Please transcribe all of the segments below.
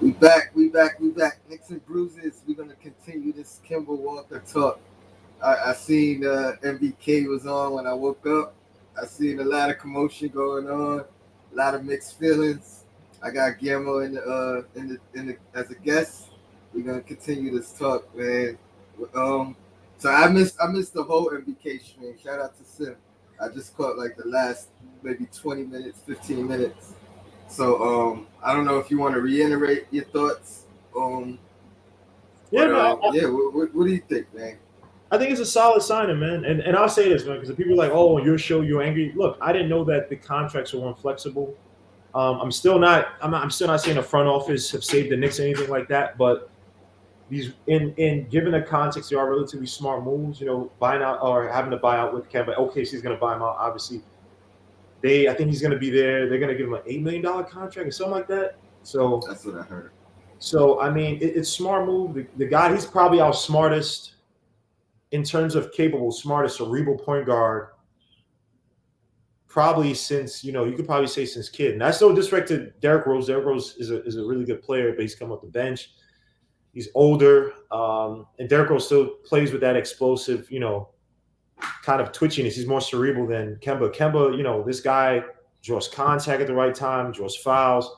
We back. Knicks and Bruises. We're gonna continue this Kemba Walker talk. I seen MBK was on when I woke up. I seen a lot of commotion going on, a lot of mixed feelings. I got Guillermo in the as a guest. We're gonna continue this talk, man. Um, so I missed the whole MBK stream. Shout out to Sim. I just caught like the last maybe 20 minutes, 15 minutes. So I don't know if you want to reiterate your thoughts. Yeah, But no, yeah, what do you think, man? I think it's a solid signing, man. And I'll say this, man, because the people are like, oh, your show, you're angry. Look, I didn't know that the contracts were inflexible. I'm still not saying the front office have saved the Knicks or anything like that. But these, in given the context, they are relatively smart moves. Buying out or having to buy out with Kemba. OKC's going to buy him out. Obviously, I think he's going to be there. They're going to give him an $8 million contract or something like that. So, That's what I heard. I mean, it's smart move. The guy, he's probably our smartest in terms of capable, smartest cerebral point guard, probably since you could probably say since kid. And that's no disrespect to Derrick Rose. Derrick Rose is a really good player, but he's come off the bench. He's older, and Derrick Rose still plays with that explosive, kind of twitchiness. He's more cerebral than Kemba. Kemba, this guy draws contact at the right time, draws fouls,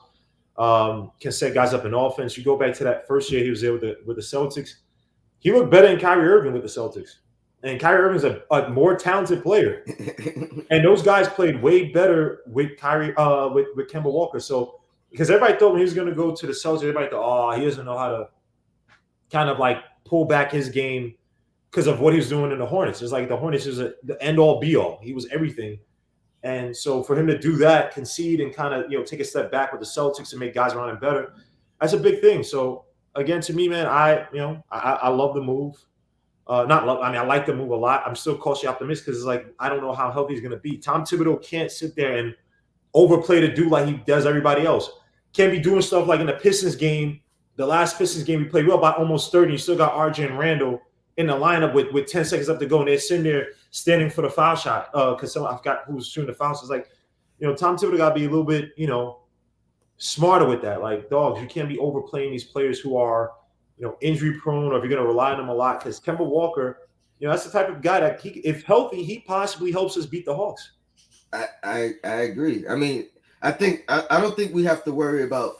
can set guys up in offense. You go back to that first year he was there with the Celtics. He looked better than Kyrie Irving with the Celtics. And Kyrie Irving's a more talented player. And those guys played way better with Kyrie, with Kemba Walker. So, because everybody thought when he was going to go to the Celtics, everybody thought, oh, he doesn't know how to kind of like pull back his game because of what he was doing in the Hornets. It's like the Hornets is the end-all, be-all. He was everything. And so for him to do that, concede, and kind of take a step back with the Celtics and make guys around him better, that's a big thing. So, again, to me, man, I love the move. Not love. I mean, I like the move a lot. I'm still cautiously optimistic because it's like I don't know how healthy he's going to be. Tom Thibodeau can't sit there and overplay the dude like he does everybody else. Can't be doing stuff like in the Pistons game. The last Pistons game we played, we were by almost 30. You still got RJ and Randall in the lineup with 10 seconds left to go, and they're sitting there standing for the foul shot because I forgot who was shooting the foul. So it's like, Tom Thibodeau got to be a little bit, smarter with that. Like, dogs, you can't be overplaying these players who are, injury prone, or if you're going to rely on them a lot. Because Kemba Walker, that's the type of guy that if healthy, he possibly helps us beat the Hawks. I agree. I mean, I don't think we have to worry about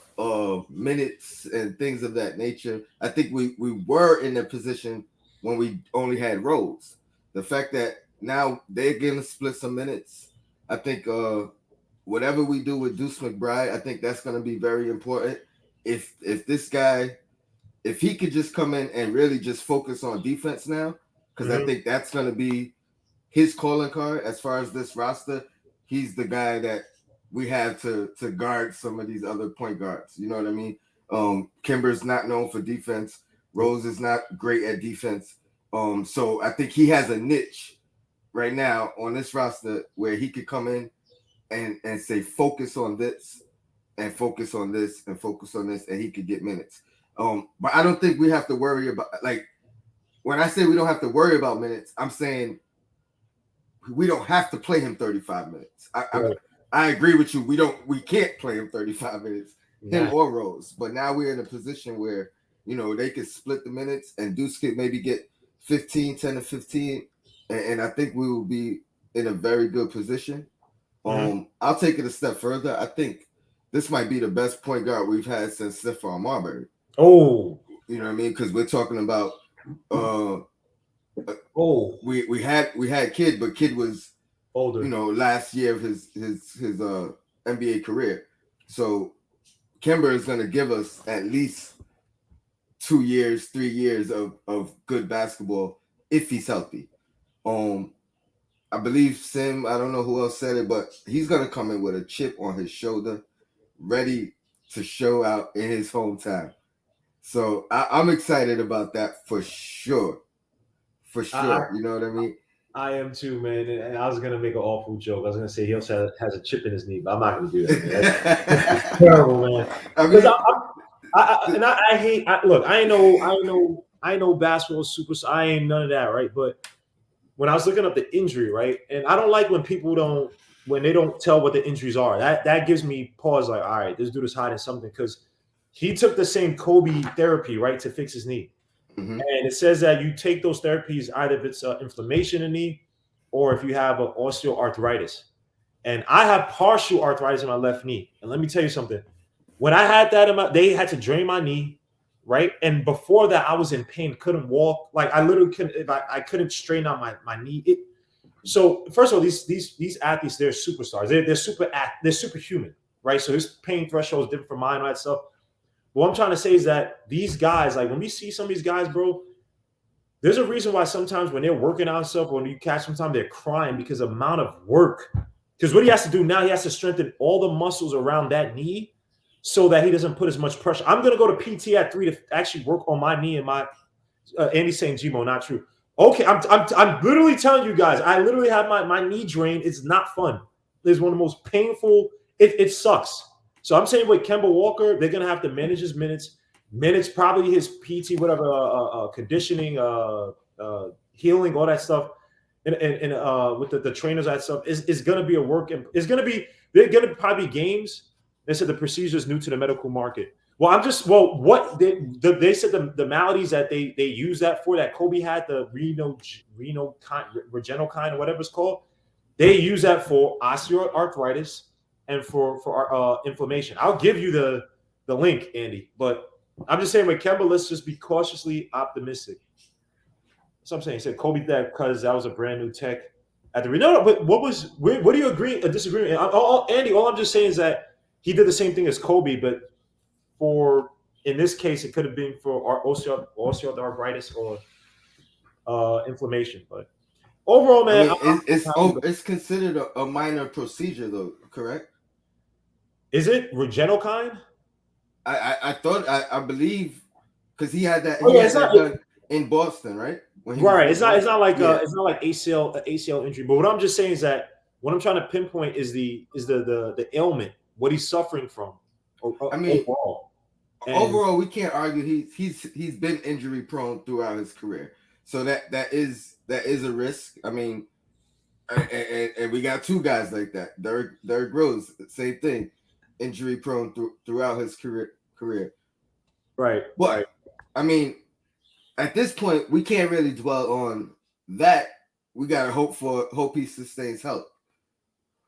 minutes and things of that nature. I think we were in a position when we only had Rose. The fact that now they're going to split some minutes, I think whatever we do with Deuce McBride, I think that's going to be very important. If this guy, if he could just come in and really just focus on defense now, because I think that's going to be his calling card as far as this roster. He's the guy that we have to guard some of these other point guards. You know what I mean? Kimber's not known for defense. Rose is not great at defense. So I think he has a niche right now on this roster where he could come in and say, focus on this and focus on this and focus on this, and he could get minutes. But I don't think we have to worry about, like, when I say we don't have to worry about minutes, I'm saying we don't have to play him 35 minutes. I agree with you. We can't play him 35 minutes, him or Rose. But now we're in a position where, they could split the minutes and Deuce could maybe get 10 to 15. And I think we will be in a very good position. I'll take it a step further. I think this might be the best point guard we've had since Stephon Marbury. Oh, you know what I mean? Because we're talking about we had Kid, but Kid was older. Last year of his NBA career. So Kemba is going to give us at least 2 years, 3 years of good basketball if he's healthy. I believe Sim, I don't know who else said it, but he's going to come in with a chip on his shoulder, ready to show out in his hometown. So I'm excited about that for sure. For sure. You know what I mean? I am too, man. And I was going to make an awful joke. I was going to say he also has a chip in his knee, but I'm not going to do that, man. That's terrible, man. I hate. Look, I know basketball super. I ain't none of that, right? But when I was looking up the injury, right, and I don't like when they don't tell what the injuries are. That gives me pause. Like, all right, this dude is hiding something, because he took the same Kobe therapy, right, to fix his knee. Hmm. And it says that you take those therapies either if it's inflammation in the knee or if you have osteoarthritis. And I have partial arthritis in my left knee. And let me tell you something. When I had that, they had to drain my knee, right? And before that, I was in pain, couldn't walk. Like I literally couldn't. If I couldn't straighten out my knee. So first of all, these athletes, they're superstars. They're superhuman, right? So his pain threshold is different from mine, all that stuff. What I'm trying to say is that these guys, like when we see some of these guys, bro, there's a reason why sometimes when they're working out and stuff, when you catch them, they're crying because of the amount of work. Because what he has to do now, he has to strengthen all the muscles around that knee so that he doesn't put as much pressure. I'm going to go to PT at 3 to actually work on my knee and my Andy saying Gmo, not true. Okay, I'm literally telling you guys, I literally have my knee drained. It's not fun. It's one of the most painful. It sucks. So I'm saying with Kemba Walker, they're gonna have to manage his minutes, probably his PT, whatever, conditioning, healing, all that stuff, and with the trainers, that stuff is gonna be a work. It's gonna be they're gonna probably be games. They said the procedure is new to the medical market. Well, I'm just what they said the maladies that they use that for that Kobe had the Reno kind Regenal kind or whatever it's called. They use that for osteoarthritis and for inflammation. I'll give you the link, Andy. But I'm just saying with Kemba, let's just be cautiously optimistic. That's what I'm saying. He said Kobe that because that was a brand new tech at the no. But what do you agree or disagree? Andy, all I'm just saying is that he did the same thing as Kobe, but for in this case, it could have been for osteoarthritis or inflammation. But overall, I man, mean, I'm happy. it's considered a minor procedure, though, correct? Is it Regenokine? I thought I believe because Oh he yeah, had it's not that done in Boston, right? When he was right. with Boston. Yeah. It's not like ACL injury. But what I'm just saying is that what I'm trying to pinpoint is the ailment, what he's suffering from I mean, overall. And overall, we can't argue he's been injury prone throughout his career, so that is a risk. I mean, and we got two guys like that. Derrick Rose, same thing, injury prone throughout his career. right, But right. I mean, at this point, we can't really dwell on that. We gotta hope he sustains health.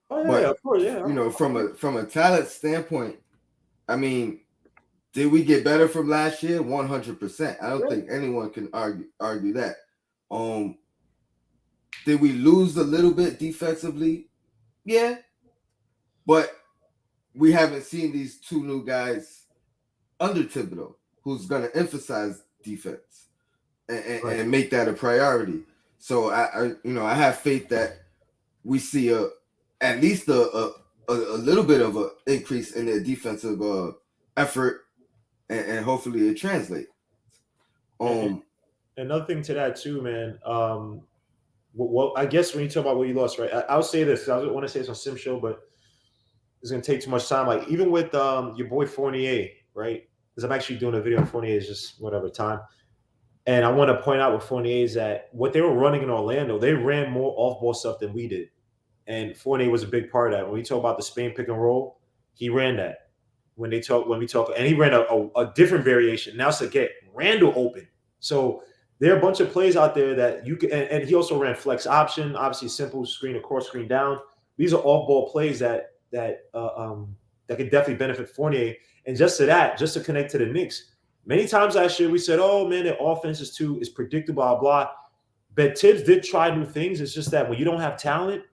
Oh yeah, yeah, But of course, yeah. you know, from a talent standpoint, I mean, did we get better from last year? 100%. I don't Yeah. think anyone can argue that. Um, did we lose a little bit defensively? Yeah, but we haven't seen these two new guys under Thibodeau, who's going to emphasize defense Right. and make that a priority. So I have faith that we see at least a little bit of an increase in their defensive effort, and hopefully it translates. And Um, another thing to that too, man. Well, I guess when you talk about what you lost, right? I'll say this. I want to say this on Sim Show, but it's gonna take too much time. Like even with your boy Fournier, right? Because I'm actually doing a video on Fournier. Is just whatever time. And I want to point out with Fournier is that what they were running in Orlando, they ran more off-ball stuff than we did, and Fournier was a big part of that. When we talk about the Spain pick and roll, he ran that. When we talk, and he ran a different variation. Now it's to get Randall open. So there are a bunch of plays out there that you can, and he also ran flex option, obviously simple screen across, screen down. These are off ball plays that could definitely benefit Fournier. And just to that, just to connect to the Knicks, many times last year we said, "Oh man, their offense is predictable, blah blah." But Tibbs did try new things. It's just that when you don't have talent,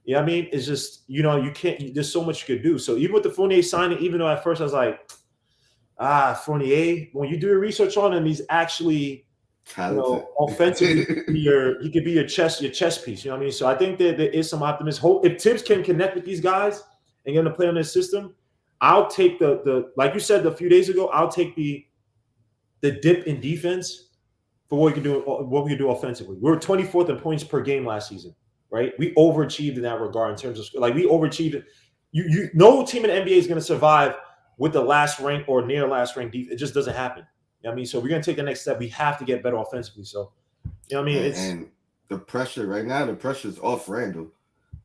you know what I mean? It's just, you can't, there's so much you could do. So even with the Fournier signing, even though at first I was like, Fournier, when you do your research on him, he's actually, talented. offensively, he could be your chess piece. You know what I mean? So I think that there is some optimism. Hope if Tibbs can connect with these guys and get them to play on their system, I'll take the like you said a few days ago, I'll take the dip in defense for what we can do offensively. We were 24th in points per game last season, right? We overachieved in that regard in terms of like we overachieved. No team in the NBA is going to survive with the last rank or near last rank defense. It just doesn't happen. You know what I mean? So we're going to take the next step. We have to get better offensively. So, you know what I mean? It's And the pressure right now, the pressure's off Randall.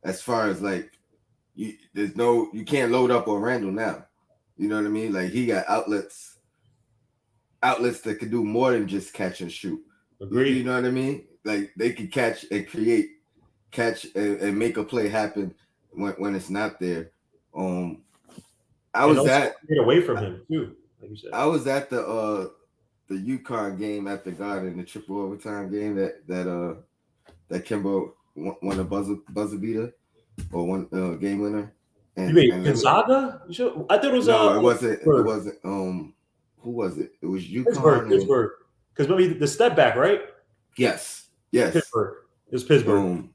As far as like you can't load up on Randall now. You know what I mean? Like he got outlets outlets that could do more than just catch and shoot. You Agreed. know what I mean? Like they could catch and create, catch and make a play happen when it's not there. Um, I And was also at get away from him too, like you said. I was at the UConn game at the Garden, the triple overtime game that Kemba won a buzzer beater or one game winner, You and mean and let me Gonzaga? You sure? I thought it was no, it wasn't. It Pittsburgh. wasn't. Who was it? It was Pittsburgh, UConn and Pittsburgh. Because maybe the step back, right? yes, yes. Pittsburgh. It was Pittsburgh. Um,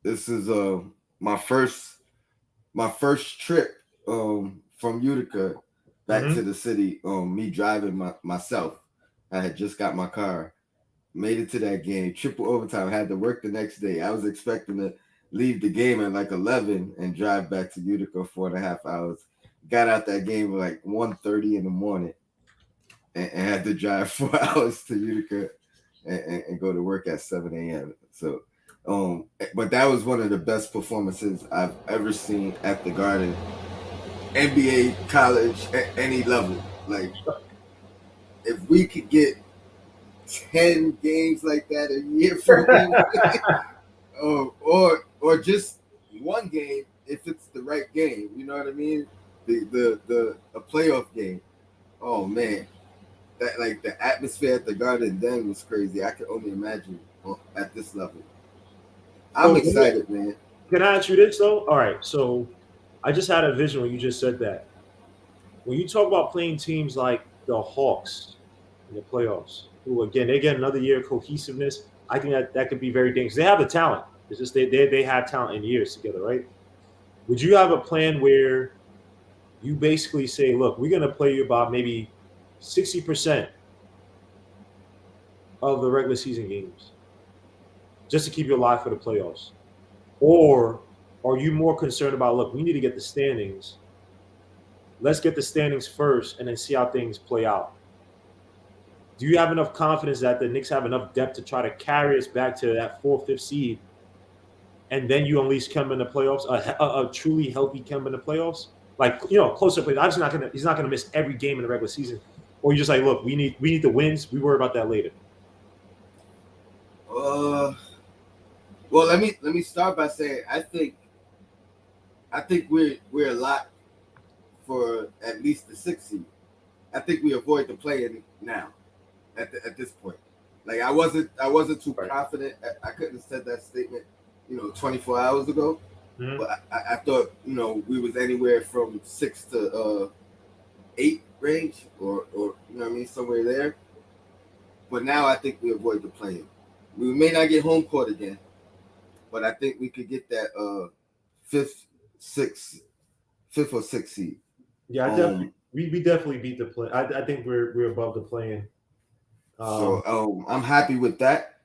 this is my first my first trip from Utica back to Hmm. the city. Me driving myself. I had just got my car, made it to that game, triple overtime. Had to work the next day. I was expecting to leave the game at like 11 and drive back to Utica 4.5 hours. Got out that game at like 1:30 in the morning and had to drive 4 hours to Utica and go to work at 7 a.m. So, but that was one of the best performances I've ever seen at the Garden, NBA, college, at any level. Like, if we could get 10 games like that a year from him, or just one game if it's the right game. You know what I mean? The a playoff game. Oh man, that like the atmosphere at the Garden then was crazy. I could only imagine at this level. I'm So excited, man. can I ask you this though? All right. So I just had a vision when you just said that. When you talk about playing teams like the Hawks in the playoffs, who again they get another year of cohesiveness, I think that could be very dangerous. They have the talent. It's just they had talent in years together, right? Would you have a plan where you basically say, look, we're gonna play you about maybe 60% of the regular season games just to keep you alive for the playoffs? Or are you more concerned about, look, we need to get the standings. Let's get the standings first and then see how things play out. Do you have enough confidence that the Knicks have enough depth to try to carry us back to that fourth, fifth seed, and then you unleash Kemba in the playoffs, a truly healthy Kemba in the playoffs? Like, closer play. Obviously, he's not gonna miss every game in the regular season. Or you're just like, look, we need the wins. We worry about that later. Uh, well, let me start by saying I think we're a lot for at least the sixth seed. I think we avoid the play-in now at this point. Like I wasn't too Right. confident. I couldn't have said that statement, 24 hours ago. Mm-hmm. But I thought we was anywhere from 6 to 8 range, or you know what I mean, somewhere there. But now I think we avoid the play-in. We may not get home court again, but I think we could get that fifth, sixth, fifth or sixth seed. Yeah, I definitely Um, we definitely beat the play. I think we're above the play-in. so Um, I'm happy with that.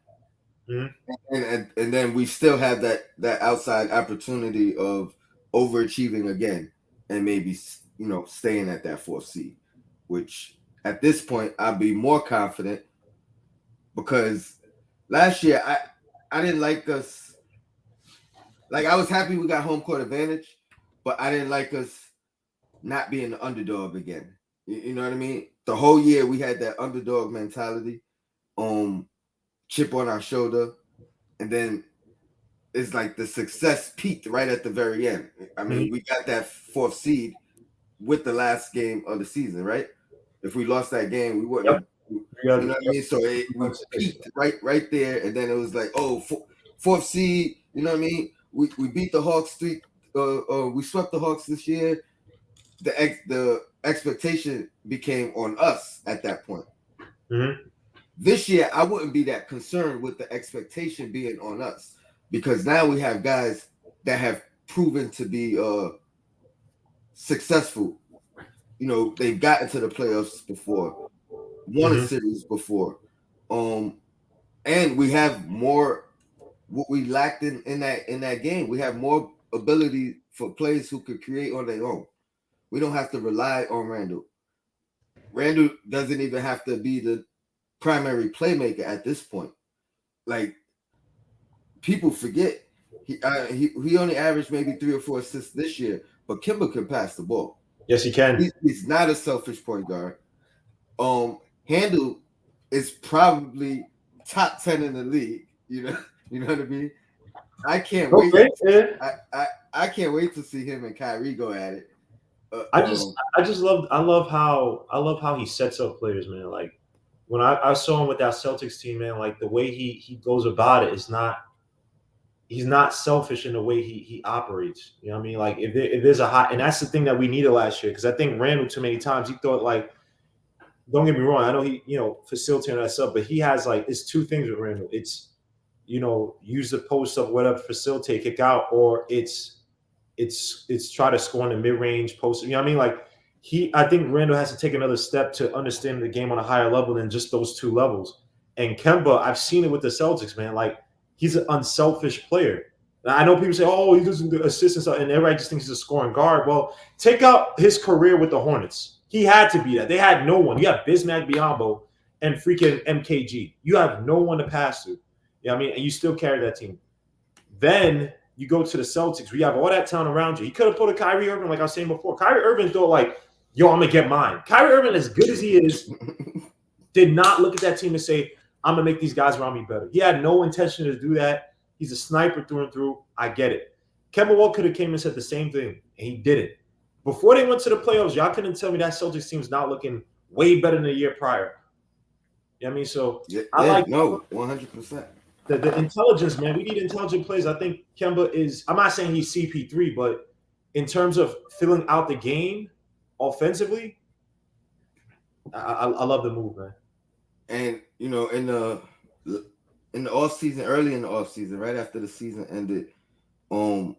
mhm. And then we still have that outside opportunity of overachieving again and maybe staying at that fourth seed, which at this point I'd be more confident because last year I didn't like us. Like I was happy we got home court advantage, but I didn't like us not being the underdog again. You know what I mean? The whole year we had that underdog mentality, um, chip on our shoulder, and then it's like the success peaked right at the very end. I mean, Mhm. we got that fourth seed with the last game of the season, right? If we lost that game, we wouldn't Yep. have. We got You know what I mean? So we it. peaked right there, and then it was like, oh, fourth seed. You know what I mean? We beat the Hawks three. We swept the Hawks this year. The expectation became on us at that point. Mhm. This year, I wouldn't be that concerned with the expectation being on us because now we have guys that have proven to be successful. They've gotten to the playoffs before, won a Mhm. series before, um, and we have more. What we lacked in that game, we have more ability for players who could create on their own. We don't have to rely on Randall. Randall doesn't even have to be the primary playmaker at this point. Like people forget, he only averaged maybe 3 or 4 assists this year, but Kimba can pass the ball. Yes, he can. He's not a selfish point guard. Um, handle is probably top 10 in the league. You know, you know what I mean. I can't wait. Okay, yeah. I I, I can't wait to see him and Kyrie go at it. Uh, I just um, I just love I love how he sets up players, man. Like when I saw him with that Celtics team, man, like the way he goes about it is not he's not selfish in the way he operates. You know what I mean? Like if there's a hot and that's the thing that we needed last year because I think Randall too many times he thought like don't get me wrong, I know he facilitating that stuff, but he has like it's two things with Randall. It's use the post up whatever facilitate kick out or it's try to score in the mid range post. You know what I mean? Like I think Randall has to take another step to understand the game on a higher level than just those two levels. And Kemba, I've seen it with the Celtics, man. Like he's an unselfish player. I know people say, "Oh, he doesn't do assists and stuff," and everybody just thinks he's a scoring guard. Well, take out his career with the Hornets. He had to be that. They had no one. You have Bismack Biyombo and freaking MKG. You have no one to pass to. You know what I mean? And you still carry that team. Then you go to the Celtics, where you have all that talent around you. He could have put a Kyrie Irving, like I was saying before. Kyrie Irving thought, like, yo, I'm going to get mine. Kyrie Irving, as good as he is, did not look at that team and say, I'm going to make these guys around me better. He had no intention to do that. He's a sniper through and through. I get it. Kemba Walker could have came and said the same thing, and he didn't. Before they went to the playoffs, y'all couldn't tell me that Celtics team's not looking way better than the year prior. You know what I mean? So yeah, I yeah, like no, 100%. the intelligence, man. We need intelligent players. I think Kemba is. I'm not saying he's CP3, but in terms of filling out the game offensively, I love the move, man. And in the off season, early in the off season, right after the season ended, um,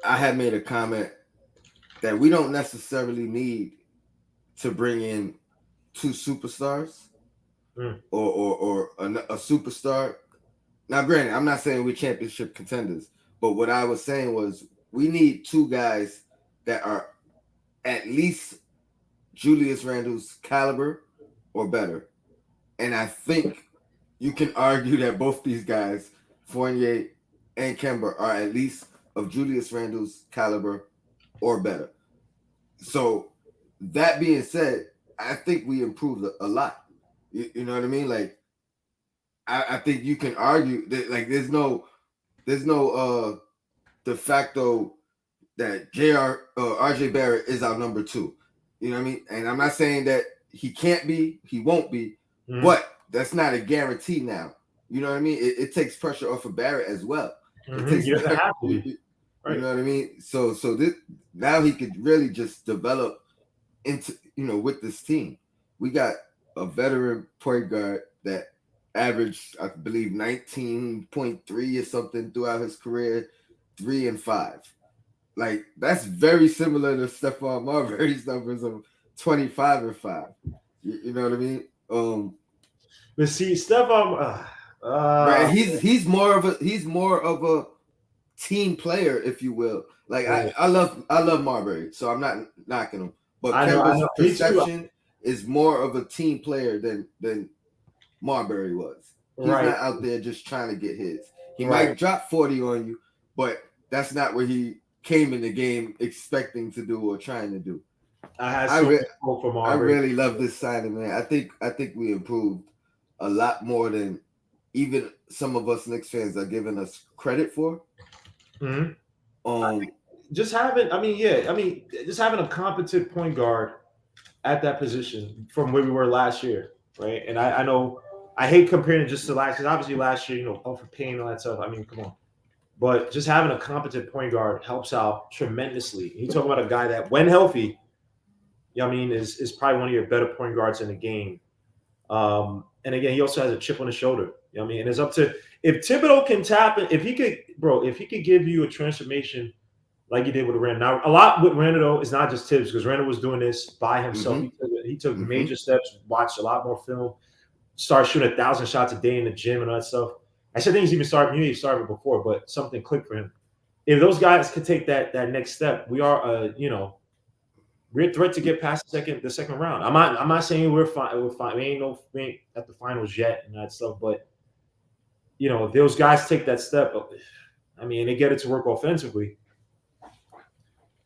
I had made a comment that we don't necessarily need to bring in two superstars Mm. or a superstar. Now, granted, I'm not saying we're championship contenders, but what I was saying was we need two guys that are at least Julius Randle's caliber or better. And I think you can argue that both these guys, Fournier and Kemba, are at least of Julius Randle's caliber or better. So that being said, I think we improved a lot. You know what I mean? Like I think you can argue that like there's no de facto that RJ Barrett is our number two. You know what I mean? And I'm not saying that he can't be, he won't be, Mm-hmm. but that's not a guarantee now. You know what I mean? It takes pressure off of Barrett as well. It Mm-hmm. takes He doesn't have to be you right. know what I mean? So this now he could really just develop into with this team. We got a veteran point guard that averaged, I believe, 19.3 or something throughout his career, 3 and 5. Like that's very similar to Stephon Marbury's numbers of 25 and 5. You know what I mean? But see, Stephon, Right. He's more of a team player, if you will. Like yeah, I love Marbury, so I'm not knocking him. But I Kemba's know. Me too. perception is more of a team player than Marbury was. He's Right, not out there just trying to get his. He right. might drop 40 on you, but that's not what he came in the game expecting to do or trying to do. I had I so re- much hope for I Marbury. really love this signing, man. I think we improved a lot more than even some of us Knicks fans are giving us credit for. Mm-hmm. Um, Just having, just having a competent point guard at that position from where we were last year, right? And I know I hate comparing it just to last because obviously last year, Alfred Payne and all that stuff. I mean, come on. But just having a competent point guard helps out tremendously. You talk about a guy that, when healthy, is probably one of your better point guards in the game. And again, he also has a chip on his shoulder. And it's up to if Thibodeau can tap it, if he could give you a transformation like he did with Randall. Now, a lot with Randall though is not just Tibbs because Randall was doing this by himself. mm-hmm, He took mm-hmm. major steps, watched a lot more film, started shooting 1,000 shots a day in the gym and all that stuff. I said things even started. He started before, but something clicked for him. If those guys could take that next step, we are we're a threat to get past the second round. I'm not saying we're fine. We're fine. We ain't at the finals yet and that stuff. But if those guys take that step, they get it to work offensively.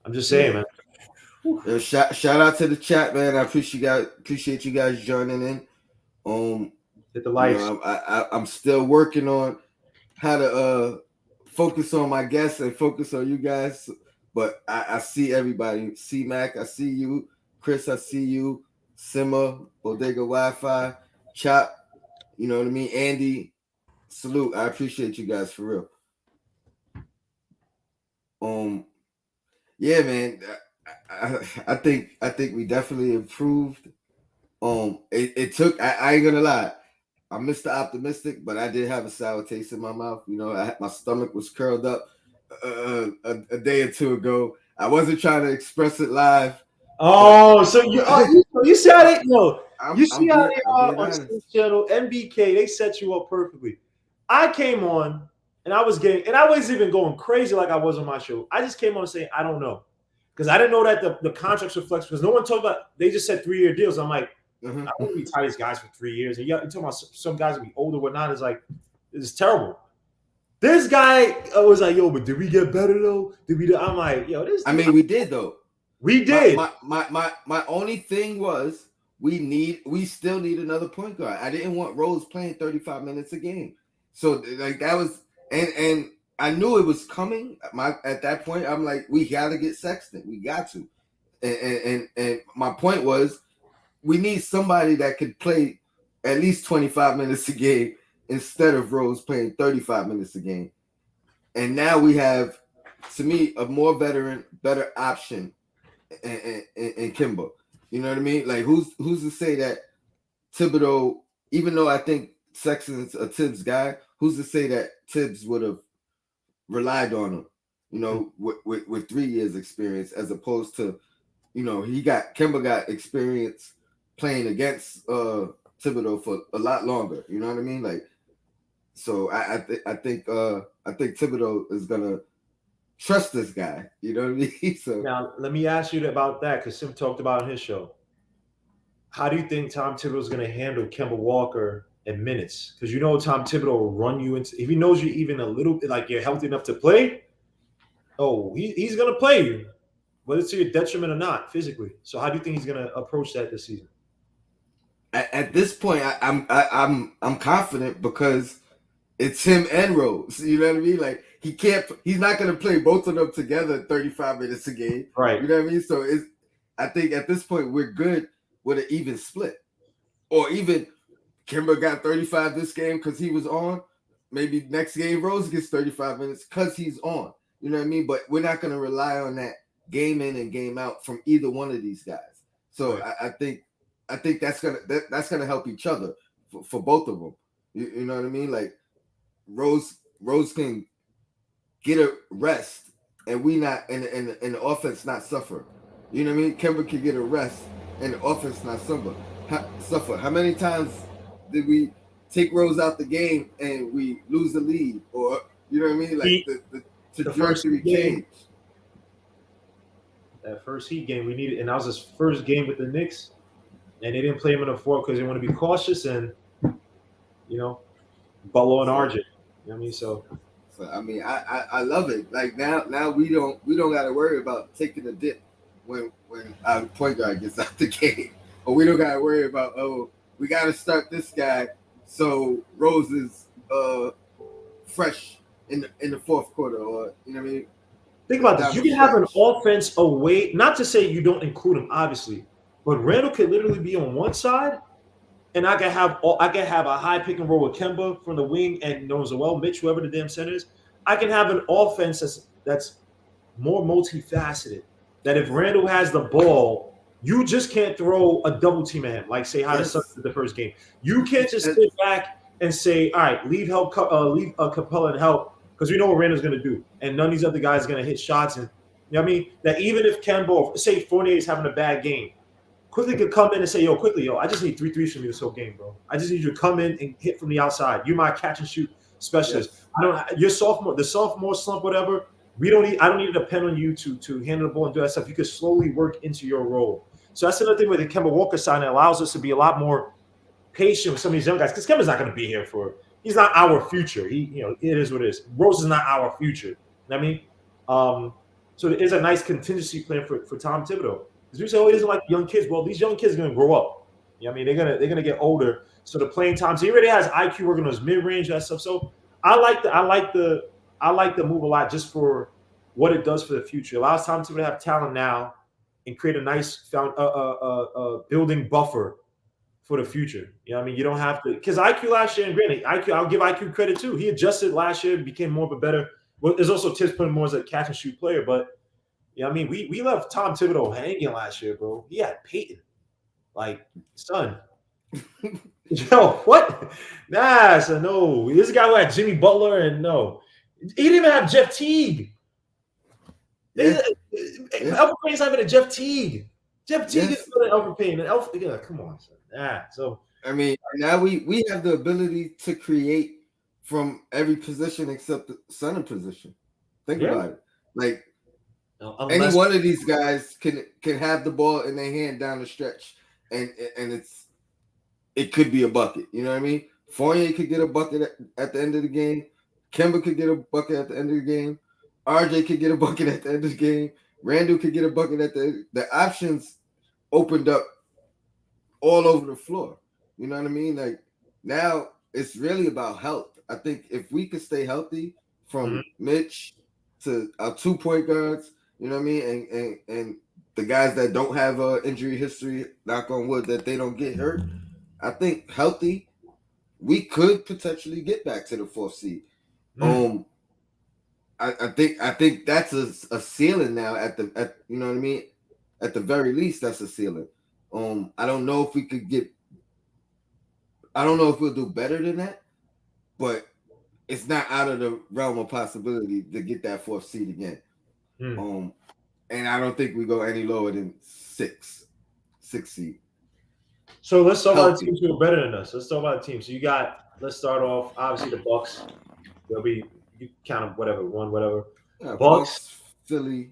I'm just saying, Yeah, man. Whew. Shout out to the chat, man. I appreciate you guys joining in. Um, Hit the likes. I'm still working on how to focus on my guests and focus on you guys. But I see everybody. C Mac, I see you. Chris, I see you. Simma, Bodega Wi-Fi, Chop. You know what I mean. Andy, salute. I appreciate you guys for real. Um, yeah, man. I think we definitely improved. It took. I ain't gonna lie. I'm Mr. Optimistic, but I did have a sour taste in my mouth. My stomach was curled up a day or two ago. I wasn't trying to express it live, but Oh, so you see how they you see how they I'm are being on honest. State Channel MBK. They set you up perfectly. I came on and I wasn't even going crazy like I was on my show. I just came on saying I don't know because I didn't know that the contracts were flexible because no one talked about. They just said 3-year deals. I'm like, I don't want to be tied these guys for 3 years. And yeah, you're talking about some guys will be older, whatnot. It's like it's terrible. This guy was like, yo, but did we get better though? Did we? I'm like, yo, this I dude. mean, we did though. We My did. my only thing was we still need another point guard. I didn't want Rose playing 35 minutes a game. So like that was and I knew it was coming. At that point, I'm like, we gotta get Sexton. We got to. And my point was we need somebody that could play at least 25 minutes a game instead of Rose playing 35 minutes a game. And now we have, to me, a more veteran, better option in Kimba. You know what I mean? Like who's to say that Thibodeau, even though I think Sexton's a Tibbs guy, who's to say that Tibbs would have relied on him? With 3 years experience as opposed to, Kimba got experience playing against Thibodeau for a lot longer. You know what I mean? Like, so I think Thibodeau is gonna trust this guy. You know what I mean? So Now, let me ask you about that because Sim talked about on his show. How do you think Tom Thibodeau is going to handle Kemba Walker in minutes? Because you know Tom Thibodeau will run you into if he knows you even a little bit like you're healthy enough to play. Oh, he's going to play you, whether it's to your detriment or not physically. So how do you think he's going to approach that this season? at this point, I'm confident because it's him and Rose. You know what I mean? Like he's not gonna play both of them together 35 minutes a game. Right. You know what I mean? So I think at this point we're good with an even split, or even Kimber got 35 this game because he was on. Maybe next game Rose gets 35 minutes because he's on. You know what I mean? But we're not gonna rely on that game in and game out from either one of these guys. So Right. I think that's gonna help each other for both of them. You know what I mean? Like Rose can get a rest, and we not and the offense not suffer. You know what I mean? Kemba can get a rest, and the offense not suffer. How many times did we take Rose out the game and we lose the lead, or you know what I mean? Like Heat, the the first trajectory game, changed. that first Heat game, we needed, and that was his first game with the Knicks, and they didn't play him in the fourth because they want to be cautious and you know, Butler and So, RJ. You know what I mean? So so I mean, I love it. Like now we don't got to worry about taking a dip when our point guard gets out the game, or we don't got to worry about we got to start this guy so Rose is fresh in the fourth quarter, or you know what I mean, think about this. down You the can have an stretch. offense away, not to say you don't include him, obviously, but Randall could literally be on one side, and I can have a high pick and roll with Kemba from the wing and knows well, Mitch, whoever the damn center is. I can have an offense that's more multifaceted. That if Randall has the ball, you just can't throw a double team at him, like say how the Suns Yes, did the first game. You can't just sit back and say, all right, leave Capella and help because we know what Randall's going to do, and none of these other guys are going to hit shots. And you know what I mean? That even if Kemba, say Fournier is having a bad game, quickly could come in and say, yo, I just need 3 threes from you this whole game, bro. I just need you to come in and hit from the outside. You're my catch and shoot specialist. yes. I don't. The sophomore slump, whatever. I don't need to depend on you to handle the ball and do that stuff. You could slowly work into your role. So that's another thing with the Kemba Walker sign that allows us to be a lot more patient with some of these young guys because Kemba's not going to be here for. He's not our future. It is what it is. Rose is not our future. You know what I mean, so it is a nice contingency plan for Tom Thibodeau. Because we say, oh, he doesn't like young kids. Well, these young kids are gonna grow up. You know what I mean, they're gonna get older. So the playing time. So he already has IQ working on his mid range that stuff. So I like the move a lot just for what it does for the future. It allows Tom Thibodeau to have talent now and create a nice building buffer for the future. You know what I mean? You don't have to, because IQ last year, and granted, IQ, I'll give IQ credit too. He adjusted last year, became more of a better. Well, there's also tips putting more as a catch and shoot player, but you know what I mean? We left Tom Thibodeau hanging last year, bro. He had Peyton. Like, son, yo, what? Nah, so no. This guy who had Jimmy Butler and no. He didn't even have Jeff Teague. Yeah. Alpha Payne's not even a Jeff Teague. Jeff Teague Yes. is better than Alpha Payne. And Alpha, yeah, come on, son. Nah, so I mean, now we have the ability to create from every position except the center position. Think yeah. about it. Like any Unless one of these guys can have the ball in their hand down the stretch, and it could be a bucket. You know what I mean? Fournier could get a bucket at the end of the game. Kemba could get a bucket at the end of the game. RJ could get a bucket at the end of the game. Randall could get a bucket at the options opened up all over the floor. You know what I mean? Like now it's really about health. I think if we could stay healthy from Mitch to our 2 point guards, you know what I mean, and the guys that don't have a injury history, knock on wood, that they don't get hurt. I think healthy, we could potentially get back to the 4th seed. I think that's a ceiling now at you know what I mean. At the very least, that's a ceiling. I don't know if we could get. I don't know if we'll do better than that, but it's not out of the realm of possibility to get that 4th seed again. And I don't think we go any lower than 6 seed. So let's talk about the teams who are better than us. Let's talk about the teams. So you got. Let's start off. Obviously, the Bucks. They'll be you count them whatever one whatever. Bucks, Philly.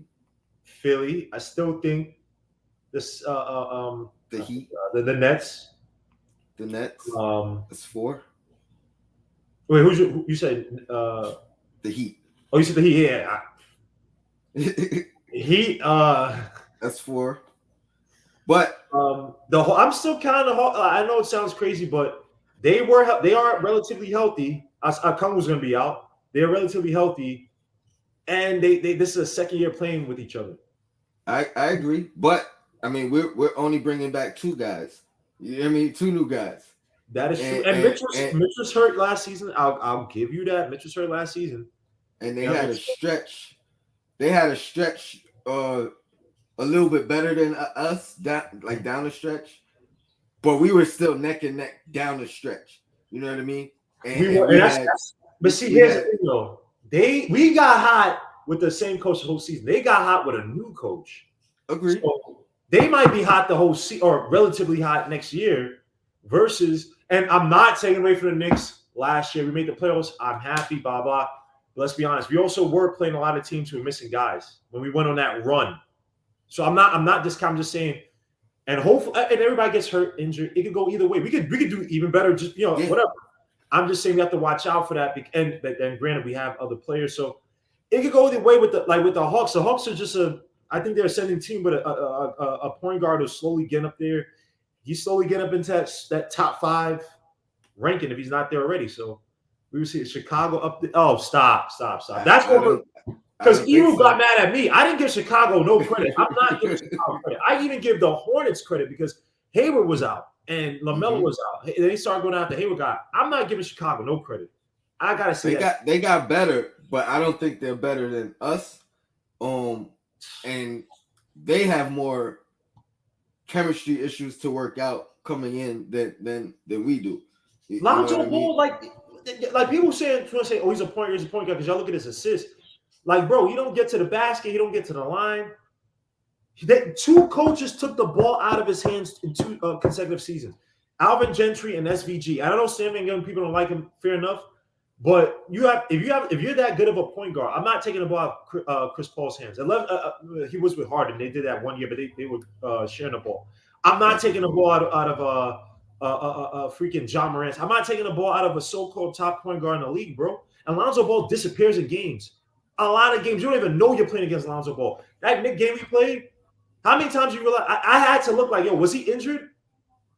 I still think this. The Heat. The Nets. The Nets. That's 4. Wait, you said? The Heat. Oh, you said the Heat. Yeah. Heat. That's 4. But I'm still kind of. I know it sounds crazy, but they are relatively healthy. Kung was going to be out. They're relatively healthy, and they this is a second year playing with each other. I agree, but I mean we're only bringing back 2 guys. You know what I mean? 2 new guys. That is true. And Mitch was hurt last season. I'll give you that. Mitch was hurt last season, and they had a stretch. They had a stretch a little bit better than us down the stretch, but we were still neck and neck down the stretch. You know what I mean? But see, here's the thing though. We got hot with the same coach the whole season. They got hot with a new coach. Agreed. So they might be hot the whole season or relatively hot next year versus, and I'm not taking away from the Knicks last year. We made the playoffs. I'm happy, blah, blah. But let's be honest. We also were playing a lot of teams who were missing guys when we went on that run. So I'm not discounting, just saying, and hopefully, and everybody gets hurt, injured. It could go either way. We could do even better, just, whatever. I'm just saying we have to watch out for that. And granted, we have other players, so it could go either way with the Hawks. The Hawks are just I think they're a sending team, but a point guard who's slowly getting up there. He's slowly getting up into that top 5 ranking if he's not there already. So we will see Chicago up there. Oh, stop. That's what because Eru got mad at me. I didn't give Chicago no credit. I'm not giving Chicago credit. I even give the Hornets credit because Hayward was out and LaMelo was out. They started going after Hayward guy. I'm not giving Chicago no credit. I gotta say they got better, but I don't think they're better than us. And they have more chemistry issues to work out coming in than we do. Lonzo Ball, like people saying, oh, he's a point guard because y'all look at his assists. Like, bro, he don't get to the basket, he don't get to the line. 2 coaches took the ball out of his hands in 2 consecutive seasons. Alvin Gentry and SVG. I don't know, Sam and young people don't like him. Fair enough, but if you're that good of a point guard, I'm not taking the ball out of Chris Paul's hands. He was with Harden. They did that one year, but they were sharing the ball. I'm not taking the ball out of freaking John Morant. I'm not taking the ball out of a so-called top point guard in the league, bro. And Lonzo Ball disappears in games. A lot of games you don't even know you're playing against Lonzo Ball. That Knicks game we played. How many times you realize I had to look like, yo, was he injured?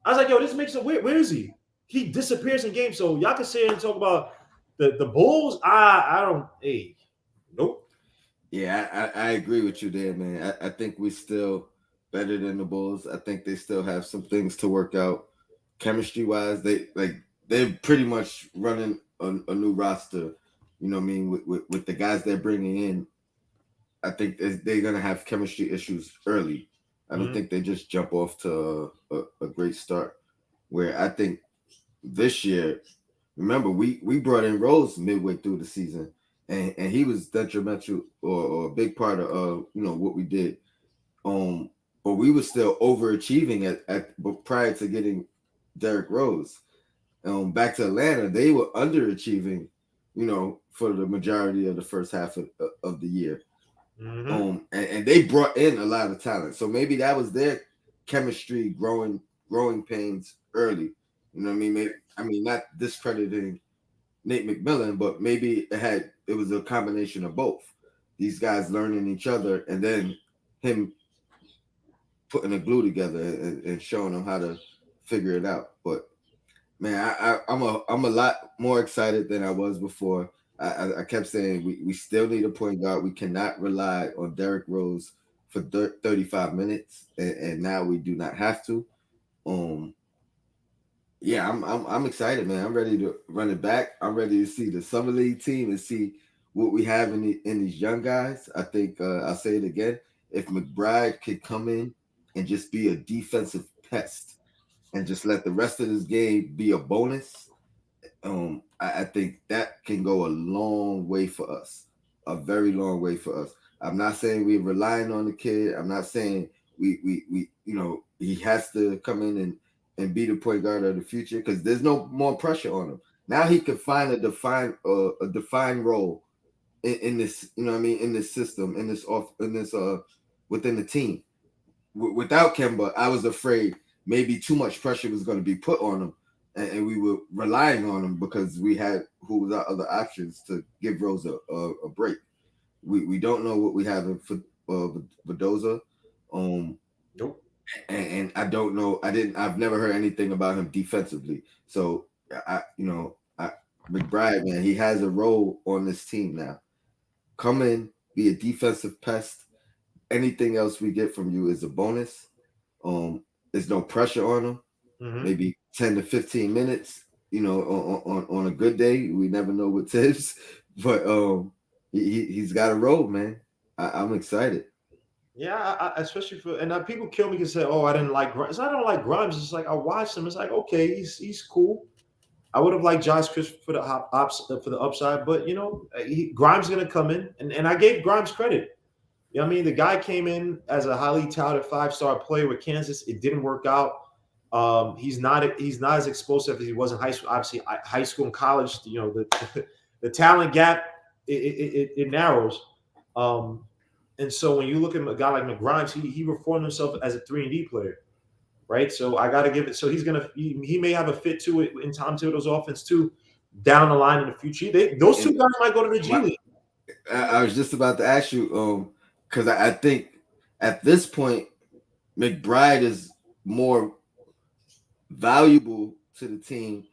I was like, yo, this makes it weird. Where is he? He disappears in games. So y'all can sit here and talk about the Bulls. I don't. Hey, nope. Yeah, I agree with you there, man. I think we're still better than the Bulls. I think they still have some things to work out chemistry wise. They're pretty much running a new roster. You know what I mean? With the guys they're bringing in, I think they're gonna have chemistry issues early. I don't Mm-hmm. think they just jump off to a great start. Where I think this year, remember we brought in Rose midway through the season, and he was detrimental or a big part of what we did. Um, but we were still overachieving but prior to getting Derrick Rose. Back to Atlanta, they were underachieving, for the majority of the first half of the year. Mm-hmm. And they brought in a lot of talent. So maybe that was their chemistry growing pains early. You know what I mean? Not discrediting Nate McMillan, but maybe it was a combination of both. These guys learning each other and then him putting a glue together and showing them how to figure it out. But man, I'm a lot more excited than I was before. I kept saying we still need a point guard. We cannot rely on Derrick Rose for 35 minutes, and now we do not have to. Um, yeah, I'm excited, man. I'm ready to run it back. I'm ready to see the summer league team and see what we have in these young guys. I think I'll say it again. If McBride could come in and just be a defensive pest and just let the rest of this game be a bonus, I think that can go a long way for us, a very long way for us. I'm not saying we're relying on the kid. I'm not saying we he has to come in and be the point guard of the future because there's no more pressure on him. Now he can find a defined role in this, you know what I mean, in this system, in this within the team. Without Kemba, I was afraid maybe too much pressure was going to be put on him, and we were relying on him because we had who was our other options to give Rose a break. We don't know what we have in for Vidoza, um, Nope. and I don't know. I've never heard anything about him defensively. So I McBride, man, he has a role on this team now. Come in, be a defensive pest. Anything else we get from you is a bonus. There's no pressure on him. Mm-hmm. Maybe 10 to 15 minutes. On a good day, we never know what tips, but he's got a roll, man. I'm excited. Yeah, especially for and people kill me and say, "Oh, I didn't like Grimes." I don't like Grimes. It's like I watched him. It's like okay, he's cool. I would have liked Josh Chris for the for the upside, but Grimes gonna come in, and I gave Grimes credit. You know what I mean? The guy came in as a highly touted 5-star player with Kansas. It didn't work out. He's not as explosive as he was in high school. Obviously, high school and college, the talent gap it narrows. Um, and so when you look at a guy like McGrimes, he reformed himself as a 3-and-D player, right? So I got to give it. So he may have a fit to it in Tom Thibodeau's offense too, down the line in the future. Those two And guys might go to the G my, League. I was just about to ask you, because I think at this point McBride is more valuable to the team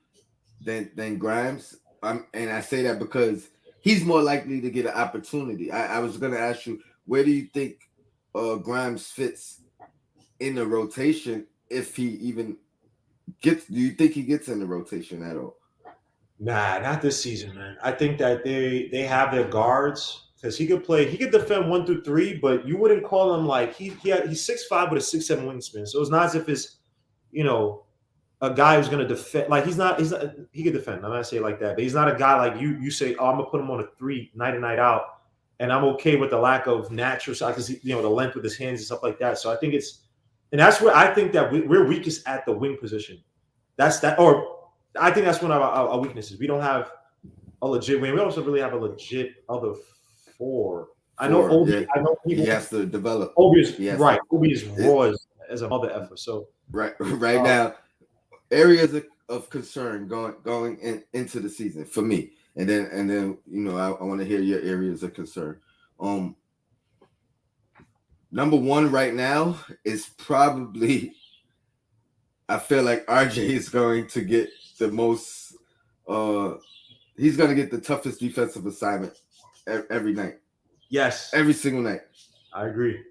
than Grimes. And I say that because he's more likely to get an opportunity. I was going to ask you, where do you think Grimes fits in the rotation if he even gets? Do you think he gets in the rotation at all? Nah, not this season, man. I think that they have their guards because he could play. He could defend 1 through 3, but you wouldn't call him like he's 6'5" with a 6'7" wingspan. So it's not as if it's you know a guy who's gonna defend. Like he's not he could defend. I'm not saying it like that, but he's not a guy like you say. Oh, I'm gonna put him on a 3 night and night out, and I'm okay with the lack of natural shot because the length with his hands and stuff like that. So I think and that's where I think that we're weakest at the wing position. That's that, or I think that's one of our weaknesses. We don't have a legit wing. We also really have a legit other four. I know For Obi. yeah, I know he people. has to develop. Obi is He has to right. Obi is it, raw as a mother effer. So right right uh, now. Areas of concern going into the season for me, and then I want to hear your areas of concern. Um, number one right now is probably. I feel like RJ is going to get the most. Uh, he's going to get the toughest defensive assignment every night, Yes, every single night. I agree.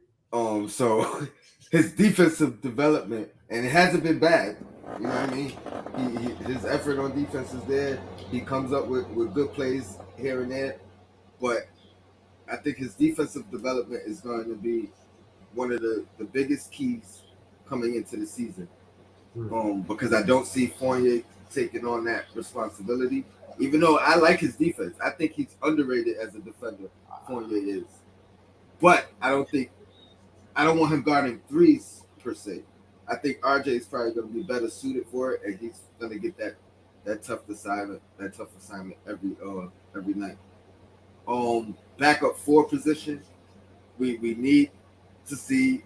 So his defensive development, and it hasn't been bad. You know what I mean? His effort on defense is there. He comes up with good plays here and there, but I think his defensive development is going to be one of the biggest keys coming into the season. Hmm. Because I don't see Fournier taking on that responsibility. Even though I like his defense, I think he's underrated as a defender. Fournier is, but I don't want him guarding threes per se. I think RJ is probably going to be better suited for it, and he's going to get that tough assignment every night. Backup four position, we need to see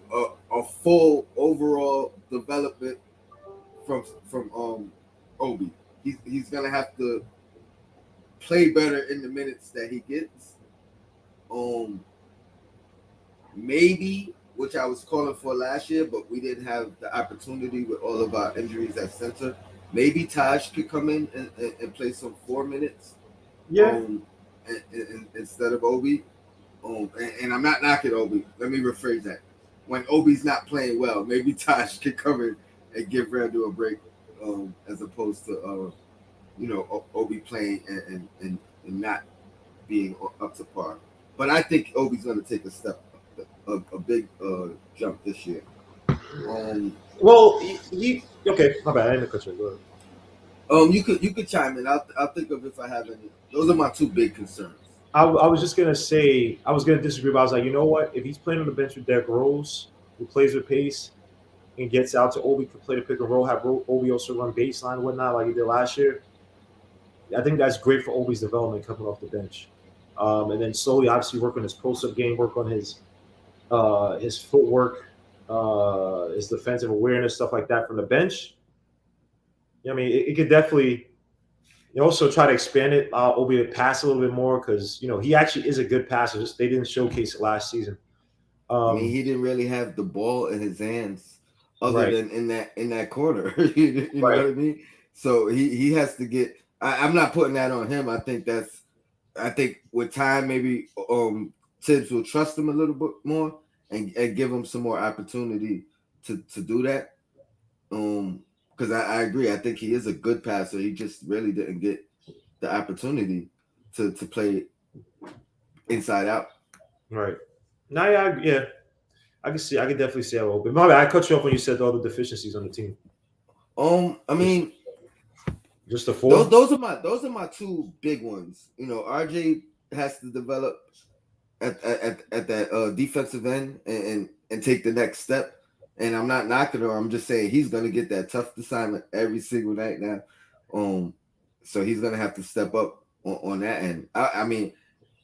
a full overall development from Obi. He's gonna have to play better in the minutes that he gets. Um, Maybe, which I was calling for last year, but we didn't have the opportunity with all of our injuries at center. Maybe Taj could come in and play some 4 minutes Yeah, um, instead of Obi. And I'm not knocking Obi. Let me rephrase that. When Obi's not playing well, maybe Taj could come in and give Randall a break, as opposed to Obi playing and not being up to par. But I think Obi's going to take a big jump this year. Um, well, okay. My bad. I didn't cut you. Go ahead. you could chime in. I'll think of if I have any. Those are my two big concerns. I was just gonna say I was gonna disagree, but I was like, you know what? If he's playing on the bench with Derrick Rose, who plays with pace and gets out to Obi, could play the pick and roll, have Obi also run baseline and whatnot, like he did last year. I think that's great for Obi's development coming off the bench. And then slowly, obviously, work on his post-up game, work on his footwork, his defensive awareness, stuff like that from the bench. I mean, it could definitely also try to expand it. Obi to pass a little bit more because he actually is a good passer. Just they didn't showcase it last season. I mean, Um, he didn't really have the ball in his hands other right, than in that quarter. You know right. what I mean? So he has to get. I'm not putting that on him. I think with time maybe Tibbs will trust him a little bit more and give him some more opportunity to do that. Because I agree. I think he is a good passer. He just really didn't get the opportunity to play inside out. Right. Now, yeah, I can see. I can definitely see how open. My bad, I cut you off when you said all the deficiencies on the team. I Just, mean, just the those four. those are my two big ones. RJ has to develop at that defensive end and take the next step. And I'm not knocking her. I'm just saying he's gonna get that tough assignment every single night now. Um, so he's gonna have to step up on that end. I mean,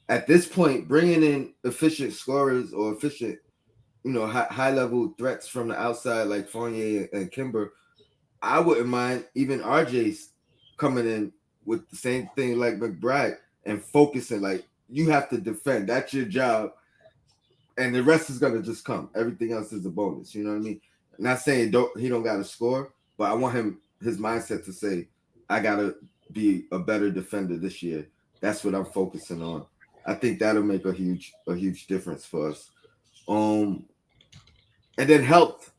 at this point, bringing in efficient scorers or efficient, high level threats from the outside like Fournier and Kimber, I wouldn't mind even RJ's coming in with the same thing like McBride and focusing. Like, you have to defend. That's your job, and the rest is gonna just come. Everything else is a bonus. You know what I mean? I'm not saying he don't got to score, but I want his mindset to say, I gotta be a better defender this year. That's what I'm focusing on. I think that'll make a huge difference for us. Um, and then health.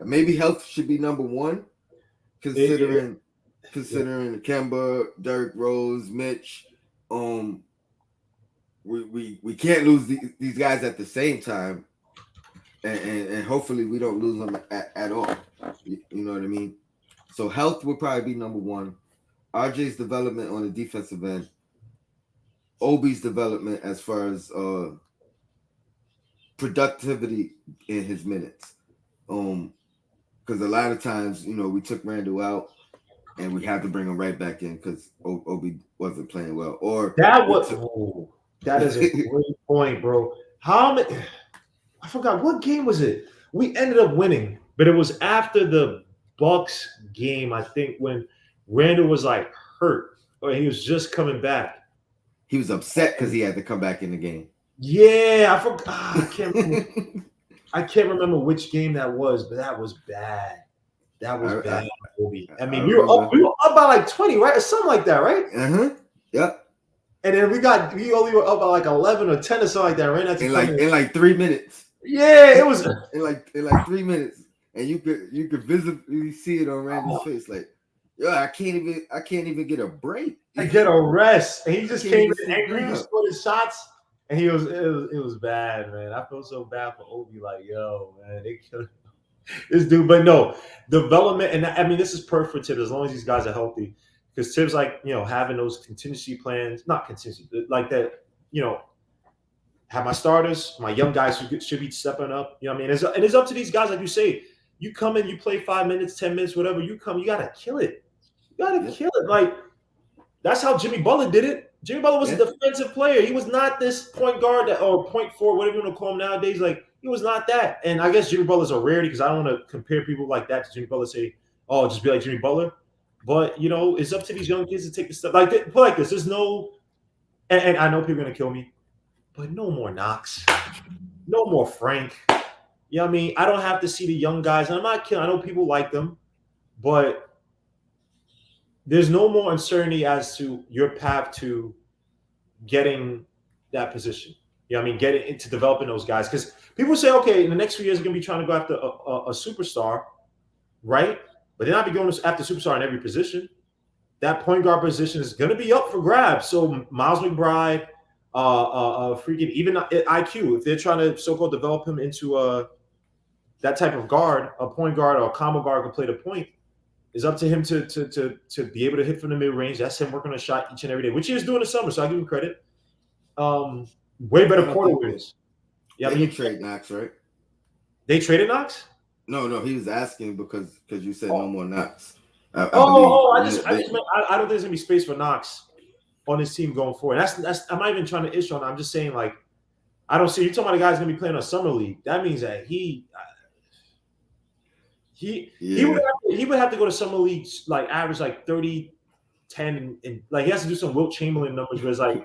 Maybe health should be number one, It, considering yeah. considering Kemba, Derrick Rose, Mitch. Um, we can't lose these guys at the same time, and hopefully we don't lose them at all. You know what I mean? So health would probably be number one. RJ's development on the defensive end, Obi's development as far as productivity in his minutes. Um, because a lot of times, we took Randall out and we had to bring him right back in because Obi wasn't playing well, or That we was. took. Oh, that is a great point, bro. How many? I forgot what game was it. We ended up winning, but it was after the Bucks game. I think when Randall was like hurt or he was just coming back. He was upset because And he had to come back in the game. Yeah, I forgot. I can't remember which game that was, but that was bad. That was I, bad, Kobe. I I mean, remember. we were up by like 20, right? Or something like that, right? Uh-huh. Yep. And then we only were up by like 11 or 10 or something like that, right? After coming. In like 3 minutes. Yeah, it was. In like 3 minutes. And you could visibly see it on Randy's face, like, yo, I can't even get a break. I get a rest. And he I just can't came even in sit angry. He down. scored his shots. And it was bad, man. I felt so bad for Obi. Like, yo, man, they killed this dude. But no, development, and I mean, this is perfect for Tibbs as long as these guys are healthy. Because Tibbs, like, having those contingency plans, not contingency, like that, you know, have my starters, my young guys who should be stepping up. You know what I mean? And it's up to these guys, like you say. You come in, you play 5 minutes, 10 minutes, whatever. You come, you gotta kill it. You gotta Yep. kill it. Like that's how Jimmy Butler did it. Jimmy Butler was Yeah. a defensive player. He was not this point guard or point forward, whatever you want to call him nowadays. Like he was not that. And I guess Jimmy Butler's a rarity because I don't want to compare people like that to Jimmy Butler. Say, oh, just be like Jimmy Butler. But it's up to these young kids to take the step. Like put like this. There's no, and I know people are gonna kill me, but no more Knox, no more Frank. You know what I mean? I don't have to see the young guys. And I'm not killing. I know people like them, but there's no more uncertainty as to your path to getting that position. You know what I mean? Getting into developing those guys. Because people say, okay, in the next few years, they're going to be trying to go after a superstar, right? But they're not be going after superstar in every position. That point guard position is going to be up for grabs. So Miles McBride, freaking even IQ, if they're trying to so-called develop him into that type of guard, a point guard or a combo guard who can play the point, is up to him to be able to hit from the mid range. That's him working on a shot each and every day, which he is doing in the summer. So I give him credit. Way better I don't quarter think wins. Yeah, they I mean didn't trade Knox, right? they traded Knox. No, no, he was asking because you said no Oh, more Knox. I believe. oh, I just meant I don't think there's gonna be space for Knox on this team going forward. That's I'm not even trying to issue on. I'm just saying like I don't see you talking about a guy's gonna be playing a summer league. That means that Yeah. he would have to go to summer league like average like 30, 10, and like he has to do some Wilt Chamberlain numbers where it's like,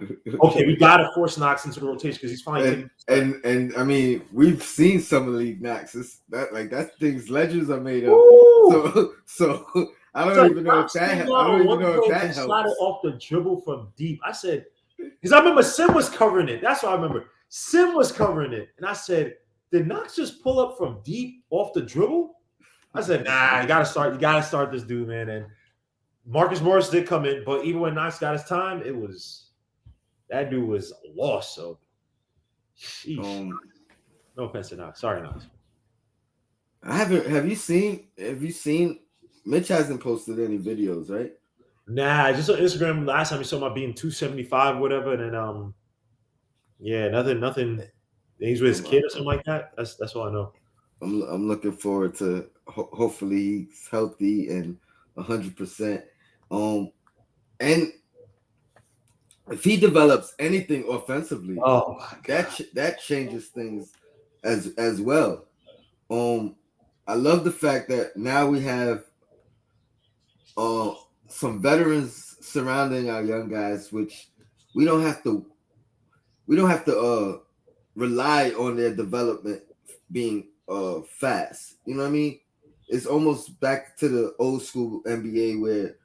okay, we gotta force Knox into the rotation because he's finally taking. And I mean, we've seen some of the league Knox. That things legends are made of. Woo! So I It's don't like even know if Knox that came I out don't on even one know if play that and slotted helps. off the dribble from deep. I said, because I remember Sim was covering it. That's what I remember. Sim was covering it, and I said, did Knox just pull up from deep off the dribble? I said, nah, you gotta start this dude, man. And Marcus Morris did come in, but even when Knox got his time, it was that dude was lost. So, sheesh. No offense to Knox. Sorry, Knox. I haven't. Have you seen? Mitch hasn't posted any videos, right? Nah, just on Instagram. Last time you saw my being 275, whatever, and then yeah, nothing. He's with his I'm kid or something like that. That's all I know. I'm looking forward to hopefully he's healthy and 100%. Um, and if he develops anything offensively, Oh my god. that changes things as well. Um, I love the fact that now we have uh some veterans surrounding our young guys, which we don't have to we don't have to rely on their development being fast. You know what I mean? It's almost back to the old school NBA where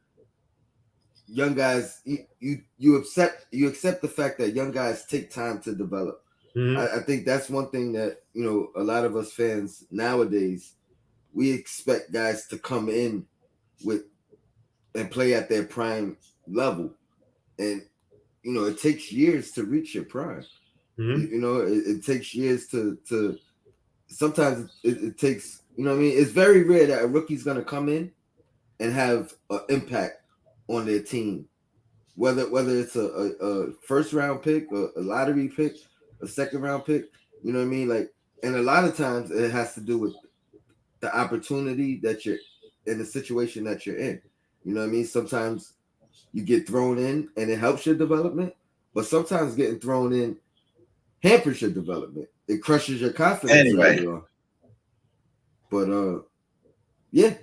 young guys you accept the fact that young guys take time to develop. Mm-hmm. I think that's one thing that a lot of us fans nowadays we expect guys to come in with and play at their prime level, and it takes years to reach your prime. Mm-hmm. It takes years to sometimes it takes what I mean. It's very rare that a rookie's gonna come in and have an impact on their team, whether it's a first round pick, a lottery pick, a second round pick. You know what I mean? Like, and a lot of times it has to do with the opportunity that you're in, the situation that you're in. You know what I mean? Sometimes you get thrown in and it helps your development, but sometimes getting thrown in hampers your development. It crushes your confidence Anyway, early on. But yeah,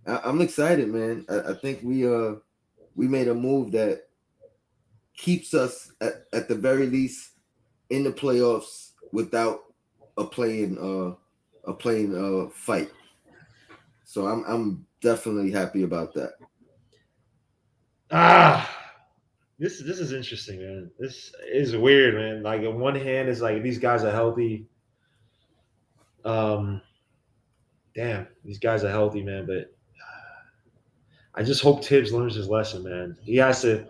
I'm excited, man. I think we made a move that keeps us at the very least in the playoffs without a playing fight. So I'm definitely happy about that. Ah, this is interesting, man. This is weird, man. Like on one hand, it's like these guys are healthy. Um, damn, these guys are healthy, man. But I just hope Tibbs learns his lesson, man. He has to.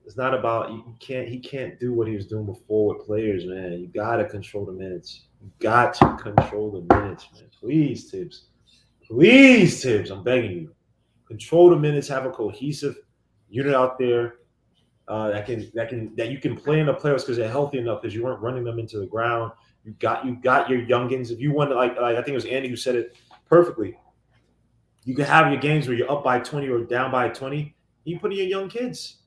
It's not about you can't. He can't do what he was doing before with players, man. You gotta control the minutes. You got to control the minutes, man. Please, Tibbs. Please, Tibbs. I'm begging you. Control the minutes. Have a cohesive unit out there that you can play in the playoffs because they're healthy enough because you weren't running them into the ground. You got your youngins. If you want to like I think it was Andy who said it perfectly. You can have your games where you're up by 20 or down by 20. You put in your young kids.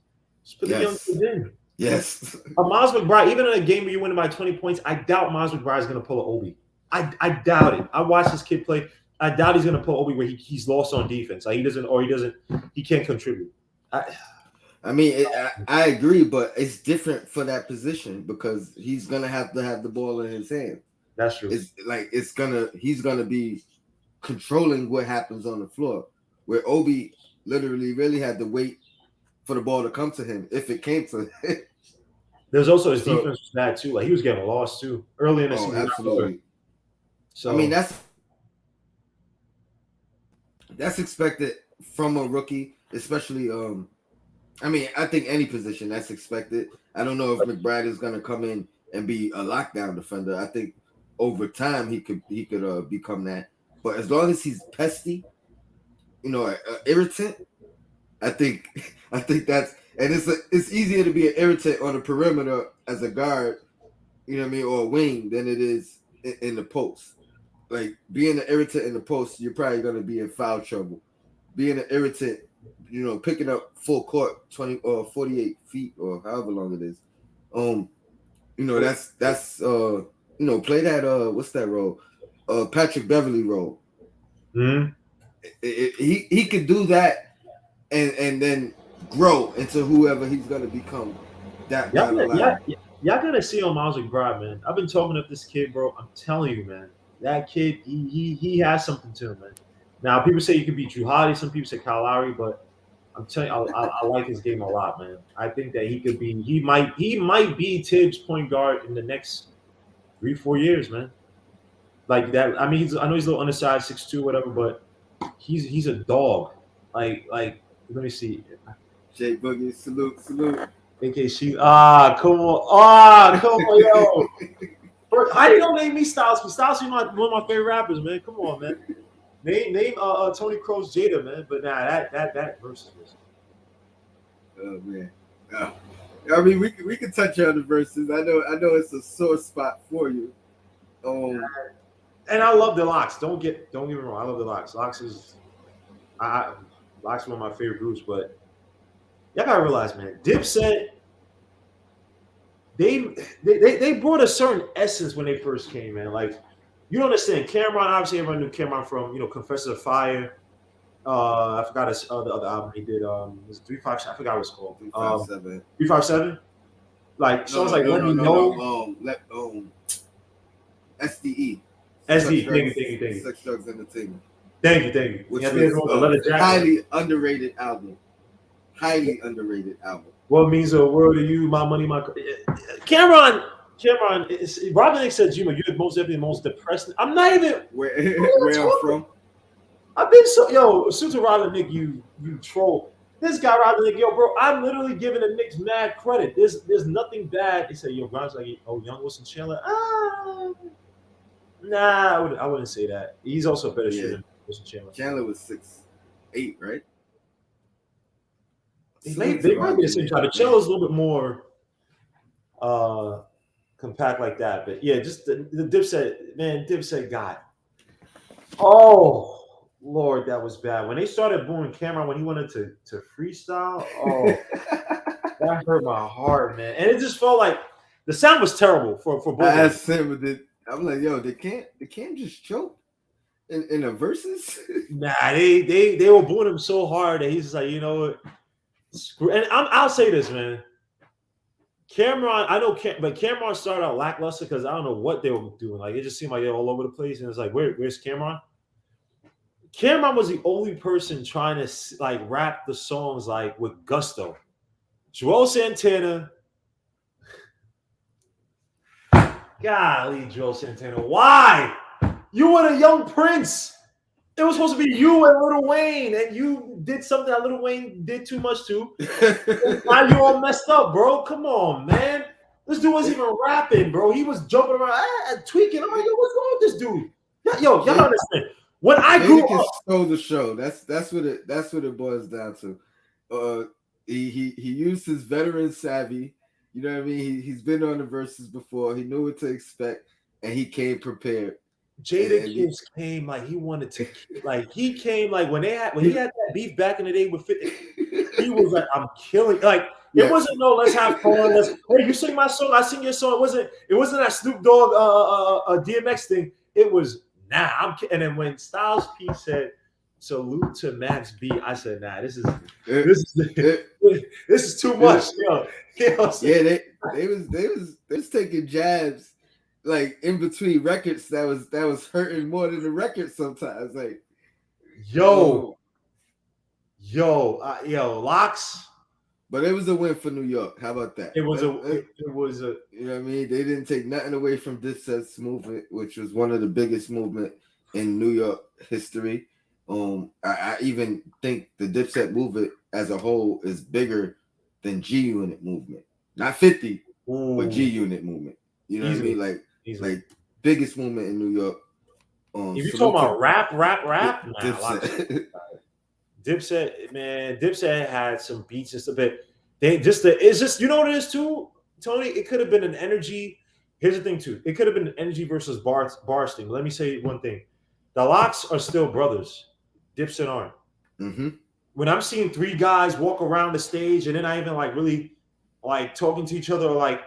Just put the young Yes, kids in. yes, Miles McBride, even in a game where you're winning by 20 points, I doubt Miles McBride is going to pull an Obi. I doubt it. I watched this kid play. I doubt he's going to pull Obi where he's lost on defense. Like he can't contribute. I, I mean, I agree, but it's different for that position because he's gonna have to have the ball in his hand. that's true. It's like he's gonna be controlling what happens on the floor. Where Obi literally really had to wait for the ball to come to him if it came to him. There's also his So, defense was bad too. Like he was getting lost too early in the oh, season. absolutely. I mean, So that's expected from a rookie, especially. I mean, I think any position that's expected. I don't know if McBride is gonna come in and be a lockdown defender. I think over time he could become that. But as long as he's pesty, irritant, I think I think that's and it's easier to be an irritant on the perimeter as a guard, you know what I mean, or a wing than it is in the post. Like being an irritant in the post, you're probably gonna be in foul trouble. Being an irritant, picking up full court 20 or 48 feet or however long it is. Um, that's play that what's that role? Patrick Beverly role. mhm. He could do that and then grow into whoever he's gonna become that Y'all, down the gotta- y'all, line. y'all gotta see on Miles McBride, man. I've been talking up this kid, bro. I'm telling you, man. That kid, he has something to him, man. Now, people say you could be Drew Holiday. Some people say Kyle Lowry, but I'm telling you, I like his game a lot, man. I think that he could be. He might be Tibbs' point guard in the next 3 4 years, man. Like that. I mean, I know he's a little undersized, 6'2", whatever, but he's a dog. Like let me see. Jay Boogie, salute, salute. AKC. Come on, yo. How you gonna name me Styles? Because Styles is one of my favorite rappers, man. Come on, man. Name Tony Crow's Jada, man. But nah, that versus was. Oh man. Oh. I mean, we can touch on the verses. I know it's a sore spot for you. Um, And I love the Locks. Don't get me wrong. I love the Locks. I Locks is one of my favorite groups, but y'all gotta realize, man, Dipset, they they brought a certain essence when they first came, man. Like you don't understand. Cameron, obviously everyone knew Cameron from Confessor of Fire. I forgot the other album he did. It was 357. I forgot what it's called. 357. 357. Like No, songs no, like no, Let no, Me no, Know. no. SDE. Sex SD. Thank you, drugs, thank you, thank you, sex drugs entertainment, thank you. which Yeah, I think it's was the a Leather Jacket. highly underrated album. Highly underrated album. What means the world to you? My money, my Cameron. Cameron, Robin Nick said, you're most definitely the most depressed. I'm not even. What Where are you where I'm talking? from. I've been so since Robin Nick, you troll. This guy Robin Nick, yo, bro, I'm literally giving the Knicks mad credit. There's nothing bad. They say, yo, Grimes like, oh, young Wilson Chandler. Nah, I wouldn't say that. He's also a better shooter Yeah, than Wilson Chandler. Chandler was 6'8", right? They, Salute to they might be the Robin same Nick, type. But man. Chandler's a little bit more uh compact like that. But yeah, just the Dipset, man, Dipset got. Oh Lord, that was bad. When they started booing Cameron when he wanted to freestyle, oh, that hurt my heart, man. And it just felt like the sound was terrible for I both of them. asked him, I'm like, yo, they can't just choke in a versus. Nah, they were booing him so hard that he's just like, you know what? Screw. And I'll say this, man. Cameron, I know, but Cameron started out lackluster because I don't know what they were doing. Like it just seemed like they're all over the place, and it's like, where's Cameron? Cameron was the only person trying to like rap the songs like with gusto. Joel Santana, golly, Joel Santana, why? You were the young prince. It was supposed to be you and Lil Wayne, and you did something that Lil Wayne did too much to. Now you all messed up, bro. Come on, man. This dude wasn't even rapping, bro. He was jumping around, tweaking. I'm like, yo, what's wrong with this dude? Yo, y'all don't understand. When I grew Jadakiss up, stole the show. That's what it boils down to. He used his veteran savvy. You know what I mean? He's been on the verses before. He knew what to expect, and he came prepared. Jadakiss came like he wanted to, like he came like when he had that beef back in the day with 50, he was like, I'm killing. Like it wasn't no let's have fun. Hey, you sing my song, I sing your song. It wasn't that Snoop Dogg DMX thing. It was and then when Styles P said salute to Max B, I said, nah, this is too much. They was taking jabs like in between records that was hurting more than the record sometimes. Like yo, Locks. But it was a win for New York. How about that? It was a. You know what I mean? They didn't take nothing away from Dipset's movement, which was one of the biggest movement in New York history. I even think the Dipset movement as a whole is bigger than G Unit movement. Not 50, but G Unit movement. You know what I mean? Like biggest movement in New York. If you talking about rap, Dipset. Dipset, man, Dipset had some beats and stuff. But it's just you know what it is too, Tony. It could have been an energy. Here's the thing too. It could have been an energy versus bars thing. Let me say one thing: the Locks are still brothers. Dipset aren't. Mm-hmm. When I'm seeing three guys walk around the stage and then I even like really like talking to each other, like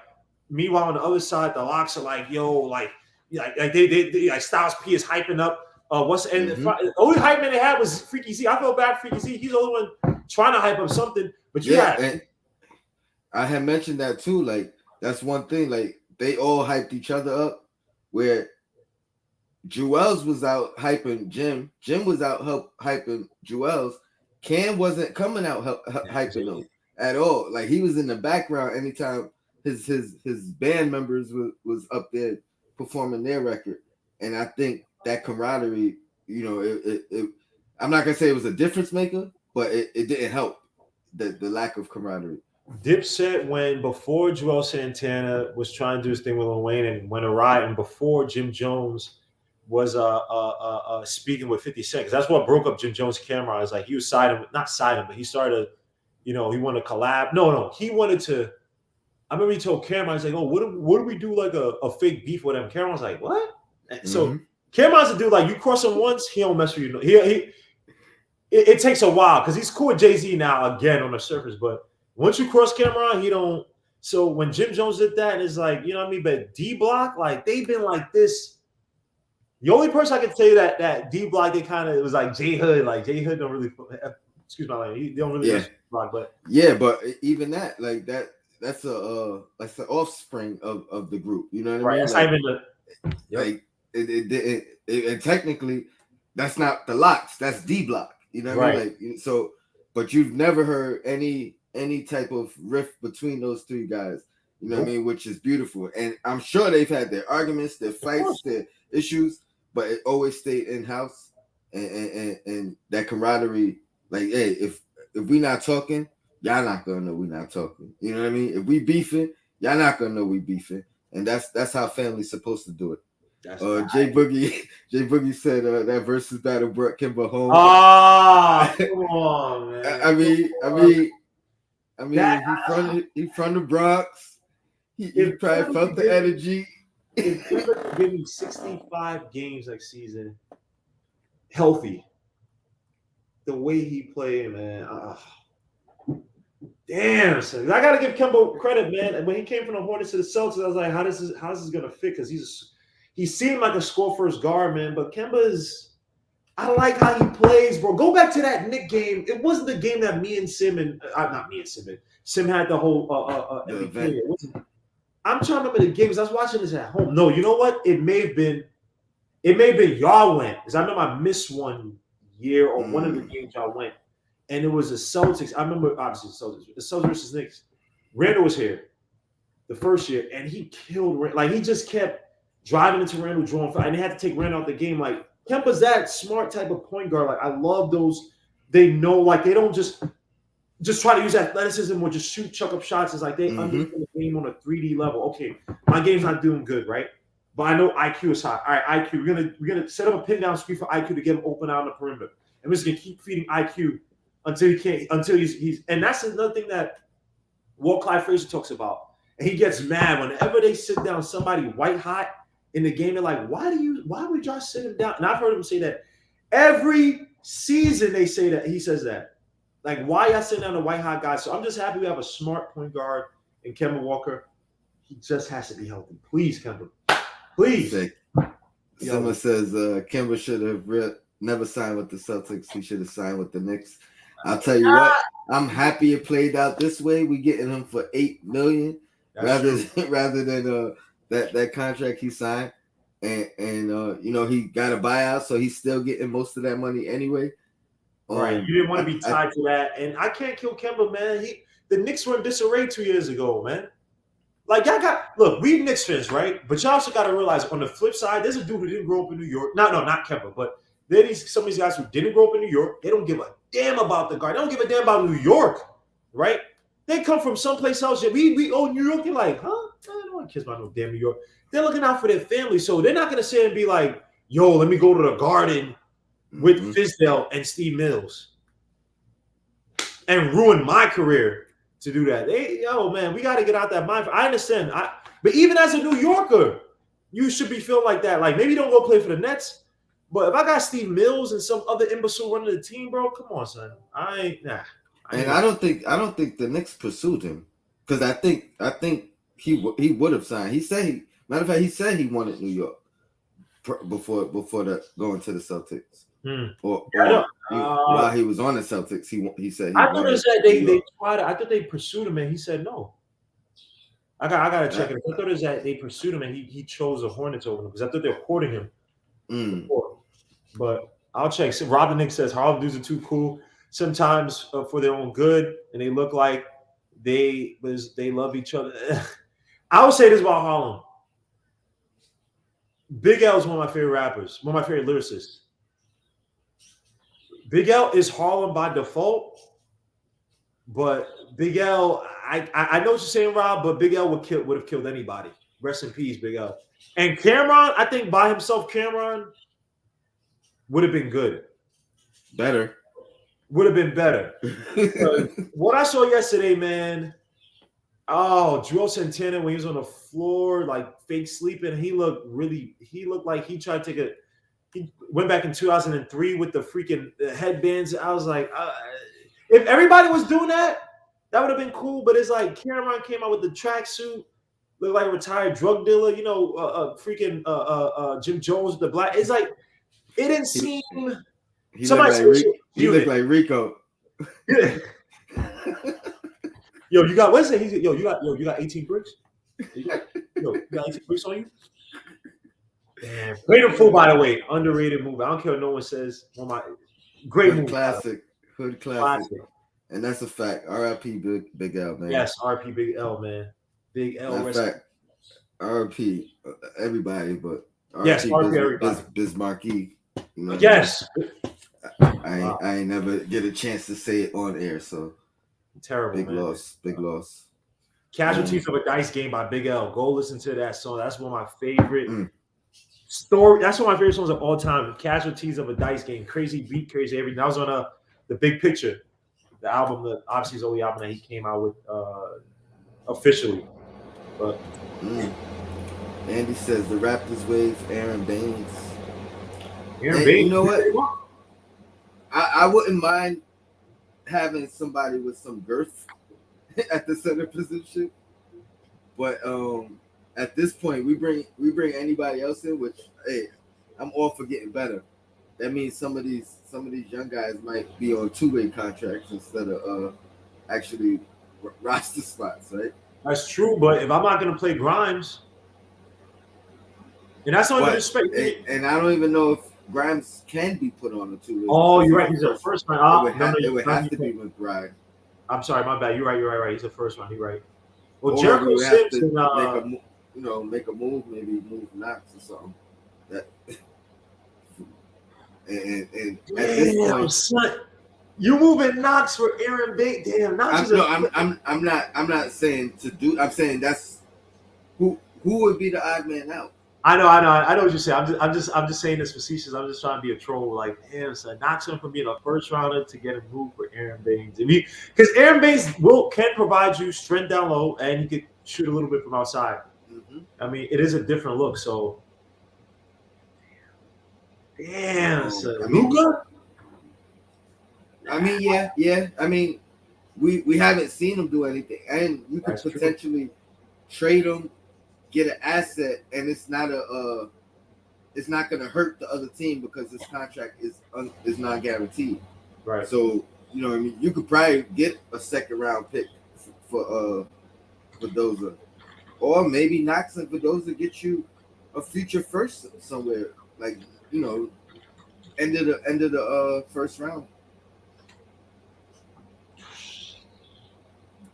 meanwhile on the other side, the Locks are like, yo, like they like Styles P is hyping up. The only hype man they had was Freaky Z. I felt bad for Freaky Z. He's the only one trying to hype up something. But and I had mentioned that too. Like that's one thing. Like they all hyped each other up. Where Jewels was out hyping Jim. Jim was out hyping Jewels. Cam wasn't coming out hyping them at all. Like he was in the background anytime his band members was up there performing their record. And I think that camaraderie, you know, it I'm not gonna say it was a difference maker, but it didn't help the lack of camaraderie. Dipset, when before Joel Santana was trying to do his thing with Lil Wayne and went awry, and before Jim Jones was speaking with 50 Cent, because that's what broke up Jim Jones' Cameron. Is like he was not siding, but he started, he wanted to collab. No, he wanted to. I remember he told Cameron, he's like, oh, what do we do like a fake beef with him? Cameron's like, what? So Cameron's a dude like you cross him once, he don't mess with you. It takes a while because he's cool with Jay-Z now again on the surface, but once you cross Cameron, he don't. So when Jim Jones did that, it's like, you know what I mean? But D Block, like they've been like this. The only person I can say that D Block, they kind of, it was like J Hood. Like J Hood don't really, excuse my language, they don't really Block, but but even that, like that's an offspring of the group. You know what I mean? That's like, not even like it technically that's not the Locks. That's D Block. You know what I mean? Like so, but you've never heard any type of rift between those three guys. You know what I mean? Which is beautiful. And I'm sure they've had their arguments, their fights, their issues, but it always stayed in house. And that camaraderie, like, hey, if we not talking, y'all not gonna know we not talking. You know what I mean? If we beefing, y'all not gonna know we beefing. And that's how family's supposed to do it. Jay Boogie said that versus battle brought Kemba home. Come on, man. I mean, he from the Bronx. He probably felt the energy. If Kemba give me 65 games next season, healthy, the way he played, man. Damn, son. I gotta give Kemba credit, man. And when he came from the Hornets to the Celtics, I was like, how's this gonna fit? Because he seemed like a score first guard, man. But Kemba's, I like how he plays, bro. Go back to that Nick game. It wasn't the game that me and Sim and not me and Sim. Sim had the whole The MVP. event. It wasn't. I'm trying to remember the games. I was watching this at home. No, you know what? It may have been. It may have been y'all went because I remember I missed one year or one of the games y'all went, and it was the Celtics. I remember obviously the Celtics versus Knicks. Randall was here the first year, and he killed. Like he just kept driving into Randall, drawing, and they had to take Randall out the game. Like Kemba's that smart type of point guard. Like I love those. They know, like they don't just try to use athleticism or just shoot chuck up shots. It's like they understand the game on a 3D level. Okay, my game's not doing good, right? But I know IQ is high. All right, IQ, we're gonna set up a pin down screen for IQ to get him open out on the perimeter, and we're just gonna keep feeding IQ until he can't. Until he's and that's another thing that Walt Clyde Frazier talks about. And he gets mad whenever they sit down somebody white hot in the game. They're like, why would y'all sit him down? And I've heard him say that every season. They say that he says that. Like, why y'all sitting down the white hot guy? So I'm just happy we have a smart point guard in Kemba Walker. He just has to be healthy. Please, Kemba. Please. Someone says Kemba should have never signed with the Celtics. He should have signed with the Knicks. I'll tell you what, I'm happy it played out this way. We getting him for $8 million rather than that contract he signed, and he got a buyout, so he's still getting most of that money anyway. Right, you didn't want to be tied to that, and I can't kill Kemba, man. The Knicks were in disarray 2 years ago, man. Like y'all look, we Knicks fans, right? But y'all also got to realize on the flip side, there's a dude who didn't grow up in New York. No, not Kemba, but some of these guys who didn't grow up in New York. They don't give a damn about the guard. They don't give a damn about New York, right? They come from someplace else. We own New York. You're like, huh? I don't want to kiss about no damn New York. They're looking out for their family, so they're not gonna sit and be like, yo, let me go to the Garden with Fizdale and Steve Mills and ruin my career to do that. Man, we got to get out that mind. I understand. But even as a New Yorker, you should be feeling like that. Like maybe don't go play for the Nets, but if I got Steve Mills and some other imbecile running the team, bro, come on, son. I don't think the Knicks pursued him because I think he would have signed. He said he said he wanted New York before going to the Celtics. While he was on the Celtics, he said I thought they tried. I thought they pursued him and he said no. I gotta check it. I thought it was that they pursued him and he chose the Hornets over them because I thought they were courting him. Before. But I'll check. So Rob the Knicks says Harlem dudes are too cool sometimes for their own good, and they look like they love each other. I would say this about Harlem. Big L is one of my favorite rappers, one of my favorite lyricists. Big L is Harlem by default, but Big L, I know what you're saying, Rob, but Big L would have killed anybody. Rest in peace, Big L. And Cameron, I think by himself, Cameron would have been good. Better. Would have been better. What I saw yesterday, man. Oh, Joel Santana when he was on the floor, like fake sleeping, he looked like he tried to he went back in 2003 with the freaking headbands. I was like, if everybody was doing that would have been cool. But it's like Cameron came out with the tracksuit, looked like a retired drug dealer, freaking Jim Jones with the black. It's like it didn't seem. He looked like Rico. Yo, you got what is it? You got 18 bricks. You got 18 bricks on you. Damn, great fool, by the way. Underrated movie. I don't care what no one says. One of my great movie. Hood classic. And that's a fact. R.I.P. Big L, man. Yes, R.I.P. Big L, man. Big L. Fact. R.I.P. Everybody, but yes, R.I.P. everybody. Bismarcky. Yes. I ain't never get a chance to say it on air, so terrible. Big loss. Casualties of a Dice Game by Big L. Go listen to that song. That's one of my favorite story. That's one of my favorite songs of all time. Casualties of a Dice Game. Crazy beat, crazy everything. That was on the Big Picture, the album that obviously is the only album that he came out with officially. But Andy says the Raptors wave Aaron Baines. Aaron Baines. You know what? I wouldn't mind having somebody with some girth at the center position, but at this point we bring anybody else in, which hey, I'm all for getting better. that means some of these young guys might be on two-way contracts instead of actually roster spots, right? That's true, but if I'm not gonna play Grimes, and that's not even But disrespect. and I don't even know if Grimes can be put on a two-way Oh, because you're he's right. a He's a first. first round. It would No, no, have it would no, have you to be can't. McBride, I'm sorry, my bad. You're right. You're right. Right. He's the first round. You're right. Well, or Jericho we would have Sims to and make a make a move, maybe move Knox or something. That and at this damn point, son, you moving Knox for Aaron Bate? Damn, Knox I'm is a no, I'm not saying to do. I'm saying that's who would be the odd man out. I know what you're saying. I'm just saying this facetious. I'm just trying to be a troll. Like, damn, son, knocks him from being a first rounder to get a move for Aaron Baines. Because Aaron Baines can provide you strength down low, and he could shoot a little bit from outside. Mm-hmm. I mean, it is a different look. So, damn, son, I mean, Luca. yeah. I mean, we haven't seen him do anything, and you could That's true. potentially trade him, get an asset, and it's not going to hurt the other team because his contract is non guaranteed. Right. So you know, what I mean, you could probably get a second round pick for Doza, or maybe Knox and Doza get you a future first somewhere, like you know, end of the first round.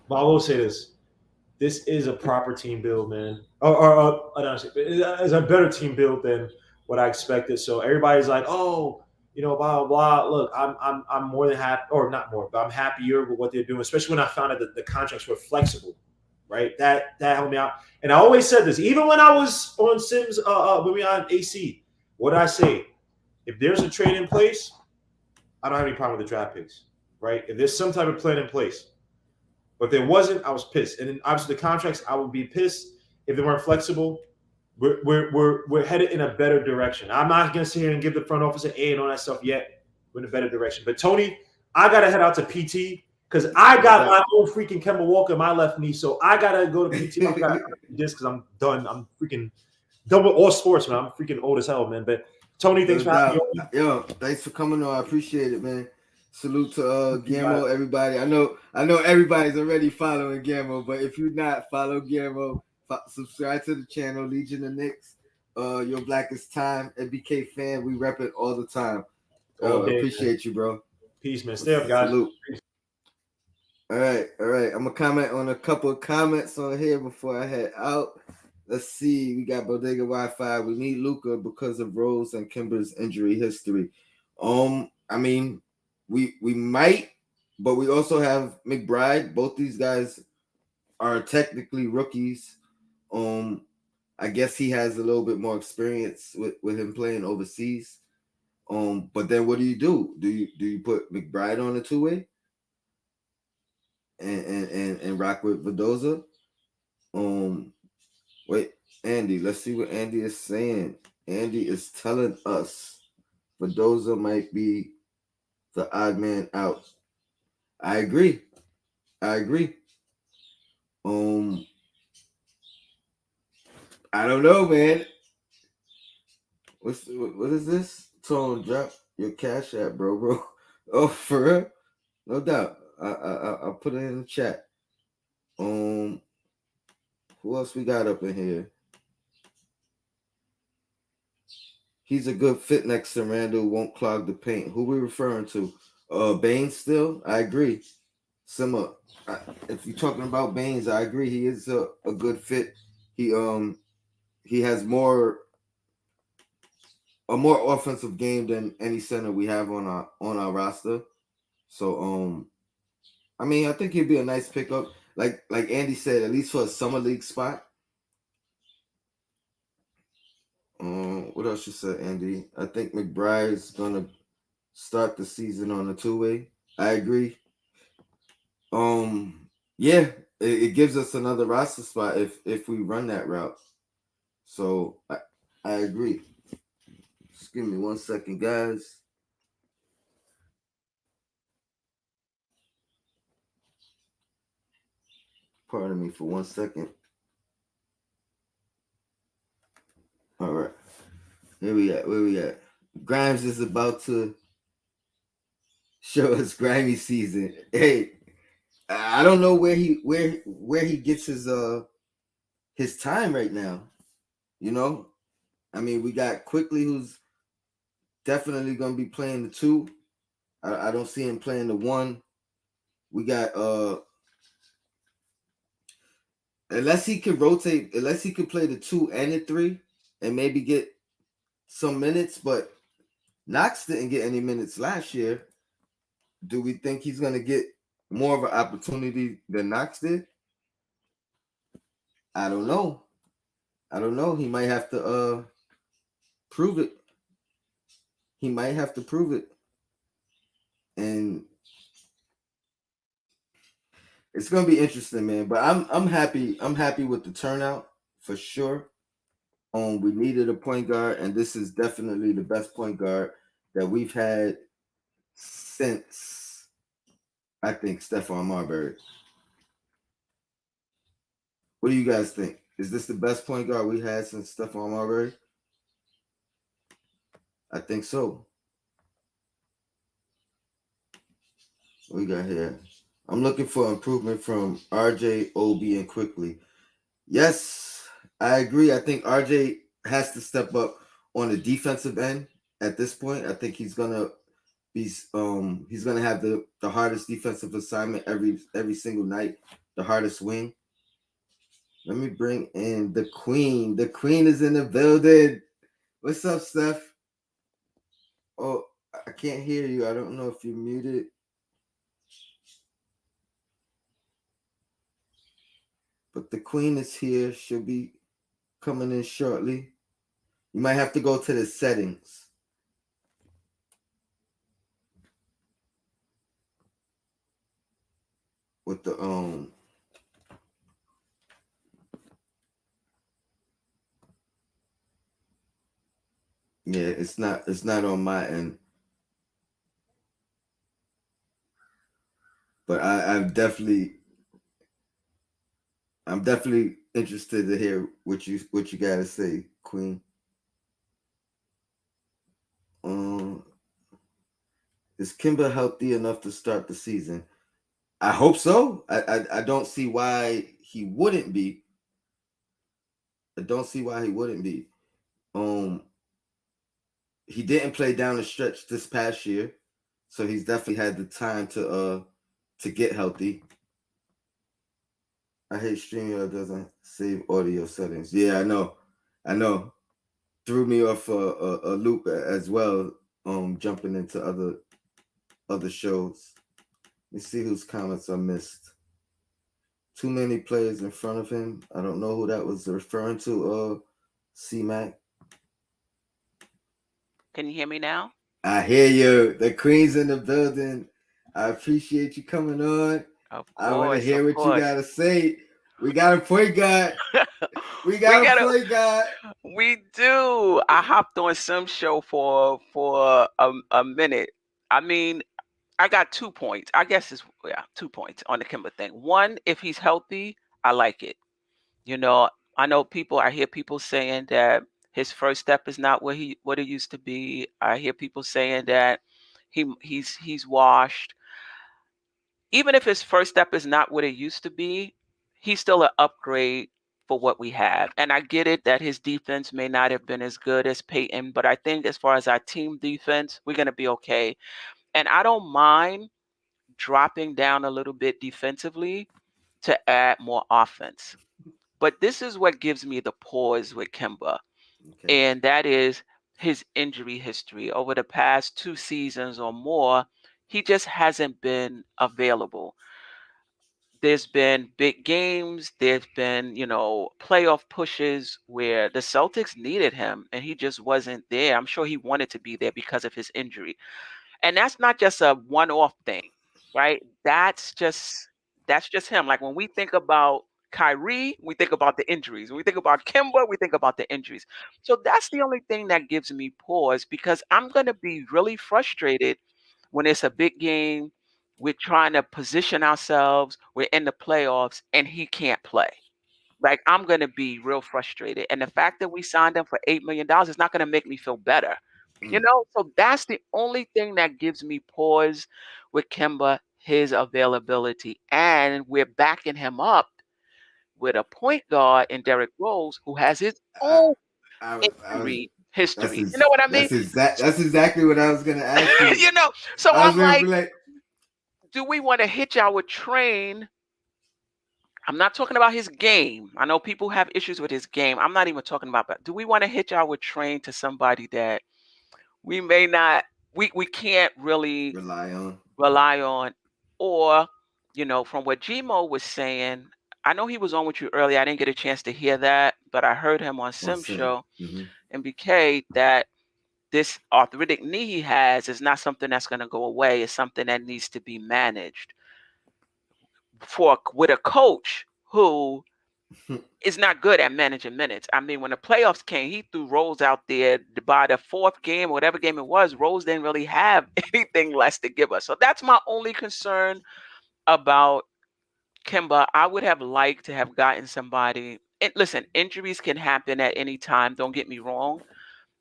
But I will say this: this is a proper team build, man. I don't say it's a better team build than what I expected. So everybody's like, oh, blah blah blah. Look, I'm more than happy, or not more, but I'm happier with what they're doing. Especially when I found out that the contracts were flexible, right? That helped me out. And I always said this, even when I was on Sims, when we were on AC. What did I say? If there's a trade in place, I don't have any problem with the draft picks, right? If there's some type of plan in place. But if there wasn't, I was pissed. And then obviously the contracts, I would be pissed if they weren't flexible. We're headed in a better direction. I'm not gonna sit here and give the front office an A and all that stuff yet. We're in a better direction. But Tony, I gotta head out to PT because I No got my doubt. own freaking Kemba Walker in my left knee. So I gotta go to PT. I gotta this because I'm done. I'm freaking done with all sports, man. I'm freaking old as hell, man. But Tony, thanks No for having doubt. me on. Yo, thanks for coming on. I appreciate it, man. Salute to You got it. Guillermo, everybody. I know everybody's already following Guillermo, but if you're not, follow Guillermo. Subscribe to the channel, Legion of Knicks. Your Blackest Time, NBK fan. We rep it all the time. All day, man. Appreciate you, bro. Peace, man. Stay up, guys. Salute. All right, all right. I'm gonna comment on a couple of comments on here before I head out. Let's see. We got Bodega Wi-Fi. We need Luca because of Rose and Kimber's injury history. I mean, we might, but we also have McBride. Both these guys are technically rookies. I guess he has a little bit more experience with him playing overseas. But then what do you do? Do you put McBride on a two-way and rock with Mendoza? Wait, Andy, let's see what Andy is saying. Andy is telling us Mendoza might be the odd man out. I agree. I agree. Um, I don't know, man. What is this? Tone, drop your cash app, bro. Oh, for real? No doubt. I'll put it in the chat. Um, who else we got up in here? He's a good fit next to Randall. Won't clog the paint. Who we referring to? Baines still? I agree. Similar. If you're talking about Baines, I agree. He is a good fit. He has a more offensive game than any center we have on our roster. So I mean I think he'd be a nice pickup. Like Andy said, at least for a summer league spot. What else you said, Andy? I think McBride's gonna start the season on a two-way. I agree. Yeah, it gives us another roster spot if we run that route. So I agree. Just give me 1 second, guys. Pardon me for 1 second. All right, here we at. Where we at? Grimes is about to show us grimy season. Hey, I don't know where he gets his time right now. You know, I mean, we got Quickly, who's definitely going to be playing the two. I don't see him playing the one. We got unless he can rotate, unless he can play the two and the three, and maybe get some minutes. But Knox didn't get any minutes last year. Do we think he's going to get more of an opportunity than Knox did? I don't know. I don't know. He might have to prove it. He might have to prove it, and it's gonna be interesting, man. But I'm happy. I'm happy with the turnout for sure. We needed a point guard, and this is definitely the best point guard that we've had since I think Stephon Marbury. What do you guys think? Is this the best point guard we had since Stephon Marbury? I think so. What we got here? I'm looking for improvement from RJ, OB, and Quickly. Yes, I agree. I think RJ has to step up on the defensive end at this point. I think he's gonna have the hardest defensive assignment every single night, the hardest wing. Let me bring in the Queen. The Queen is in the building. What's up, Steph? Oh, I can't hear you. I don't know if you're muted, but the Queen is here. She'll be coming in shortly. You might have to go to the settings with the yeah, it's not on my end, but I'm definitely interested to hear what you gotta say, Queen. Um, is Kimba healthy enough to start the season? I hope so. I don't see why he wouldn't be. I don't see why he wouldn't be. Um, he didn't play down the stretch this past year, so he's definitely had the time to get healthy. I hate StreamYard doesn't save audio settings. Yeah, I know. I know. Threw me off a loop as well. Jumping into other shows. Let me see whose comments I missed. Too many players in front of him. I don't know who that was referring to. C Mac. Can you hear me now? I hear you. The Queen's in the building. I appreciate you coming on. Of I want to course, hear of what you course. gotta say. We got a point guard. We we got a gotta, point guard. we do. I hopped on some show for a minute. I mean, I got 2 points. I guess it's, yeah, 2 points on the Kimber thing. One, if he's healthy, I like it. You know, I know people. I hear people saying that his first step is not what it used to be. I hear people saying that he's washed. Even if his first step is not what it used to be, he's still an upgrade for what we have. And I get it that his defense may not have been as good as Peyton, but I think as far as our team defense, we're going to be okay. And I don't mind dropping down a little bit defensively to add more offense. But this is what gives me the pause with Kemba, Okay. and that is his injury history. Over the past 2 seasons or more, he just hasn't been available. There's been big games, there's been, playoff pushes where the Celtics needed him and he just wasn't there. I'm sure he wanted to be there because of his injury. And that's not just a one-off thing, right? That's just him. Like when we think about Kyrie, we think about the injuries. When we think about Kimba, we think about the injuries. So that's the only thing that gives me pause because I'm going to be really frustrated when it's a big game. We're trying to position ourselves. We're in the playoffs, and he can't play. Like I'm going to be real frustrated. And the fact that we signed him for $8 million is not going to make me feel better. You know, so that's the only thing that gives me pause with Kemba, his availability. And we're backing him up with a point guard in Derrick Rose who has his I, own I was injury history. You know what I mean? that's exactly what I was gonna ask you. You know, so I was I'm gonna be like, like, do we want to hitch our train? I'm not talking about his game. I know people have issues with his game. I'm not even talking about that. Do we want to hitch our train to somebody that we may not, we can't really rely on rely on? Or, you know, from what Gmo was saying, I know he was on with you earlier. I didn't get a chance to hear that, but I heard him on on Sim Sim. Show Mm-hmm. and BK that this arthritic knee he has is not something that's going to go away. It's something that needs to be managed for with a coach who is not good at managing minutes. I mean, when the playoffs came, he threw Rose out there. By the fourth game, whatever game it was, Rose didn't really have anything less to give us. So that's my only concern about Kemba. I would have liked to have gotten somebody. And listen, injuries can happen at any time. Don't get me wrong.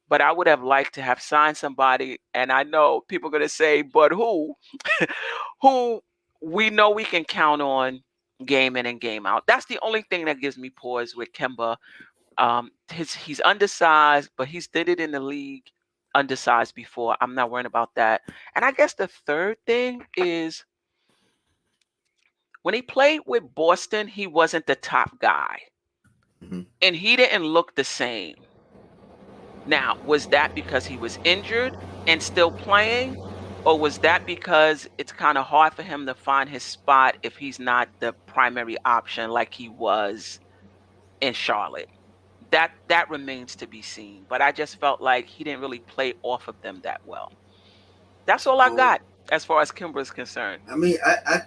But I would have liked to have signed somebody. And I know people are going to say, but who? Who we know we can count on game in and game out. That's the only thing that gives me pause with Kemba. He's undersized, but he's did it in the league undersized before. I'm not worrying about that. And I guess the third thing is when he played with Boston, he wasn't the top guy, Mm-hmm. and he didn't look the same. Now, was that because he was injured and still playing? Or was that because it's kind of hard for him to find his spot if he's not the primary option like he was in Charlotte? That remains to be seen. But I just felt like he didn't really play off of them that well. That's all I Um, got as far as Kimber is concerned. I mean, I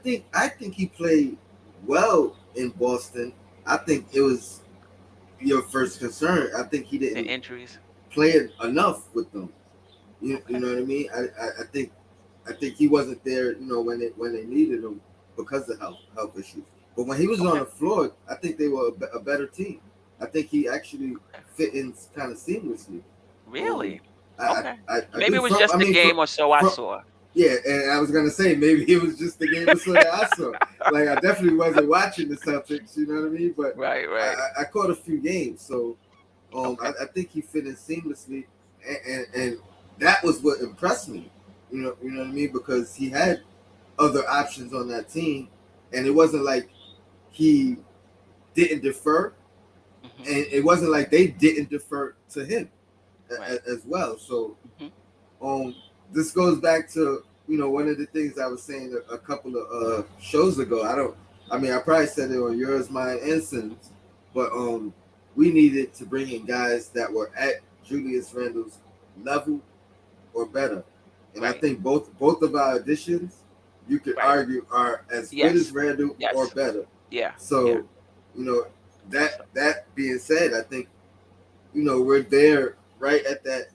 think he played well in Boston. I think it was your first concern. I think he The didn't injuries. play enough with them. You Okay. know what I mean? I think he wasn't there. When they needed him because of health issues. But when he was on Okay. the floor, I think they were a better team. I think he actually Okay. fit in kind of seamlessly. Um, Really? I Okay. I Maybe do it was from just I the mean game or so I from saw. yeah, and I was gonna say maybe it was just the game of so that I saw. Like I definitely wasn't watching the Celtics, you know what I mean? But Right, right. I caught a few games, so Okay. I think he fit in seamlessly, and that was what impressed me. You know what I mean? Because he had other options on that team, and it wasn't like he didn't defer, Hmm. and it wasn't like they didn't defer to him Right. as well. So Hmm. um, this goes back to one of the things I was saying a couple of shows ago. I mean, I probably said it on yours, mine, and Sims, but we needed to bring in guys that were at Julius Randle's level or better, and I Right. think both of our additions, you could Right. argue, are as good as Yes. Randle or Yes. better. Yeah. Yeah. So, you know, So, that being said, I think we're there right at that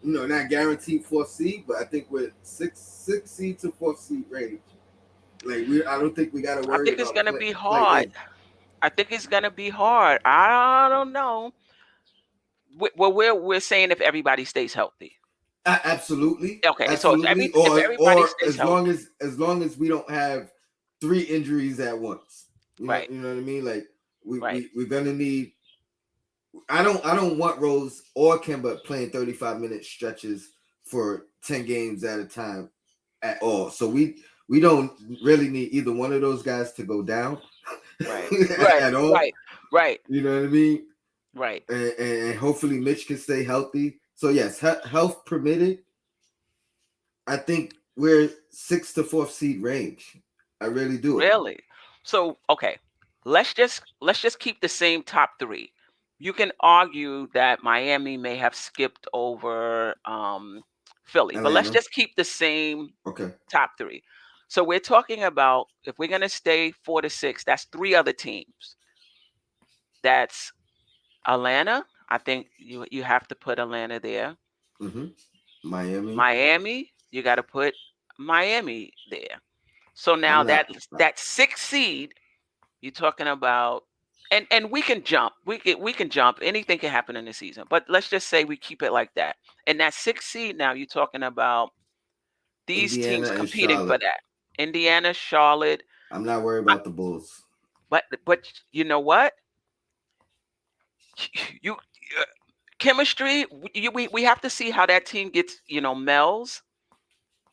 not guaranteed fourth seed, but I think we're six seed to fourth seed range. Like I don't think we got to I worry think it's about gonna be play hard. in. I think it's gonna be hard. I don't know. Well, we're saying if everybody stays healthy. Absolutely, Okay, so absolutely. if Or everybody stays as healthy, long as we don't have three injuries at once. right, You know what I mean. Like right, we're gonna need. I don't want Rose or Kemba playing 35-minute stretches for 10 games at a time at all. So we don't really need either one of those guys to go down right, right, at all. right, right, You know what I mean? right. And hopefully Mitch can stay healthy. So yes, health permitted, I think we're sixth to fourth seed range. I really do. Really? So okay, let's just keep the same top three. You can argue that Miami may have skipped over Philly, but let's Atlanta. just keep the same Okay. top three. So we're talking about if we're gonna stay 4 to 6, that's three other teams. That's Atlanta. I think you have to put Atlanta there. Mm-hmm. Miami. Miami, you got to put Miami there. So now I'm that not. that sixth seed, you're talking about and we can jump. We can jump. Anything can happen in the season. But let's just say we keep it like that. And that sixth seed now, you're talking about these Indiana teams and competing for Charlotte. that. Indiana, Charlotte. I'm not worried I- about the Bulls. but you know what? You uh, chemistry. We have to see how that team gets melds,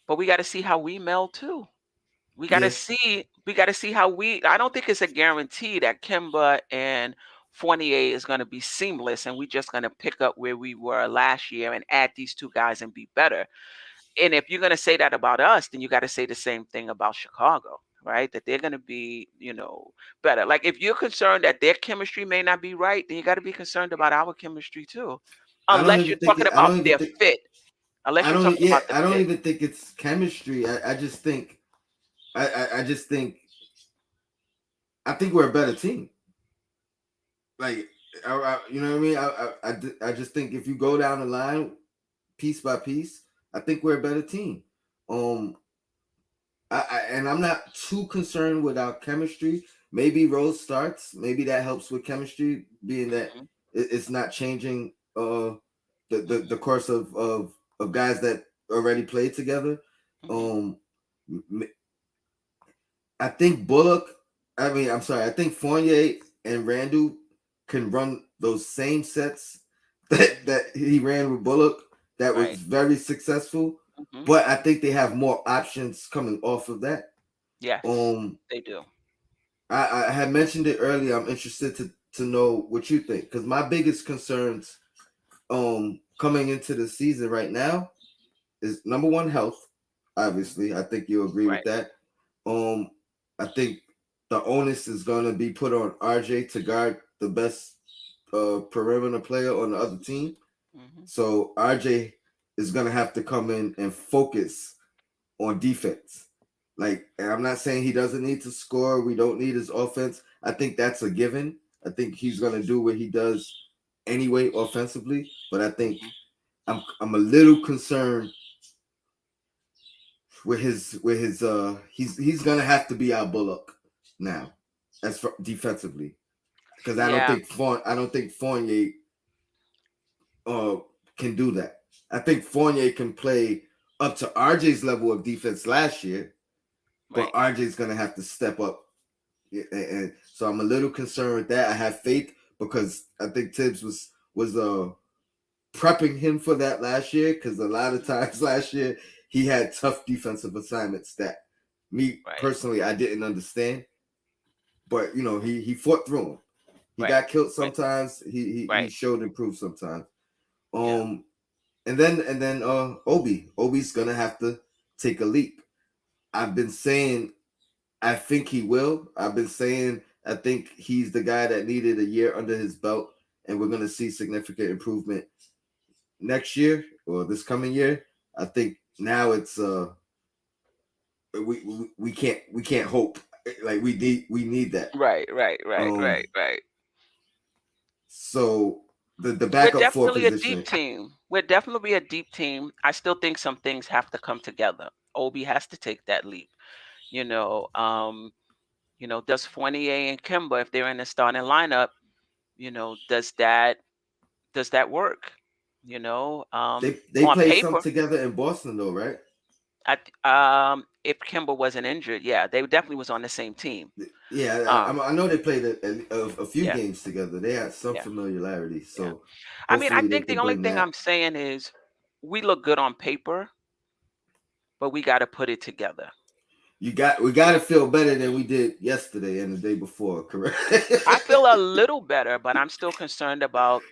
but we got to see how we meld too. Yeah, We got to see how we. I don't think it's a guarantee that Kemba and Fournier is going to be seamless, and we're just going to pick up where we were last year and add these two guys and be better. And if you're going to say that about us, then you got to say the same thing about Chicago, right? That they're going to be, better. Like if you're concerned that their chemistry may not be right, then you got to be concerned about our chemistry too. I don't Unless even you're think talking it. I about don't even their think. fit. Unless I you're don't. talking Yeah, about the I don't fit. even think it's chemistry. I just think. I just think. I think we're a better team. Like, you know what I mean? I just think if you go down the line piece by piece, I think we're a better team. Um, and I'm not too concerned with our chemistry. Maybe Rose starts. Maybe that helps with chemistry, being that Hmm. it's not changing the course of guys that already played together. Hmm. Um, I think Bullock. I mean, I'm sorry. I think Fournier and Randall can run those same sets that he ran with Bullock. That was Right. very successful. Hmm. But I think they have more options coming off of that. Yes, Um, they do. I had mentioned it earlier. I'm interested to know what you think because my biggest concerns coming into the season right now is number one health. Mhm. Obviously, I think you agree with Right. that. Um, I think the onus is going to be put on RJ to guard the best perimeter player on the other team. Hmm. So RJ is going to have to come in and focus on defense. Like, and I'm not saying he doesn't need to score. We don't need his offense. I think that's a given. I think he's going to do what he does anyway offensively. But I think Hmm. I'm a little concerned with his he's gonna have to be our Bullock now as for defensively because Yeah. I don't think Fournier uh can do that. I think Fournier can play up to RJ's level of defense last year, but Right. RJ's gonna have to step up. And so I'm a little concerned with that. I have faith because I think Tibbs was prepping him for that last year because a lot of times last year he had tough defensive assignments that me Right. personally I didn't understand, but he fought through them. He Right. got killed Right. sometimes. He Right. showed improved sometimes. Yeah. Um, and then Obi's gonna have to take a leap. I've been saying I think he will. I've been saying I think he's the guy that needed a year under his belt, and we're gonna see significant improvement next year or this coming year. I think now it's we can't hope like we need that. Right. Right. Right. Um, Right. Right. so the We're backup four definitely a deep position team. We're definitely a deep team. I still think some things have to come together. Obi has to take that leap. You know, um, does Fournier and Kimba, if they're in the starting lineup, does that work? they On played some paper, together in Boston though, right? if Kimba wasn't injured, yeah, they definitely was on the same team. Yeah, Um, I know they played a few yeah, games together. They had some yeah, familiarity, yeah. so I mean, I hopefully they think the can only bring thing that. I'm saying is we look good on paper, but we got to put it together. We got to feel better than we did yesterday and the day before, correct? I feel a little better, but I'm still concerned about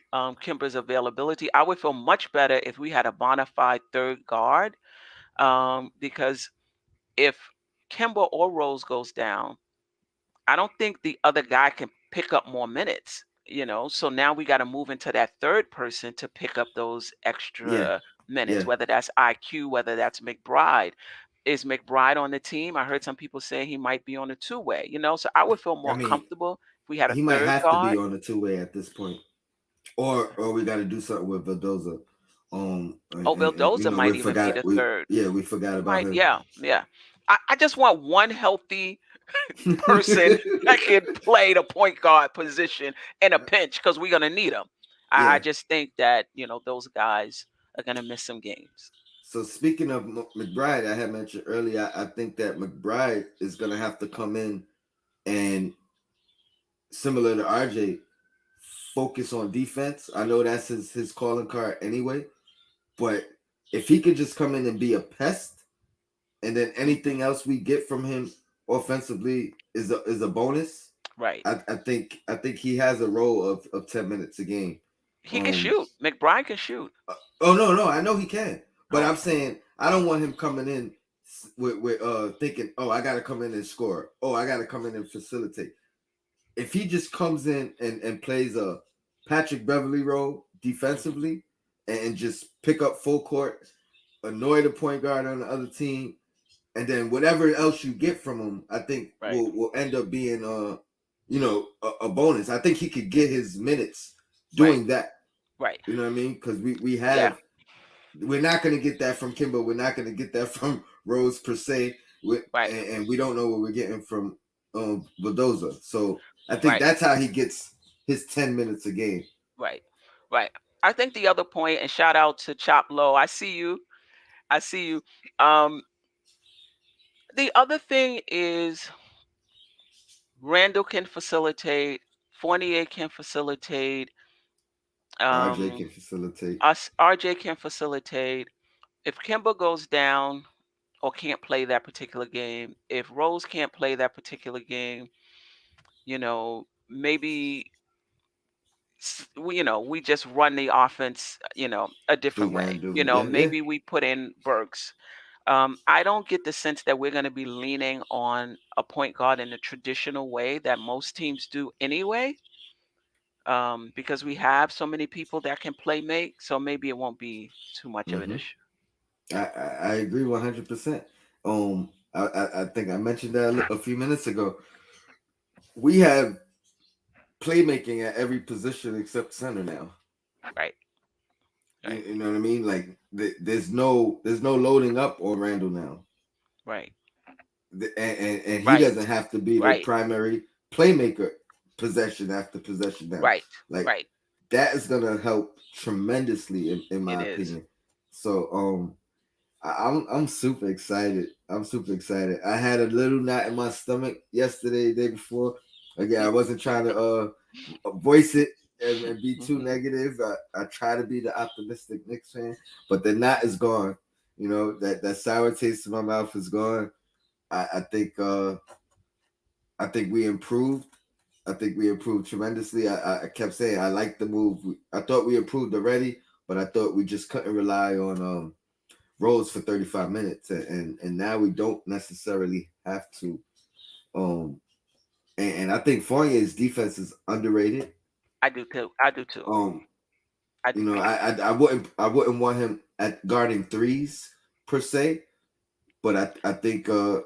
Kimber's availability. I would feel much better if we had a bona fide third guard, because if Kimber or Rose goes down, I don't think the other guy can pick up more minutes. So now we got to move into that third person to pick up those Yeah, extra minutes, yeah. whether that's IQ, whether that's McBride. Is McBride on the team? I heard some people say he might be on a two-way, so I would feel I more mean, comfortable if we had a he might third have to be guard. on the two-way at this point, or we got to do something with Vildoza. Oh, And Vildoza we might even be forgot the we third. yeah we forgot He about might, him. yeah, yeah. I just want one healthy person that can play the point guard position in a pinch because we're gonna need them. I Yeah. just think that those guys are gonna miss some games. So speaking of McBride, I had mentioned earlier, I think that McBride is gonna have to come in and, similar to RJ, focus on defense. I know that's his calling card anyway, but if he could just come in and be a pest, and then Hmm. anything else we get from him offensively is a bonus. Right. I think he has a role of 10 minutes a game. He can Um, shoot. McBride can shoot. oh no, I know he can, but Oh, I'm okay. saying I don't want him coming in with thinking, oh, I got to come in and score. Oh, I got to come in and facilitate. If he just comes in and plays a Patrick Beverly role Hmm. defensively and just pick up full court, annoy the point guard on the other team, and then whatever else you get from him, I think Right. will end up being a bonus. I think he could get his minutes Right. doing that. Right. You know what I mean? Because Yeah. we're not going to get that from Kimba. We're not going to get that from Rose per se. Right. And we don't know what we're getting from Bulldozer. So I think Right. that's how he gets his 10 minutes a game. Right. Right. I think the other point, and shout out to Chop Low. I see you. I see you. Um, the other thing is Randall can facilitate. Fournier can facilitate. RJ Um, can facilitate. us RJ can facilitate. If Kimba goes down or can't play that particular game, if Rose can't play that particular game, maybe we just run the offense, a Through different way. Randall. Yeah, yeah. Maybe we put in Burks. I don't get the sense that we're going to be leaning on a point guard in the traditional way that most teams do anyway, because we have so many people that can play make. So maybe it won't be too much of an Mm-hmm. issue. I agree 100%. I think I mentioned that a few minutes ago. We have playmaking at every position except center now. Right. You, Right. you know what I mean? Like there's no loading up on Randall now, Right. and he Right. doesn't have to be the Right. primary playmaker possession after possession now. Right. Like Right. that is gonna help tremendously in It my is. opinion. So I'm super excited. I'm super excited. I had a little knot in my stomach yesterday, the day before. Again, I You. wasn't trying to voice it and be too Hmm. negative. I try to be the optimistic Knicks fan, but the knot is gone. You know that sour taste in my mouth is gone. I think we improved. I think we improved tremendously. I kept saying I like the move. I thought we improved already, but I thought we just couldn't rely on Rose for 35 minutes, and now we don't necessarily have to. Um, and I think Fournier's defense is underrated. I do too. I do too. Um, I do too. I wouldn't want him at guarding threes per se, but I think his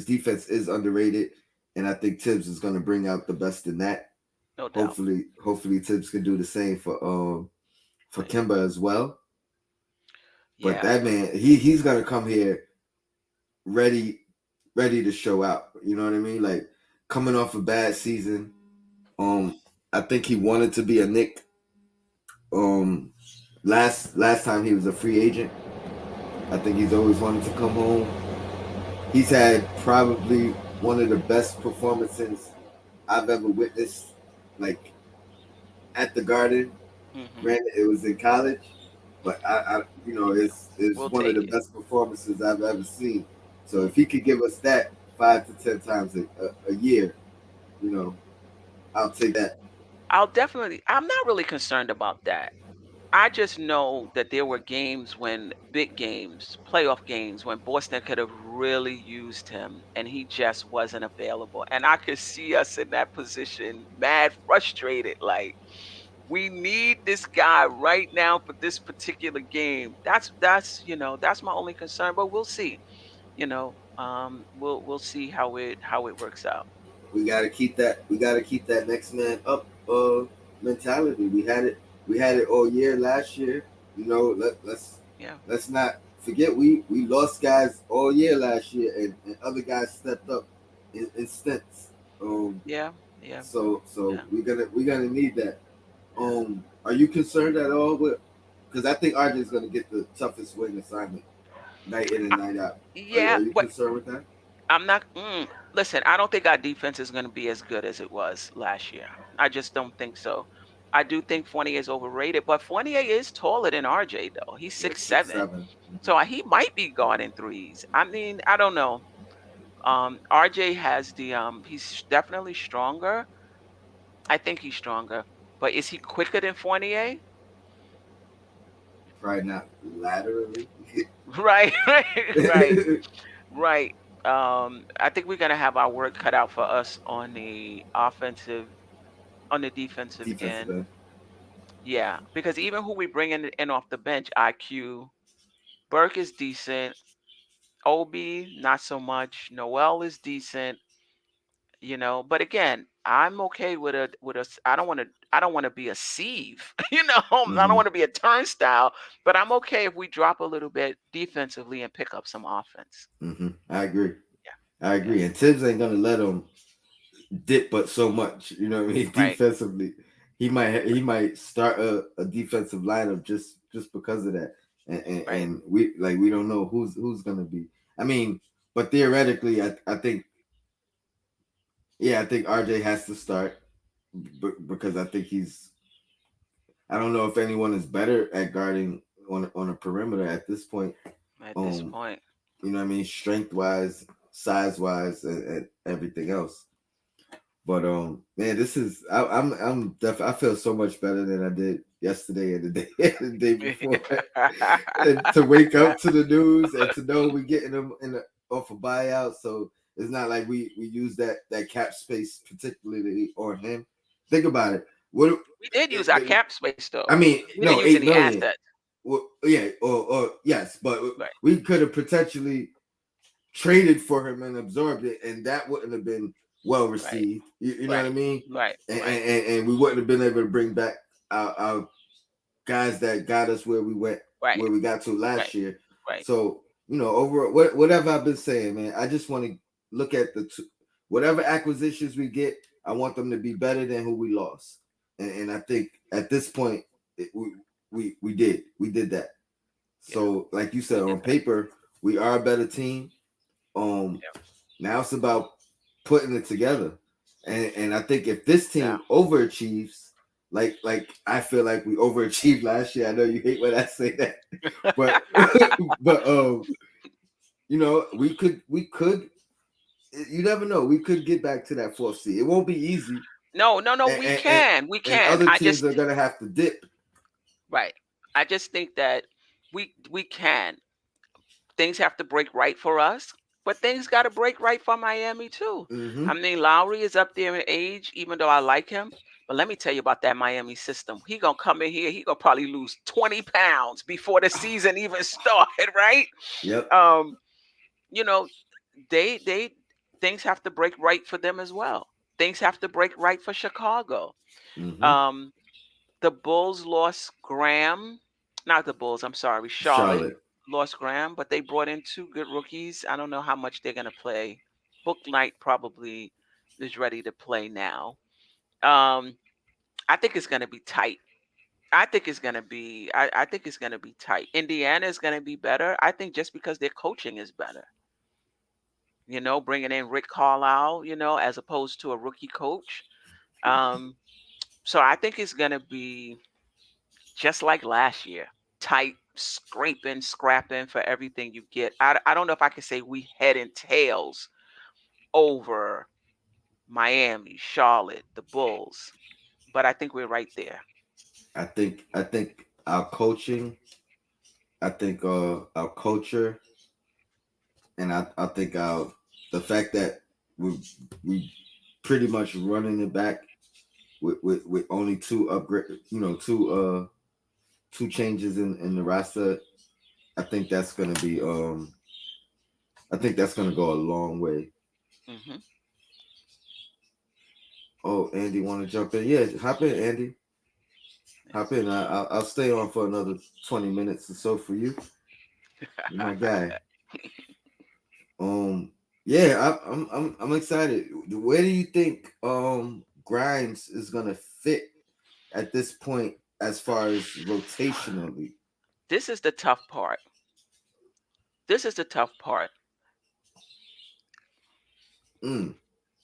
defense is underrated, and I think Tibbs is going to bring out the best in that. No doubt. Hopefully Tibbs can do the same for Right. Kemba as well. But Yeah. that man, he's gonna come here ready ready to show out. You know what I mean? Like coming off a bad season. Um, I think he wanted to be a Nick. Um, last time he was a free agent. I think he's always wanted to come home. He's had probably one of the best performances I've ever witnessed. Like at the Garden. Hmm. Granted, it was in college, but it's We'll one of the take it. best performances I've ever seen. So if he Hmm. could give us that 5 to 10 times a year, you know, I'll take that. I'm not really concerned about that. I just know that there were games when big games, playoff games, when Boston could have really used him and he just wasn't available. And I could see us in that position, mad frustrated. Like, we need this guy right now for this particular game. That's my only concern. But we'll see. We'll see how it works out. We gotta keep that. We gotta keep that next man up mentality. We had it. We had it all year last year. Let's Yeah. let's not forget we lost guys all year last year, and other guys stepped up in stints. Yeah, yeah, So yeah. we're gonna need that. Are you concerned at all with? Because I think RJ is gonna get the toughest wing assignment night in and I, night out. Are yeah, you but concerned with that? I'm not. Listen, I don't think our defense is going to be as good as it was last year. I just don't think so. I do think Fournier is overrated, but Fournier is taller than RJ though. He's Yeah, 6'7", 6'7". so he might be guarding threes. I mean, I don't know. RJ has the he's definitely stronger. I think he's stronger, but is he quicker than Fournier? Probably not laterally. Right, right, right. I think we're gonna have our work cut out for us on the defensive Defensive end. end. Yeah, because even who we bring in off the bench, IQ, Burke is decent. Obi, not so much. Noel is decent. But again, I'm okay I don't want to be a sieve. I don't Mm-hmm. want to be a turnstile, but I'm okay if we drop a little bit defensively and pick up some offense. Mm-hmm. I agree. Yeah, I yeah, agree. And Tibbs ain't gonna let him dip but so much. You know what I mean? right, Defensively, he might start a defensive lineup just because of that. And, and right. and we don't know who's gonna be. I mean, but theoretically, I think yeah, I think RJ has to start because I think he's. I don't know if anyone is better at guarding on a perimeter at this point. At this Um, point, you know what I mean, strength wise, size wise, and everything else. But man, this is I feel so much better than I did yesterday and the day and the day before. And to wake up to the news and to know we're getting them off a buyout, so it's not like we use that cap space particularly on him. Think about it. What we did use our cap space though. I mean, We didn't no, use 8 million. assets. Well, yeah, or yes, but Right, we could have potentially traded for him and absorbed it, and that wouldn't have been well right, received. You know what I right, mean? right, And, right, and we wouldn't have been able to bring back our guys that got us right, where we got to right, last year. right. So over whatever I've been saying, man, I just want to look at whatever acquisitions we get. I want them to be better than who we lost, and I think at this point we did that. Yeah, So like you we said, did on that. paper we are a better team. Um, Yeah, Now it's about putting it together, and I think if this yeah. team overachieves, like I feel like we overachieved last year. I know you hate when I say that, but but we could. You never know. We could get back to that fourth seed. It won't be easy, No, no, no. and We and, and, can, we and can. other I teams just are gonna have to dip. right. I just think that we can. Things have to break right for us, but things got to break right for Miami too. Mm-hmm. I mean, Lowry is up there in age, even though I like him. But let me tell you about that Miami system. He gonna come in here. He gonna probably lose 20 pounds before the season even started, right? Yep. Um, you know, they things have to break right for them as well. Things have to break right for Chicago. Mm-hmm. Um, the Bulls lost Graham. Not the Bulls, I'm sorry, Charlotte Charlotte. lost Graham, but they brought in two good rookies. I don't know how much they're gonna play. Book Knight probably is ready to play now. Um, I think it's gonna be tight. I think it's gonna be tight. Indiana is gonna be better. I think just because their coaching is better. Bringing in Rick Carlisle, as opposed to a rookie coach. Um, so I think it's gonna be just like last year, tight, scraping, scrapping for everything you get. I don't know if I can say we head and tails over Miami, Charlotte, the Bulls, but I think we're right there. I think our coaching. I think our culture, and I think the fact that we pretty much running it back with only two upgrade, two changes in the roster. I think that's gonna be I think that's gonna go a long way. Hmm. Oh, Andy, want to jump in? Yeah, hop in, Andy. Hop Yes. in. I'll stay on for another 20 minutes or so for you. You're my guy. Um, yeah, I'm excited. Where do you think Grimes is gonna fit at this point as far as rotationally? This is the tough part. This is the tough part. Mm,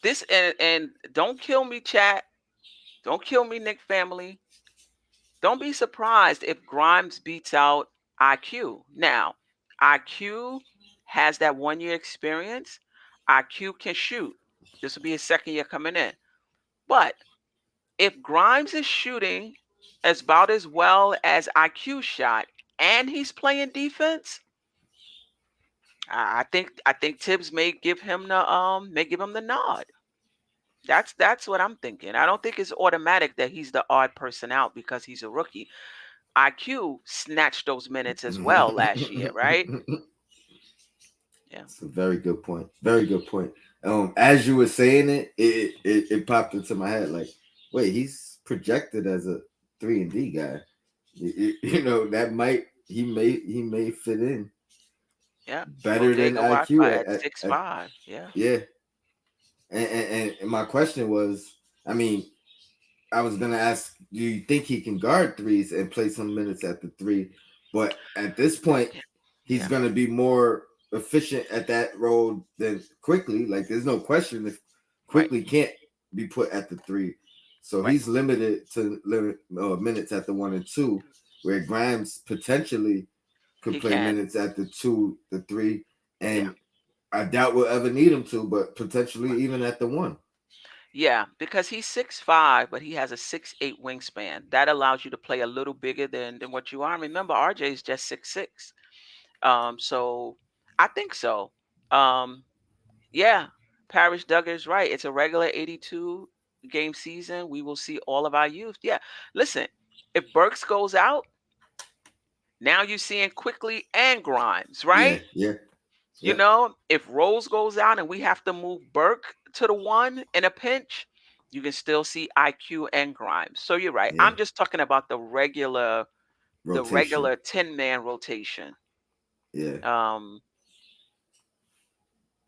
This and don't kill me, chat. Don't kill me, Nick family. Don't be surprised if Grimes beats out IQ. Now, IQ has that 1 year experience. IQ can shoot. This will be his second year coming in. But if Grimes is shooting as about as well as IQ shot and he's playing defense, I think Tibbs may give him the nod. That's what I'm thinking. I don't think it's automatic that he's the odd person out because he's a rookie. IQ snatched those minutes as well last year, right? Yeah. it's a very good point. Very good point. As you were saying it popped into my head like, wait, he's projected as a 3 and D guy. You know that might he may fit in Yeah. better than Bodega IQ Wi-Fi at six at five. Yeah. yeah. And my question was, I mean, I was gonna ask, do you think he can guard threes and play some minutes at the three? But at this point, Yeah. he's Yeah. gonna be more efficient at that role than quickly. Like there's no question if Right. quickly can't be put at the three. So Right. he's limited to minutes at the 1 and 2, where Grimes potentially could He play can. minutes at the 2, the 3, Yeah. and I doubt we'll ever need him to, but potentially Right. even at the 1. Yeah, because he's 6'5", but he has a 6'8" wingspan. That allows you to play a little bigger than what you are. Remember, RJ is just 6'6". So I think so. Um, yeah, Parish Duggar's right. It's a regular 82 game season. We will see all of our youth. Yeah. Listen, if Burks goes out, now you're seeing Quickly and Grimes, Yeah, right? yeah, You yeah, know, if Rose goes out and we have to move Burke to the 1 in a pinch, you can still see IQ and Grimes. So you're right. yeah. I'm just talking about the regular Rotation. 10-man rotation. Yeah. Um,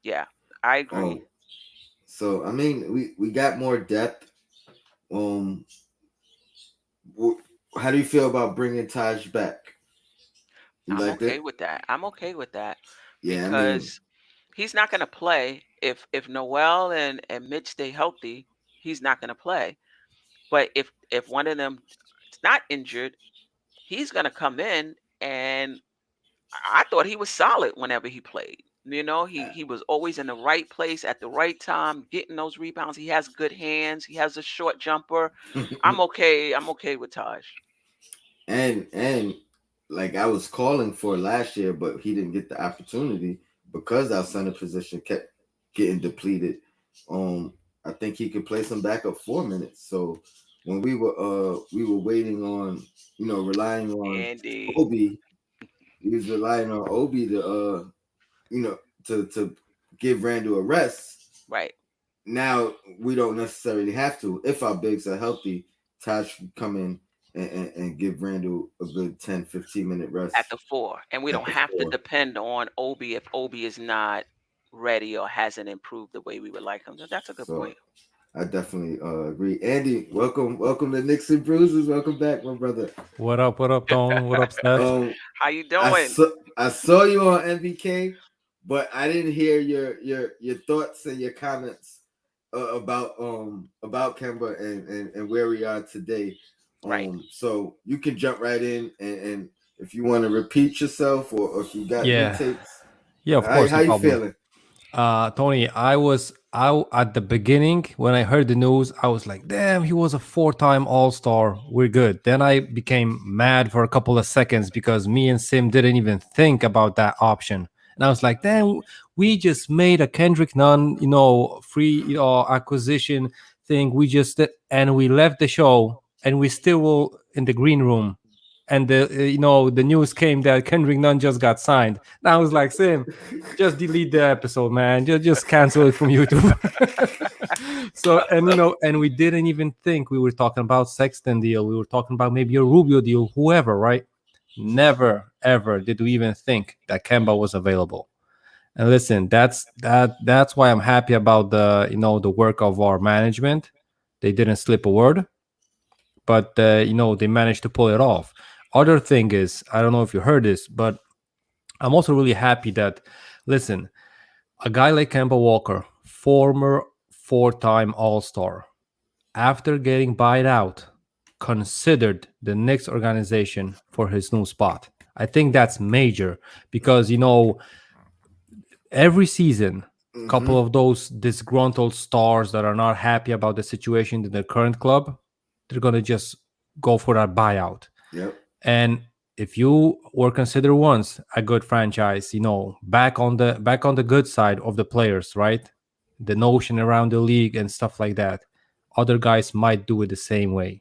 yeah, I agree. Um. So I mean, we got more depth. Um. wh- How do you feel about bringing Taj back? You I'm like okay that? with that. I'm okay with that Yeah. I mean, because he's not going to play if Noel and Mitch stay healthy. He's not going to play. But if one of them is not injured, he's going to come in, and I thought he was solid whenever he played. You know, he was always in the right place at the right time, getting those rebounds. He has good hands. He has a short jumper. I'm okay. I'm okay with Taj. and like I was calling for last year, but he didn't get the opportunity because our center position kept getting depleted. Um, I think he could play some backup 4 minutes. So when we were waiting on, relying on Andy, Obi, we was relying on Obi to you know to give Randall a rest. right Now we don't necessarily have to. If our bigs are healthy, Taj can come in and give Randall a good 10-15 minute rest at the 4, and we at don't the have to four. depend on Obi if Obi is not ready or hasn't improved the way we would like him. That's a good So point. I definitely agree. Andy, welcome to Nixon Bruises. Welcome back, my brother. What up? What up, Tone? What up, Seth? Um, How you I doing? saw I saw you on MBK, but I didn't hear your thoughts and your comments about Kemba and where we are today. Right. So you can jump right in and if you want to repeat yourself or if you got new Yeah, takes, yeah, of how course, how no you problem. feeling? Tony, I at the beginning when I heard the news, I was like, "Damn, he was a four-time All-Star. We're good." Then I became mad for a couple of seconds because me and Sim didn't even think about that option, and I was like, "Damn, we just made a Kendrick Nunn, free, acquisition thing. We just did, and we left the show, and we still were in the green room." And the news came that Kendrick Nunn just got signed. And I was like, Sim, just delete the episode, man. Just cancel it from YouTube. So and we didn't even think we were talking about Sexton deal. We were talking about maybe a Rubio deal, whoever, right? never ever did we even think that Kemba was available. And listen, that's why I'm happy about the the work of our management. They didn't slip a word, but they managed to pull it off. Other thing is, I don't know if you heard this, but I'm also really happy that, listen, a guy like Kemba Walker, former four-time All-Star, after getting buyed out, considered the Knicks organization for his new spot. I think that's major because every season, Mm-hmm. couple of those disgruntled stars that are not happy about the situation in their current club, they're gonna just go for that buyout. Yep. And if you were considered once a good franchise, back on the good side of the players, right? The notion around the league and stuff like that, other guys might do it the same way.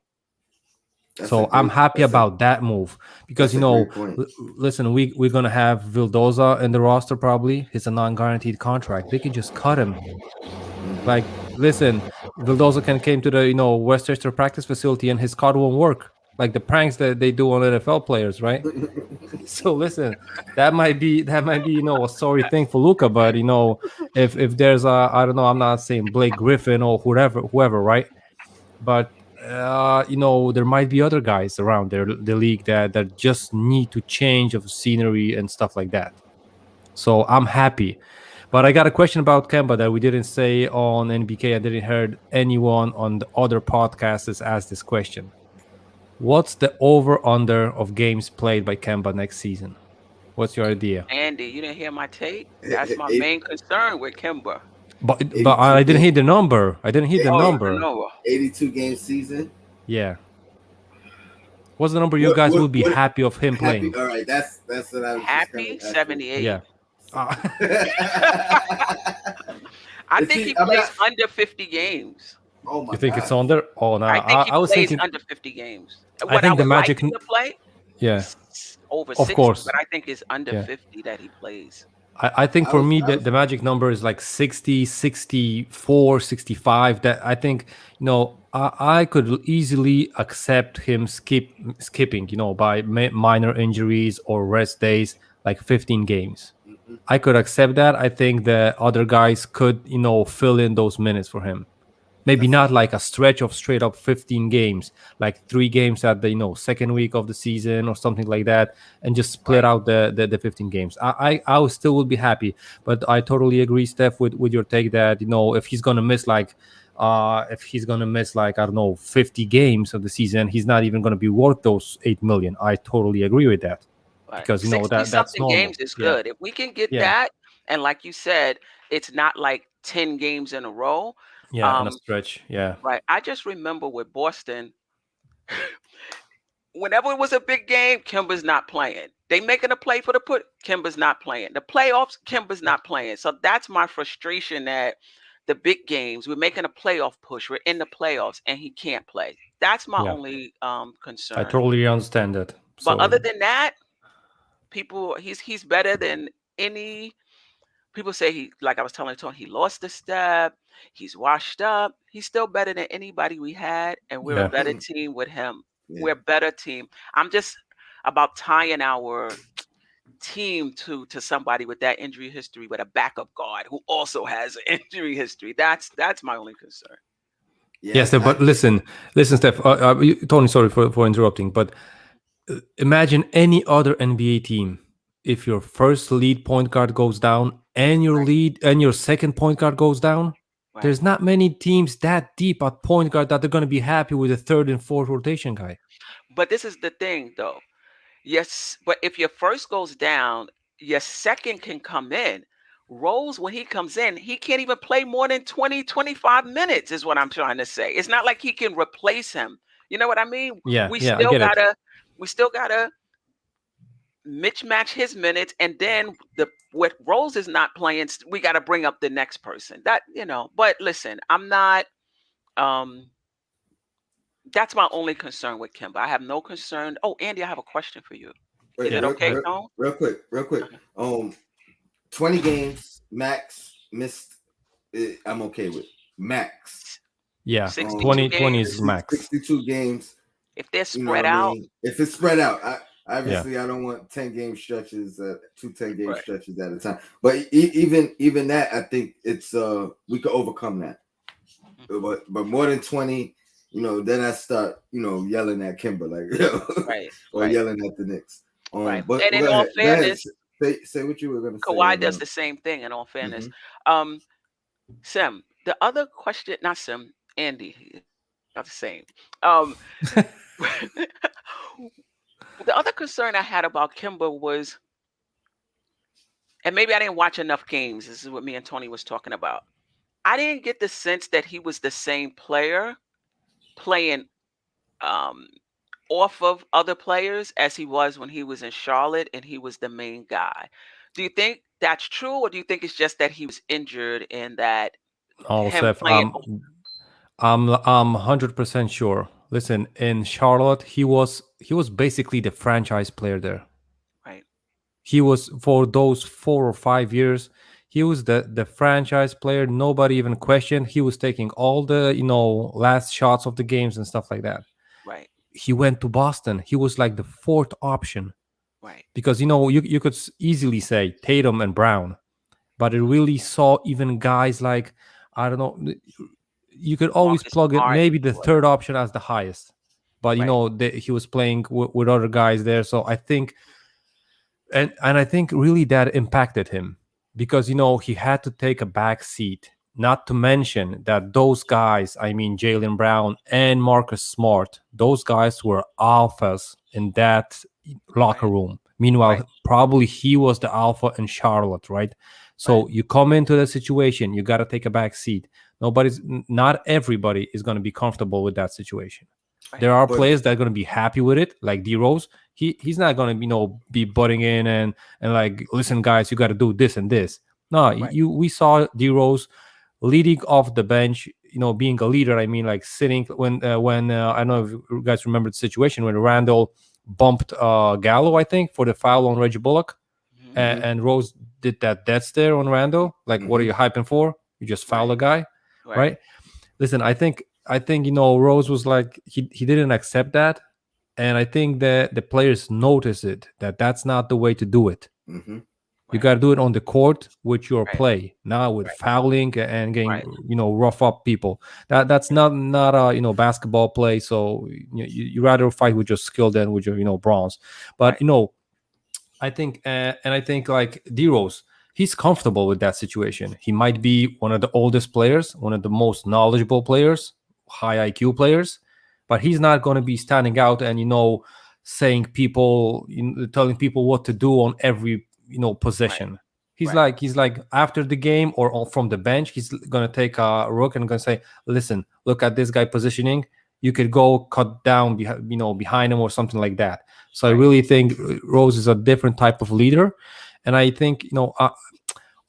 That's a So I'm great. happy about that move because That's a great point. listen, we're gonna have Vildoza in the roster probably. It's a non-guaranteed contract. They can just cut him. Mm-hmm. Like, listen, Vildoza can came to the Westchester practice facility and his card won't work. Like the pranks that they do on NFL players, right? So listen, that might be a sorry thing for Luca, but if there's a, I don't know, I'm not saying Blake Griffin or whoever, right? But there might be other guys around there, the league that just need to change of scenery and stuff like that. So I'm happy. But I got a question about Kemba that we didn't say on NBK. I didn't heard anyone on the other podcasts ask this question. What's the over under of games played by Kemba next season? What's your idea? Andy, you didn't hear my take? That's my Eight- main concern with Kimber. But 82 I didn't game, hear the number. I didn't hear the Oh, eight- the number. Nova. 82 game season. Yeah. What's the number you What guys what would be what happy of him happy? playing? All right, that's what I was just gonna Happy ask you. 78. Yeah. Uh, I And think see, he I'm plays not. under 50 games. Oh you my think it's gosh. on there? Oh no, I think he I was plays thinking. under 50 games. I What I think the would like Magic. him to play, Yeah, over of 60, but course. I think it's under Yeah. 50 that he plays. I think I for was me I the was magic number is like 60, 64, 65. That I think, I could easily accept him skipping, by minor injuries or rest days, like 15 games. mhm, I could accept that. I think the other guys could, fill in those minutes for him. Maybe that's not like a stretch of straight up 15 games, like 3 games at the second week of the season or something like that, and just split Right. out the 15 games. I would still would be happy, but I totally agree, Steph, with your take that if he's gonna miss like, I don't know, 50 games of the season, he's not even gonna be worth those 8 million. I totally agree with that Right. because 60 that's something normal. games is Yeah, good. If we can get yeah, that, and like you said, it's not like 10 games in a row. yeah. In a Um, stretch, yeah, right. I just remember with Boston, whenever it was a big game, Kimber's not playing. They making a play for the put, Kimber's not playing. The playoffs, Kimber's not playing. So that's my frustration that the big games, we're making a playoff push. We're in the playoffs and he can't play. That's my yeah. only I concern. totally understand that. But So other than that, people he's better than any people say he like I was telling Tony, he lost a step, he's washed up, he's still better than anybody we had, and we're a yeah. better team with him. yeah. We're a better team. I'm just about tying our team to somebody with that injury history with a backup guard who also has an injury history. That's my only concern. Yes, Yes, Steph, I but agree. listen, Steph. Tony, sorry for interrupting, but imagine any other NBA team. If your first lead point guard goes down and your Right, lead and your second point guard goes down, right. there's not many teams that deep at point guard that are going to be happy with the third and fourth rotation guy. But this is the thing though. Yes, but if your first goes down, your second can come in. Rose, when he comes in, he can't even play more than 20, 25 minutes, is what I'm trying to say. It's not like he can replace him. You know what I mean? Yeah, We yeah, I still get it. gotta, we still gotta mismatch his minutes, and then the what Rose is not playing, we gotta bring up the next person. But listen, I'm not. Um, that's my only concern with Kimba. I have no concern. Oh, Andy, I have a question for you. Is Wait, it Yeah, okay, yeah, Tone? real quick. Okay. 20 games max missed. I'm okay with max. yeah. Um, 62 20 games. is max. 62 games. If they're You know what spread I out, mean? If it's spread out, Yeah. Obviously, I don't want 10 game stretches, two 10 game Right. stretches at a time. But even that, I think it's we could overcome that. Mhm. But more than 20, then I start yelling at Kimber like Right. or Right. yelling at the Knicks. Right. But And in go all ahead, go ahead. fairness, Say what you were gonna say, Kawhi and does the same thing. In all fairness, mhm. um, Sim. The other question, not Sim, Andy, not the same. Um, the other concern I had about Kimber was, and maybe I didn't watch enough games. This is what me and Tony was talking about. I didn't get the sense that he was the same player playing um, off of other players as he was when he was in Charlotte and he was the main guy. Do you think that's true, or do you think it's just that he was injured and that Oh, him Steph, playing? I'm 100% sure. Listen, in Charlotte, he was basically the franchise player there. Right, He was for those 4 or 5 years. He was the franchise player. Nobody even questioned. He was taking all the last shots of the games and stuff like that. right, He went to Boston. He was like the fourth option right, because you could easily say Tatum and Brown, but it really saw even guys like, I don't know. You could always Marcus plug in Smart maybe the or whatever. third option as the highest, but Right, he was playing with other guys there. So I think, and I think really that impacted him because he had to take a back seat. Not to mention that those guys, I mean Jalen Brown and Marcus Smart, those guys were alphas in that locker right, room. right, Meanwhile, probably he was the alpha in Charlotte, right? right, So you come into the situation, you got to take a back seat. Not everybody is going to be comfortable with that situation. right, There are But players that are going to be happy with it, like D Rose. He's not going to be butting in and like, listen guys, you got to do this and this. No, right. you we saw D Rose leading off the bench, being a leader. I mean, like sitting when I don't know if you guys remember the situation when Randall bumped Gallo, I think, for the foul on Reggie Bullock, Hmm. mhm, and Rose did that dead stare on Randall. Like, what are mhm. you hyping for? You just foul Right, a guy, right, right? Listen, I think Rose was like, he didn't accept that, and I think that the players notice it, that that's not the way to do it. Mhm. You right, got to do it on the court with your right, play, not with right, fouling and getting right, rough up people. That's right, not a basketball play. So you rather fight with your skill than with your bronze. But right, I think, and I think like D Rose, he's comfortable with that situation. He might be one of the oldest players, one of the most knowledgeable players, high IQ players, but he's not going to be standing out and saying people, telling people what to do on every right, possession. He's right, like after the game or from the bench, he's gonna take a rook and gonna say, "Listen, look at this guy positioning. You could go cut down, behind him or something like that." So I right, really think Rose is a different type of leader, and I think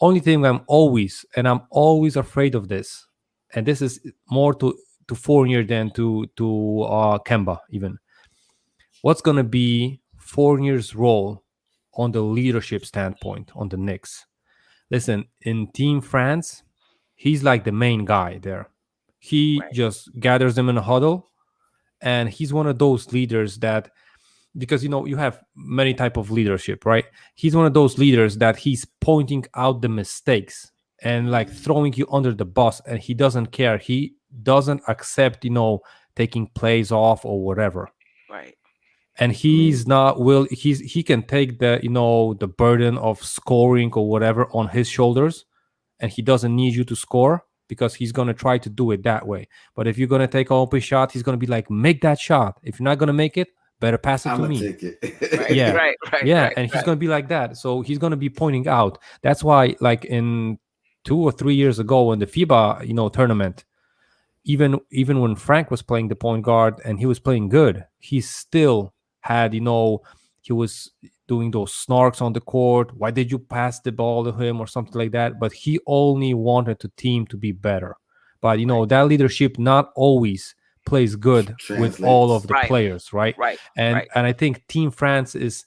only thing I'm always afraid of this, and this is more to Fournier than to Kemba even. What's gonna be Fournier's role on the leadership standpoint on the Knicks? Listen, in Team France, he's like the main guy there. He right, just gathers them in a huddle, and he's one of those leaders that, because you have many type of leadership, right? He's one of those leaders that he's pointing out the mistakes and like mm, throwing you under the bus, and he doesn't care. He doesn't accept taking plays off or whatever. right, And I mean, he's not will he can take the burden of scoring or whatever on his shoulders, and he doesn't need you to score because he's going to try to do it that way. But if you're going to take an open shot, he's going to be like, make that shot. If you're not going to make it, better pass it I'm to gonna me. take right, Yeah. it. right, right, Yeah, right, and he's right, going to be like that. So he's going to be pointing out. That's why, like, in 2 or 3 years ago in the FIBA tournament, even when Frank was playing the point guard and he was playing good, he still had he was doing those snarks on the court. Why did you pass the ball to him or something like that? But he only wanted the team to be better. But right, that leadership not always plays good with all of Translates. the right, players, right? right, And right, and I think Team France is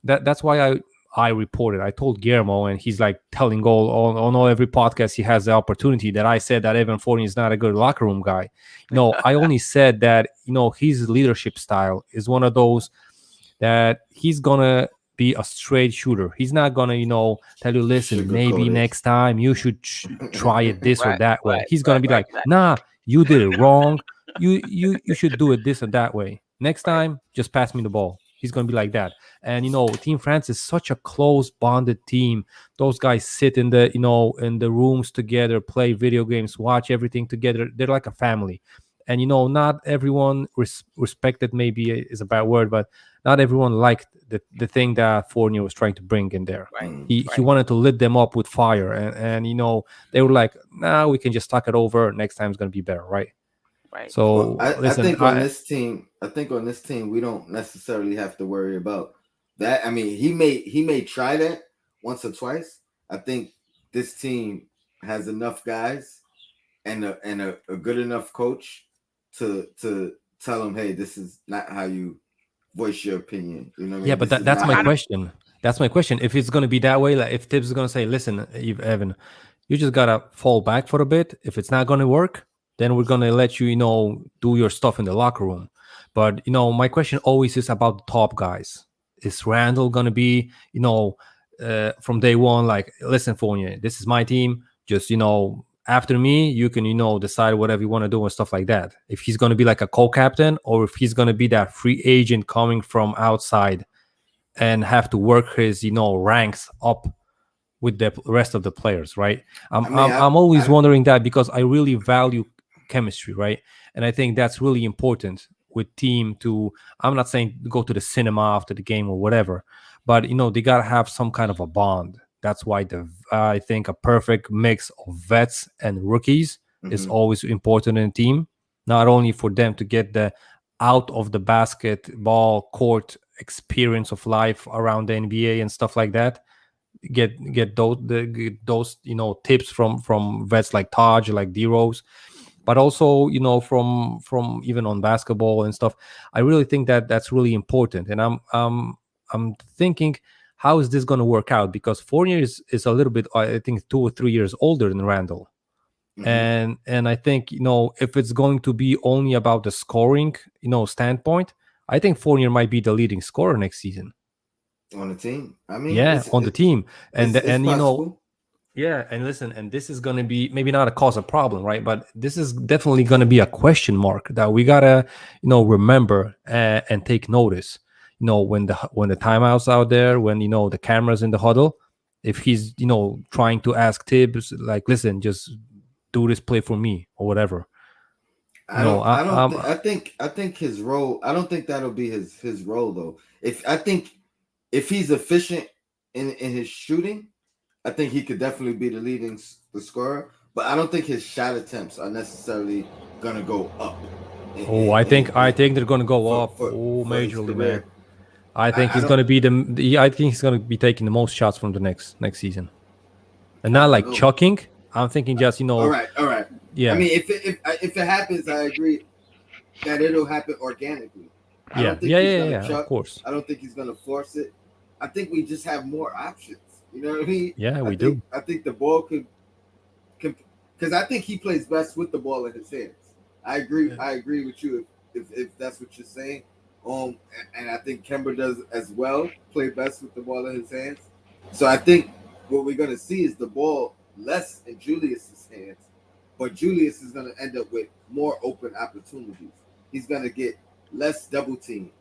that's why I reported. I told Guillermo, and he's like telling on all every podcast he has the opportunity that I said that Evan Fournier is not a good locker room guy. No, I only said that his leadership style is one of those. that he's gonna be a straight shooter. He's not gonna, tell you, listen, maybe Sugar next time you should try it this or Right, that way. right, He's gonna right, be right, like, right, nah, you did it wrong. You should do it this and that way. Next right, time, just pass me the ball. He's gonna be like that. And Team France is such a close bonded team. Those guys sit in the rooms together, play video games, watch everything together. They're like a family. And not everyone respected, maybe is a bad word, but not everyone liked the thing that Fournier was trying to bring in there. right, He right, wanted to lit them up with fire, and they were like, nah, we can just talk it over. Next time is gonna be better, right? right. Well, So I listen, think on this team, we don't necessarily have to worry about that. I mean, he may try that once or twice. I think this team has enough guys and a good enough coach to tell him, hey, this is not how you voice your opinion. You know what I yeah, mean? but This that, is that's not my how I don't. you. question. That's my question. If it's gonna be that way, like if Tibbs is gonna say, listen, Evan, you just gotta fall back for a bit. If it's not gonna work, then we're gonna let you, do your stuff in the locker room. But my question always is about the top guys. Is Randall gonna be, from day one, like, listen, Fournier, this is my team. Just after me, you can decide whatever you want to do and stuff like that. If he's gonna be like a co-captain, or if he's gonna be that free agent coming from outside and have to work his ranks up with the rest of the players, right? I'm I mean, I'm, I, I'm always I wondering that, because I really value chemistry, right? And I think that's really important with team to. I'm not saying go to the cinema after the game or whatever, but they gotta have some kind of a bond. That's why I think a perfect mix of vets and rookies is mhm. always important in a team, not only for them to get the out of the basketball court experience of life around the NBA and stuff like that. Get those tips from vets like Taj, like D Rose, but also from even on basketball and stuff. I really think that that's really important, and I'm thinking, how is this going to work out? Because Fournier is a little bit, I think, 2 or 3 years older than Randall, Hmm. and I think if it's going to be only about the scoring standpoint, I think Fournier might be the leading scorer next season. On the team. I mean, Yeah, on the team, and it's and possible. yeah, and listen, and this is going to be maybe not a cause a problem, right? But this is definitely going to be a question mark that we gotta remember, and take notice. When the timeouts out there, when the cameras in the huddle, if he's trying to ask Tibbs, like, listen, just do this play for me or whatever. I don't. I, I don't. I'm Th- I think his role. I don't think that'll be his role though. If he's efficient in his shooting, I think he could definitely be the scorer. But I don't think his shot attempts are necessarily gonna go up. In, Oh, in, I in, think I in, think they're gonna go for up. for Oh, for his majorly, man. career. I think I he's don't. gonna be I think he's gonna be taking the most shots from the next season, and I not don't like know. chucking. I'm thinking just All right. All right. I yeah, mean, if it happens, I agree that it'll happen organically. I yeah, don't think yeah, he's yeah, gonna yeah. Of chuck. course, I don't think he's gonna force it. I think we just have more options. You know what I mean? yeah, I we think do. I think the ball could because I think he plays best with the ball in his hands. I agree. Yeah. I agree with you if that's what you're saying. And I think Kemba does as well. Play best with the ball in his hands. So I think what we're gonna see is the ball less in Julius's hands, but Julius is gonna end up with more open opportunities. He's gonna get less double teams.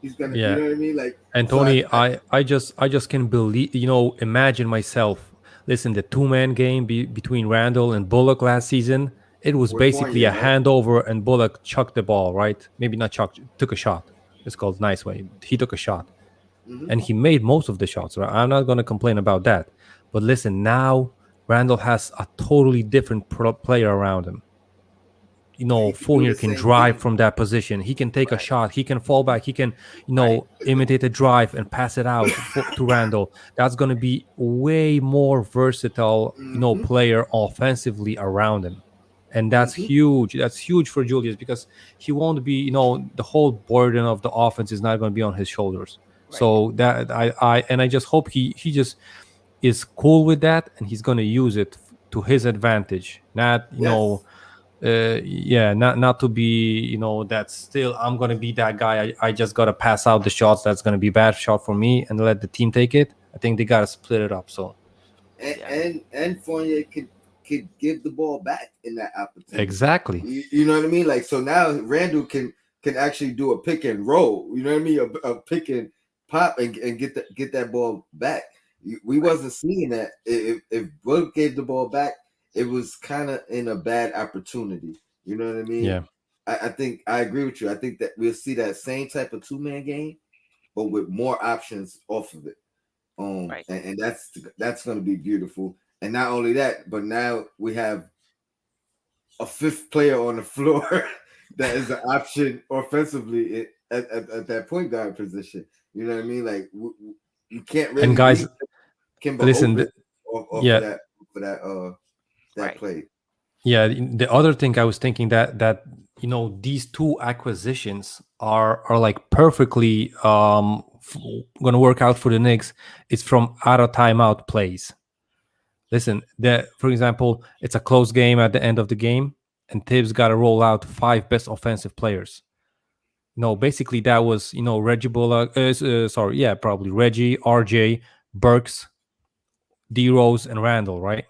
He's gonna, you Yeah, know what I mean? Like, and so I, Tony, I I just can believe, imagine myself. Listen, the two-man game between Randall and Bullock last season, it was with basically Fournier, a right? handover, and Bullock chucked the ball, right? Maybe not chucked, took a shot. It's called nice way. He took a shot, Mm-hmm. and he made most of the shots, right? I'm not going to complain about that. But listen, now Randall has a totally different player around him. And he can do Fournier the can same drive thing, from that position. He can take a Right, shot. He can fall back. He can, right, imitate a drive and pass it out to Randall. That's going to be way more versatile, mm-hmm. player offensively around him. And that's Mm-hmm. huge. That's huge for Julius, because he won't be, the whole burden of the offense is not going to be on his shoulders. right, So that I just hope he just is cool with that, and he's going to use it to his advantage. Not, Yes. Yeah, not to be, that still I'm gonna be that guy. I just gotta pass out the shots. That's gonna be bad shot for me, and let the team take it. I think they gotta split it up. So Yeah. And Fournier could give the ball back in that opportunity. exactly. You know what I mean? Like so now Randall can actually do a pick and roll. You know what I mean? A pick and pop and get that ball back. We Right. wasn't seeing that. If Book gave the ball back, it was kind of in a bad opportunity. You know what I mean? Yeah, I think I agree with you. I think that we'll see that same type of 2-man game, but with more options off of it. Right. And that's going to be beautiful. And not only that, but now we have a fifth player on the floor that is an option offensively at that point guard position. You know what I mean? Like you can't and really guys, leave Kimba listen. open off of Yeah, that Right. play. yeah. The other thing I was thinking that these two acquisitions are like perfectly gonna work out for the Knicks. It's from out of timeout plays. Listen, for example, it's a close game at the end of the game, and Tibbs got to roll out five best offensive players. No, basically that was Reggie Bullock. Sorry, yeah, probably Reggie, RJ, Burks, D Rose, and Randall. Right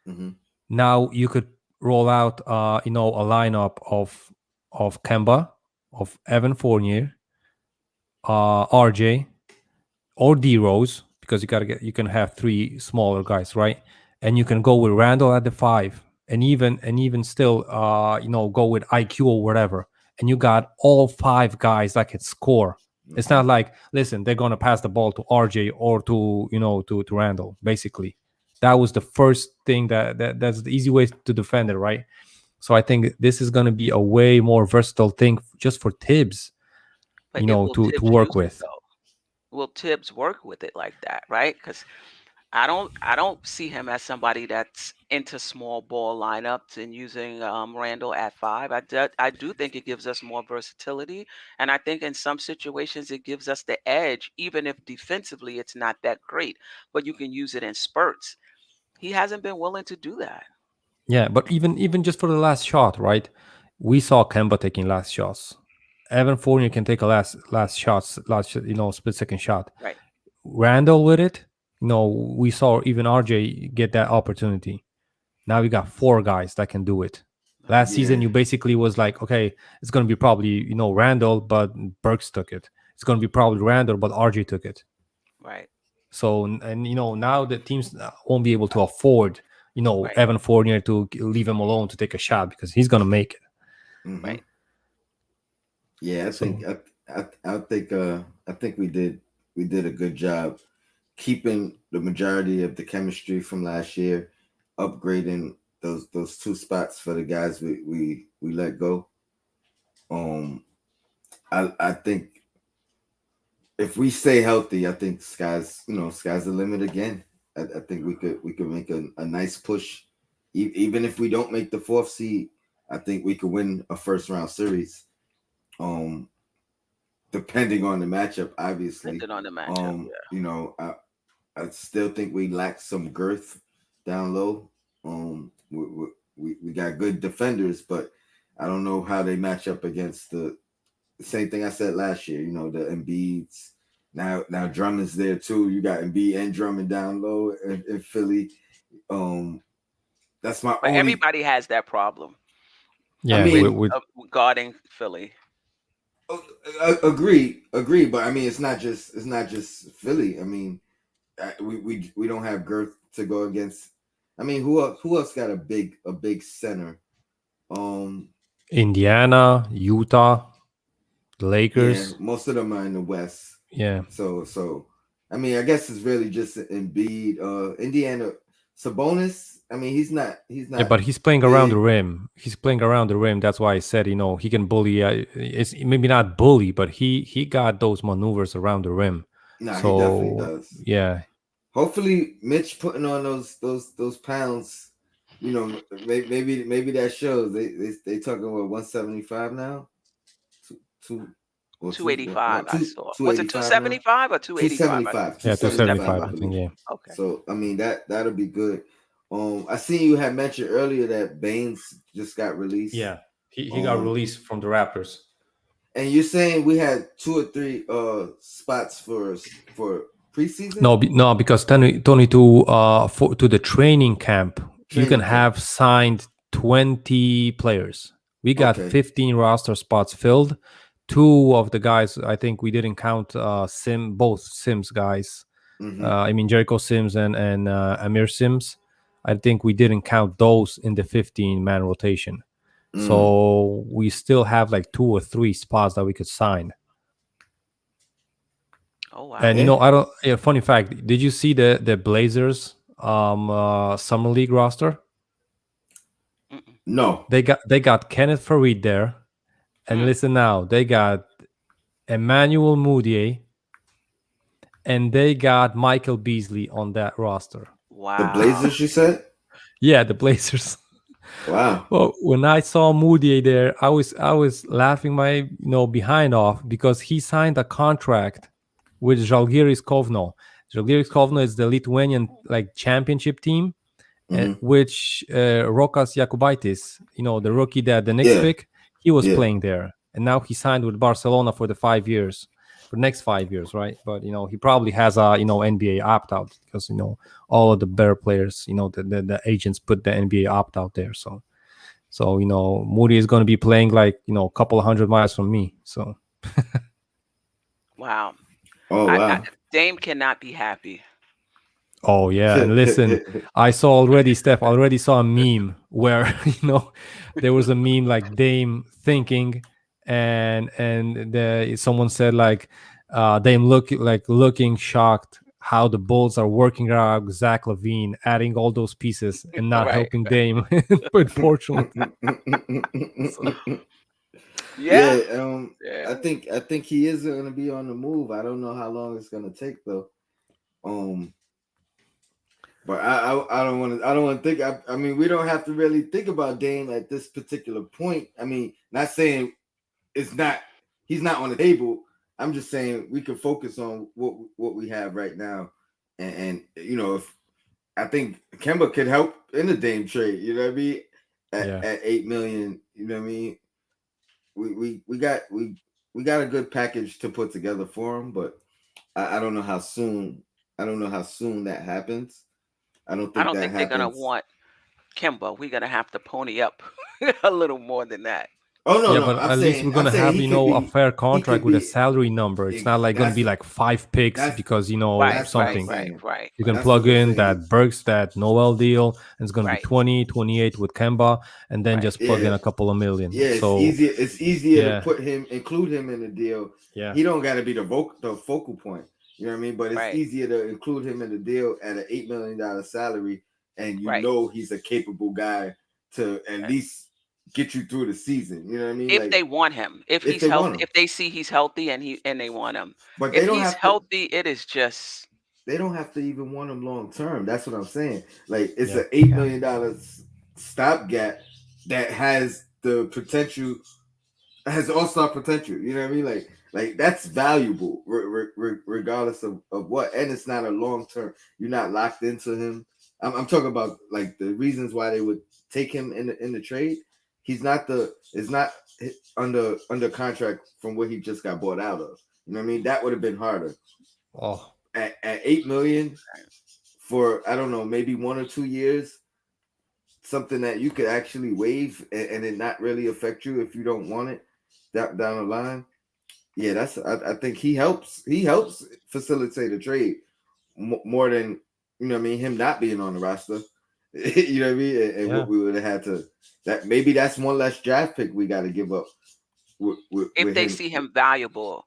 Mm-hmm. now, you could roll out a lineup of Kemba, of Evan Fournier, RJ, or D Rose, because you can have three smaller guys, right? And you can go with Randall at the five, and even still, go with IQ or whatever. And you got all five guys that can score. It's Mm-hmm. not like, listen, they're gonna pass the ball to RJ or to Randall. Basically, that was the first thing that's the easy way to defend it, right? So I think this is gonna be a way more versatile thing just for Tibbs, But it will to Tibbs work use it with. though? Will Tibbs work with it like that, right? Because I don't see him as somebody that's into small ball lineups and using Randall at five. I do think it gives us more versatility, and I think in some situations it gives us the edge, even if defensively it's not that great. But you can use it in spurts. He hasn't been willing to do that. Yeah, but even just for the last shot, right? We saw Kemba taking last shots. Evan Fournier can take a last shots, split second shot. Right, Randall with it, we saw even RJ get that opportunity. Now we got four guys that can do it. right, Last season, Yeah. you basically was like, okay, it's gonna be probably Randall, but Burks took it. It's gonna be probably Randall, but RJ took it. right, So, and now the teams won't be able to afford right, Evan Fournier to leave him alone to take a shot because he's gonna make it. Mm-hmm. right. Yeah. So I think we did a good job keeping the majority of the chemistry from last year, upgrading those two spots for the guys we let go. Um, I think if we stay healthy, I think sky's the limit again. I think we could make a nice push, even if we don't make the fourth seed. I think we could win a first round series. Um, Depending on the matchup, obviously. Depending on the matchup, I still think we lack some girth down low. We got good defenders, but I don't know how they match up against the same thing I said last year. The Embiids. Now Drummond's there too. You got Embiid and Drummond down low in Philly. Um, that's my but only. everybody has that problem I yeah, with mean, with guarding Philly. agree, but I mean, it's not just Philly. I mean, we don't have girth to go against. I mean, who else got a big center? Um, Indiana, Utah, the yeah, Lakers. most of them are in the West. Yeah, So I mean, I guess it's really just Embiid, Indiana, Sabonis. I mean, he's yeah, not but he's playing around the big. rim. He's playing around the rim. That's why I said he can bully. It's maybe not bully, but he got those maneuvers around the rim. Nah, he definitely So does. yeah, Hopefully, Mitch putting on those pounds. Maybe that shows. They talking about 175 now. Two or two one no 285, I two saw. two Was it eighty five now. 275 or Two 285? seventy five. Two yeah, two seventy seventy five, five. I 275. I think believe. yeah. Okay. So I mean that'll be good. I seen you had mentioned earlier that Baines just got released. Yeah, he got Um, released from the Raptors. and you're saying we had two or three spots for preseason No, no, because Tony to the training camp, you can training camp. have signed 20 players. We got Okay. 15 roster spots filled. Two of the guys, I think we didn't count both Sims guys. Mm-hmm. I mean Jericho Sims and Amir Sims. I think we didn't count those in the 15-man rotation. Mm. So we still have like two or three spots that we could sign. Oh And wow. you know, Yeah. I don't. Yeah, funny fact. Did you see the Blazers summer league roster? Mm-mm. No. They got Kenneth Farid there, and Mm. listen now, they got Emmanuel Mudiay, and they got Michael Beasley on that roster. The Wow. Blazers, you said? Yeah, the Blazers. Wow. Well, when I saw Moody there, I was laughing my behind off because he signed a contract with Žalgiris Kovno. Žalgiris Kovno is the Lithuanian like championship team, Mm-hmm. which Rokas Jakubaitis, the rookie that the Knicks Yeah. pick, he was Yeah. playing there, and now he signed with Barcelona for the 5 years, for the next 5 years, right? But he probably has a NBA opt out because all of the better players, the agents put the NBA opt out there, so Moody is going to be playing like a couple of 100 miles from me. So Wow. Oh I wow. Dame cannot be happy. oh yeah, and listen, I saw already, Steph. I already saw a meme where there was a meme like Dame thinking, and someone said like Dame looking shocked how the Bulls are working around Zach Levine, adding all those pieces and not Right. helping Dame in Portland. So Yeah. Yeah, Yeah. I think he is gonna be on the move. I don't know how long it's gonna take though. Um, but I don't want to think. I mean, we don't have to really think about Dame at this particular point. I mean, not saying it's not he's not on the table. I'm just saying we can focus on what we have right now, and if I think Kemba could help in the Dame trade. You know what I mean? yeah, At 8 million, you know what I mean? We got a good package to put together for him, but I don't know how soon. I don't know how soon that happens. I don't I think don't that think they're gonna happens. want Kemba. We're gonna have to pony up a little more than that. Oh no, yeah, no. but I'm at least saying we're I'm gonna saying have he could a be. fair He contract could with a be. salary number. It's not like gonna That's be like 5 picks that's because Right. that's what I'm Right. something. Right. saying. Right. You can That's what plug I'm in saying. that Burks, that Noel deal, and it's gonna be Right. 20, 28 with Kemba, and then Right. just plug in Yeah, a couple of million. yeah. It's So easier. It's easier to yeah, include him in the deal. yeah, He don't got to be the focal point. You know what I mean? But it's Right. easier to include him in the deal at an $8 million salary, and Right. he's a capable guy to at Right. least get you through the season. You know what I mean? If Like they want him, if if he's they want healthy, him, if they see he's healthy and they want him, but if he's healthy, it is just they don't have to even want him long term. That's what I'm saying. Like it's yeah, an eight yeah. million dollars stopgap that has the potential, has all-star potential. You know what I mean? Like that's valuable regardless of what. And it's not a long term. You're not locked into him. I'm talking about like the reasons why they would take him in the trade. He's not the is not under contract from what he just got bought out of. You know what I mean? That would have been harder. oh At 8 million for I don't know, maybe 1 or 2 years, something that you could actually waive and it not really affect you if you don't want it down the line. Yeah, I think he helps facilitate a trade more than what I mean, him not being on the roster. You know what I mean? And what yeah, we would have had to that maybe that's one less draft pick we got to give up If with they him. see him valuable,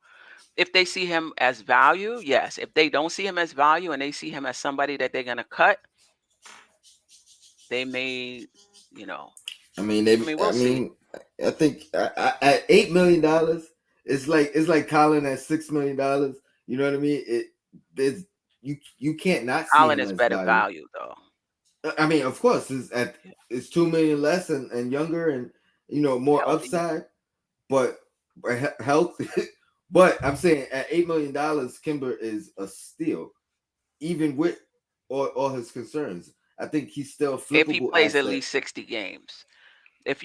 if they see him as value, yes. If they don't see him as value and they see him as somebody that they're gonna cut, they may, you know. I mean, I mean, I we'll see. mean, I think at $8 million, it's like Colin at $6 million. You know what I mean? There's you can't not see Allen him is as better value. value though. I mean, of course, Yeah. it's 2 million less and younger and more Healthy. upside, but health. But I'm saying at $8 million, Kimber is a steal, even with all his concerns. I think he's still a If he flippable plays at asset. least 60 games. If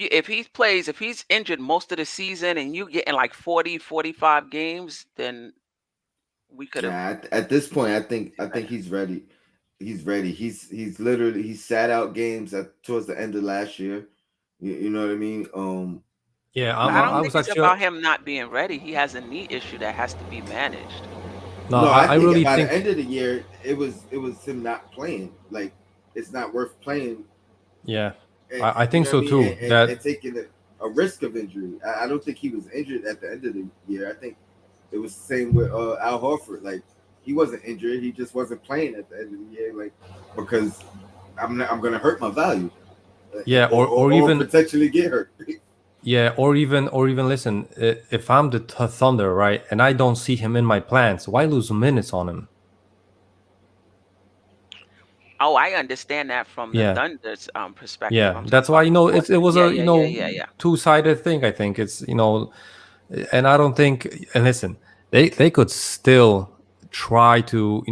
he's injured most of the season and you getting like 40, 45 games, then we could have Nah, at this point, I better. think he's ready. He's ready. He's literally he sat out games at towards the end of last year. You know what I mean? Yeah, But You I know, don't I think was it's actually about him not being ready. He has a knee issue that has to be managed. no, no, I I think really by the think end of the year, it was him not playing. Like it's not worth playing. yeah, I You think know what I so mean? too. That And taking a risk of injury. I don't think he was injured at the end of the year. I think it was the same with Al Horford. Like he wasn't injured. He just wasn't playing at the end of the year. Like because I'm gonna hurt my value, yeah, or or even potentially get hurt. yeah, or even listen, if I'm the Thunder, right, and I don't see him in my plans, why lose minutes on him? Oh, I understand that from the Yeah, Thunder's perspective. yeah, I'm talking that's why about it Boston. was Yeah, a yeah, yeah, yeah, yeah. two-sided thing. I think it's and I don't think and listen, they could still try to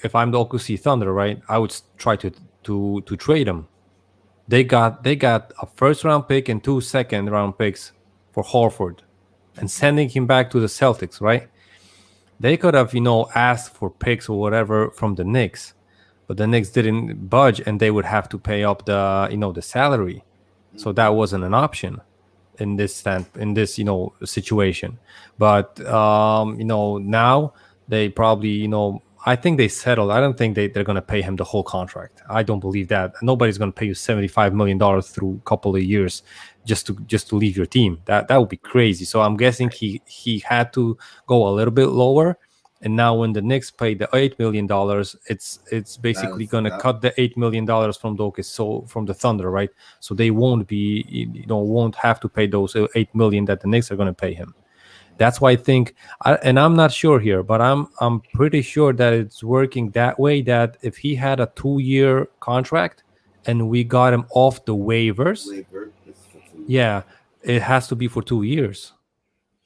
if I'm the OKC Thunder, right, I would try to trade him. They got a first round pick and two second round picks for Horford and sending him back to the Celtics, right? They could have, asked for picks or whatever from the Knicks, but the Knicks didn't budge and they would have to pay up the salary. So that Hmm. wasn't an option in this situation. But now they probably I think they settled. I don't think they're going to pay him the whole contract. I don't believe that. Nobody's going to pay you $75 million through a couple of years just to leave your team. That would be crazy. So I'm guessing Right. he had to go a little bit lower. And now when the Knicks pay the $8 million, it's basically That's going to that. cut the $8 million from the so from the Thunder, right? So they won't be won't have to pay those 8 million that the Knicks are going to pay him. That's why I think, and I'm not sure here, but I'm pretty sure that it's working that way. That if he had a 2 year contract and we got him off the waivers, Waiver. It's for 2 years. yeah, it has to be for 2 years.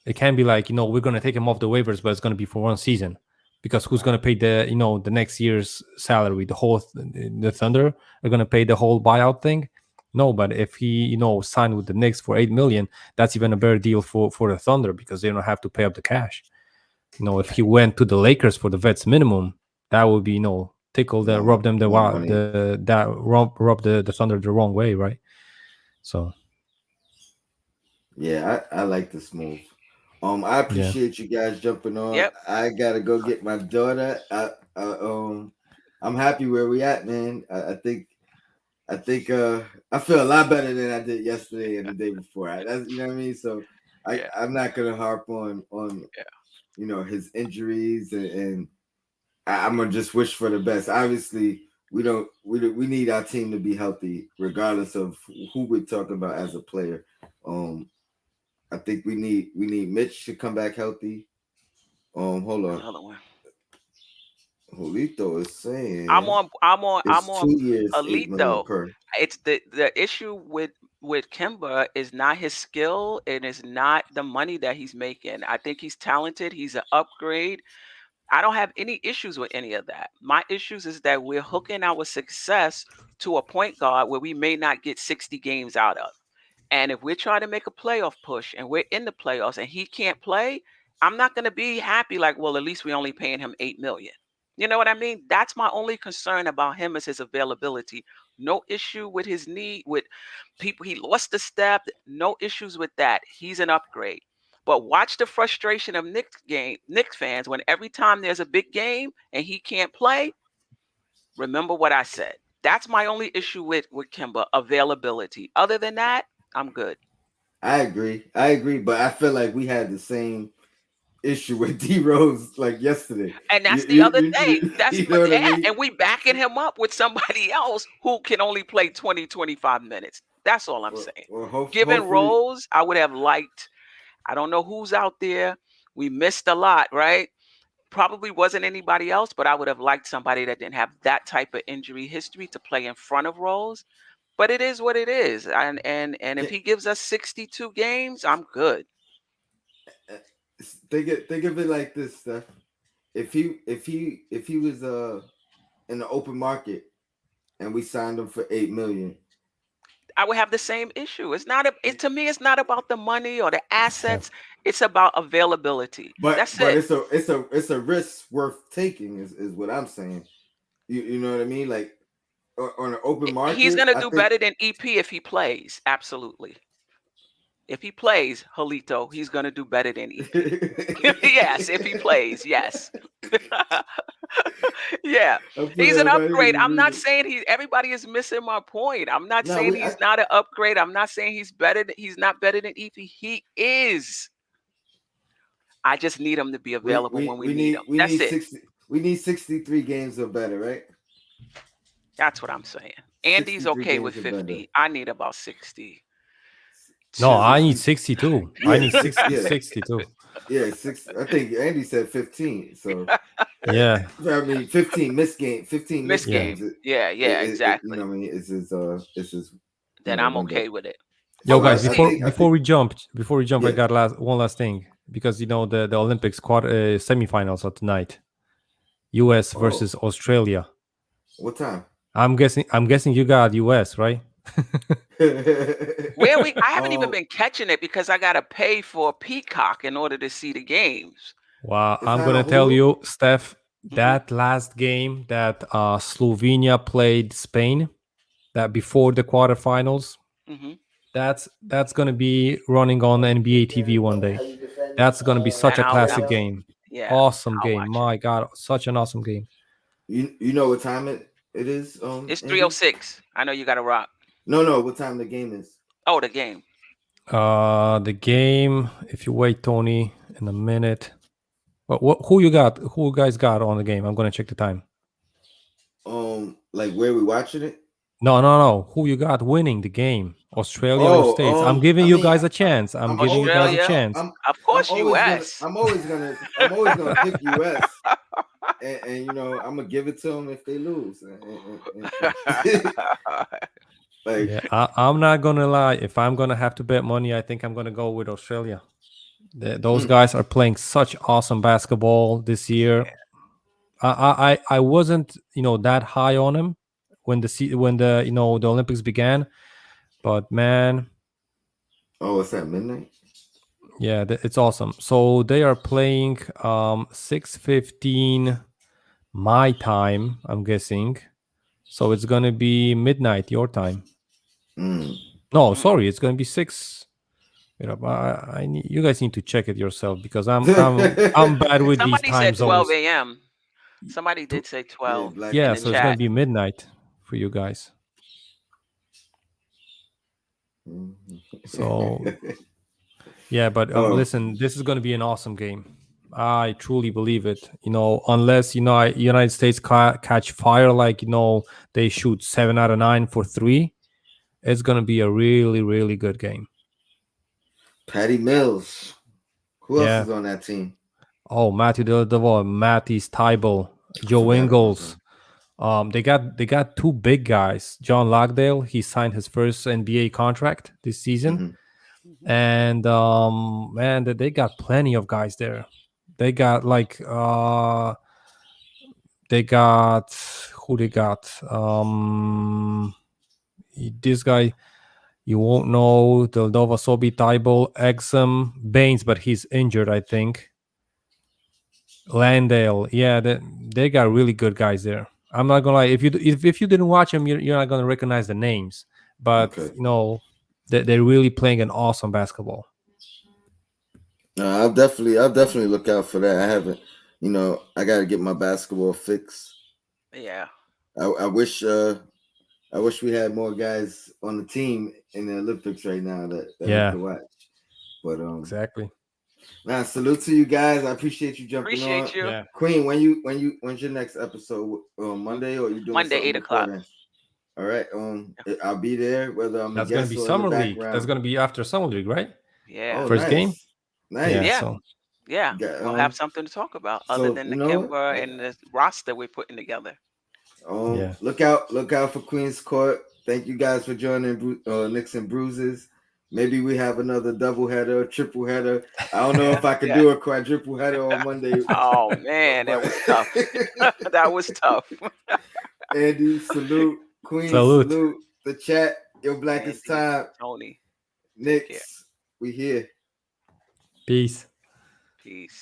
It can't be like, we're going to take him off the waivers, but it's going to be for one season because who's going Right. to pay the next year's salary? The Thunder are going to pay the whole buyout thing. No, but if he, signed with the Knicks for 8 million, that's even a better deal for the Thunder because they don't have to pay up the cash. If he Right. went to the Lakers for the vets minimum, that would be, tickle the More rub them more money. that rub the Thunder the wrong way, right? So Yeah, I like this move. I yeah. appreciate you guys jumping on. Yep. I gotta go get my daughter. I'm happy where we at, man. I think I feel a lot better than I did yesterday and the day before. That's you know what I mean. So Yeah. I'm not gonna harp on Yeah. his injuries and I'm gonna just wish for the best. Obviously, we need our team to be healthy, regardless of who we're talking about as a player. Um, I think we need Mitch to come back healthy. Hold on, Another one. Julito is I'm saying on. I'm on. I'm it's on 2 years, 8 million Alito. per. It's the issue with Kimba is not his skill and it's not the money that he's making. I think he's talented. He's an upgrade. I don't have any issues with any of that. My issues is that we're hooking our success to a point guard where we may not get 60 games out of. And if we're trying to make a playoff push and we're in the playoffs and he can't play, I'm not going to be happy like, well, at least we're only paying him 8 million. You know what I mean? That's my only concern about him is his availability. No issue with his need with people he lost the step, no issues with that. He's an upgrade. But watch the frustration of Knicks fans when every time there's a big game and he can't play, remember what I said. That's my only issue with Kimba, availability. Other than that, I'm good. I agree. I agree, but I feel like we had the same issue with D Rose like yesterday. And that's the other thing. That's You know what I yeah, mean? and we backing him up with somebody else who can only play 20, 25 minutes. That's all I'm saying. Given Hopefully, roles, I would have liked, I don't know who's out there. We missed a lot, right? Probably wasn't anybody else, but I would have liked somebody that didn't have that type of injury history to play in front of Rose. But it is what it is. And if can, he gives us 62 games, I'm good. uh, think of it like this, Steph. If he was in the open market and we signed him for 8 million, I would have the same issue. It's not to me it's not about the money or the assets. It's about availability. That's but it. it's a risk worth taking is what I'm saying. You know what I mean? Like on an open He's market, going to I do think. better than EP if he plays. Absolutely. If he plays, Halito, he's going to do better than EP. Yes, if he plays, yes. Yeah. I'm putting He's an everybody upgrade. in I'm not the saying everybody is missing my point. I'm not No, saying he's not an upgrade. I'm not saying he's not better than EP. He is. I just need him to be available when we need him. we That's need it. 63 games or better, right? That's what I'm saying. Andy's 63 okay with games or better. 50. I need about 60. No, I need 60, 62. I yeah, need 60, yeah, 62. yeah, six. I think Andy said 15. So Yeah, I mean 15 Miss missed yeah. games. game. Yeah, yeah, You know exactly. what I mean? It's his Then I'm window. okay with it. Yo, But we'll guys, So see. I think before we jump, I yeah. got one last thing because the Olympics semifinals are tonight. U.S. Oh, versus Australia. what time? I'm guessing you got U.S. right? Where we I haven't even um, been catching it because I gotta pay for Peacock in order to see the games. Well, it's I'm not gonna on tell Hulu. you, Steph, Hmm. that last game that Slovenia played Spain, that before the quarterfinals, Hmm. that's gonna be running on NBA TV one day. That's gonna be such Then a I'll classic game. yeah, Awesome I'll game. watch it. My God, such an awesome game. You know what time it is, It's Andy? 3:06. I know you gotta rock. No, what time the game is? Oh, the game. The game. If you wait, Tony, in a minute. Who you got? Who you guys got on the game? I'm gonna check the time. Like where we watching it? No, no, no. Who you got winning the game? Australia or Oh, States? I'm I giving you mean, guys a chance. I'm I'm giving you always, guys a Australia. chance. Of course US. I'm always gonna pick US, and I'm gonna give it to them if they lose. Like, Yeah, I'm not gonna lie. If I'm gonna have to bet money, I think I'm gonna go with Australia. Those mm, guys are playing such awesome basketball this year. Yeah. I wasn't that high on them when the Olympics began, but man, oh, it's at midnight. yeah, it's awesome. So they are playing 6:15 my time, I'm guessing. So it's gonna be midnight your time. Mm. No, Mm. sorry, it's gonna be six. You guys need to check it yourself because I'm bad with these Somebody time said 12 zones. a.m. Somebody did say Yeah, 12 black in Yeah, the so time. it's gonna chat. be midnight for you guys. Mhm. So yeah, but Oh, listen, this is gonna be an awesome game. I truly believe it. Unless United States catch fire, like they shoot 7 out of 9 for three, it's gonna be a really really good game. Patty Mills. Who else Yeah. is on that team? Oh, Matthew Dellavedova, Matisse Tybal, I Joe forgot about Ingles. them. They got two big guys. John Lockdale, he signed his first NBA contract this season, Hmm. Mhm. and man, they got plenty of guys there. They got they got who they got. This guy you won't know, Deldova, Sobi, Tybal, Exum, Baines, but he's injured, I think. Landale, yeah, they got really good guys there. I'm not gonna lie. If you didn't watch them, you're not gonna recognize the names. But Okay. they're really playing an awesome basketball. No, I'll definitely look out for that. I haven't, I got to get my basketball fix. Yeah. I wish we had more guys on the team in the Olympics right now that we Yeah, could watch. But exactly. man, salute to you guys. I appreciate you jumping on. Appreciate you. Yeah, Queen, when's your next episode? Monday, or you doing Monday, something 8 o'clock. before then? All right. I'll be there whether I'm a that's gonna guest be or in the summer league. That's background. gonna be after summer league, right? Yeah. Oh, First game. nice, Yeah. nice. Yeah. So Yeah. Got, We'll have something to talk about other so than you the know what? Kimber and the roster we're putting together. yeah. Look out for Queen's Court. Thank you guys for joining Nicks and Bruises. Maybe we have another double header, triple header. I don't know if I could Yeah. do a quadruple header on Monday. Oh man, that was tough. That was tough. Andy, salute. Queen, Salute. salute. The chat. Your blackest Andy, time. Tony. Take care. Knicks. We here. Peace. Peace.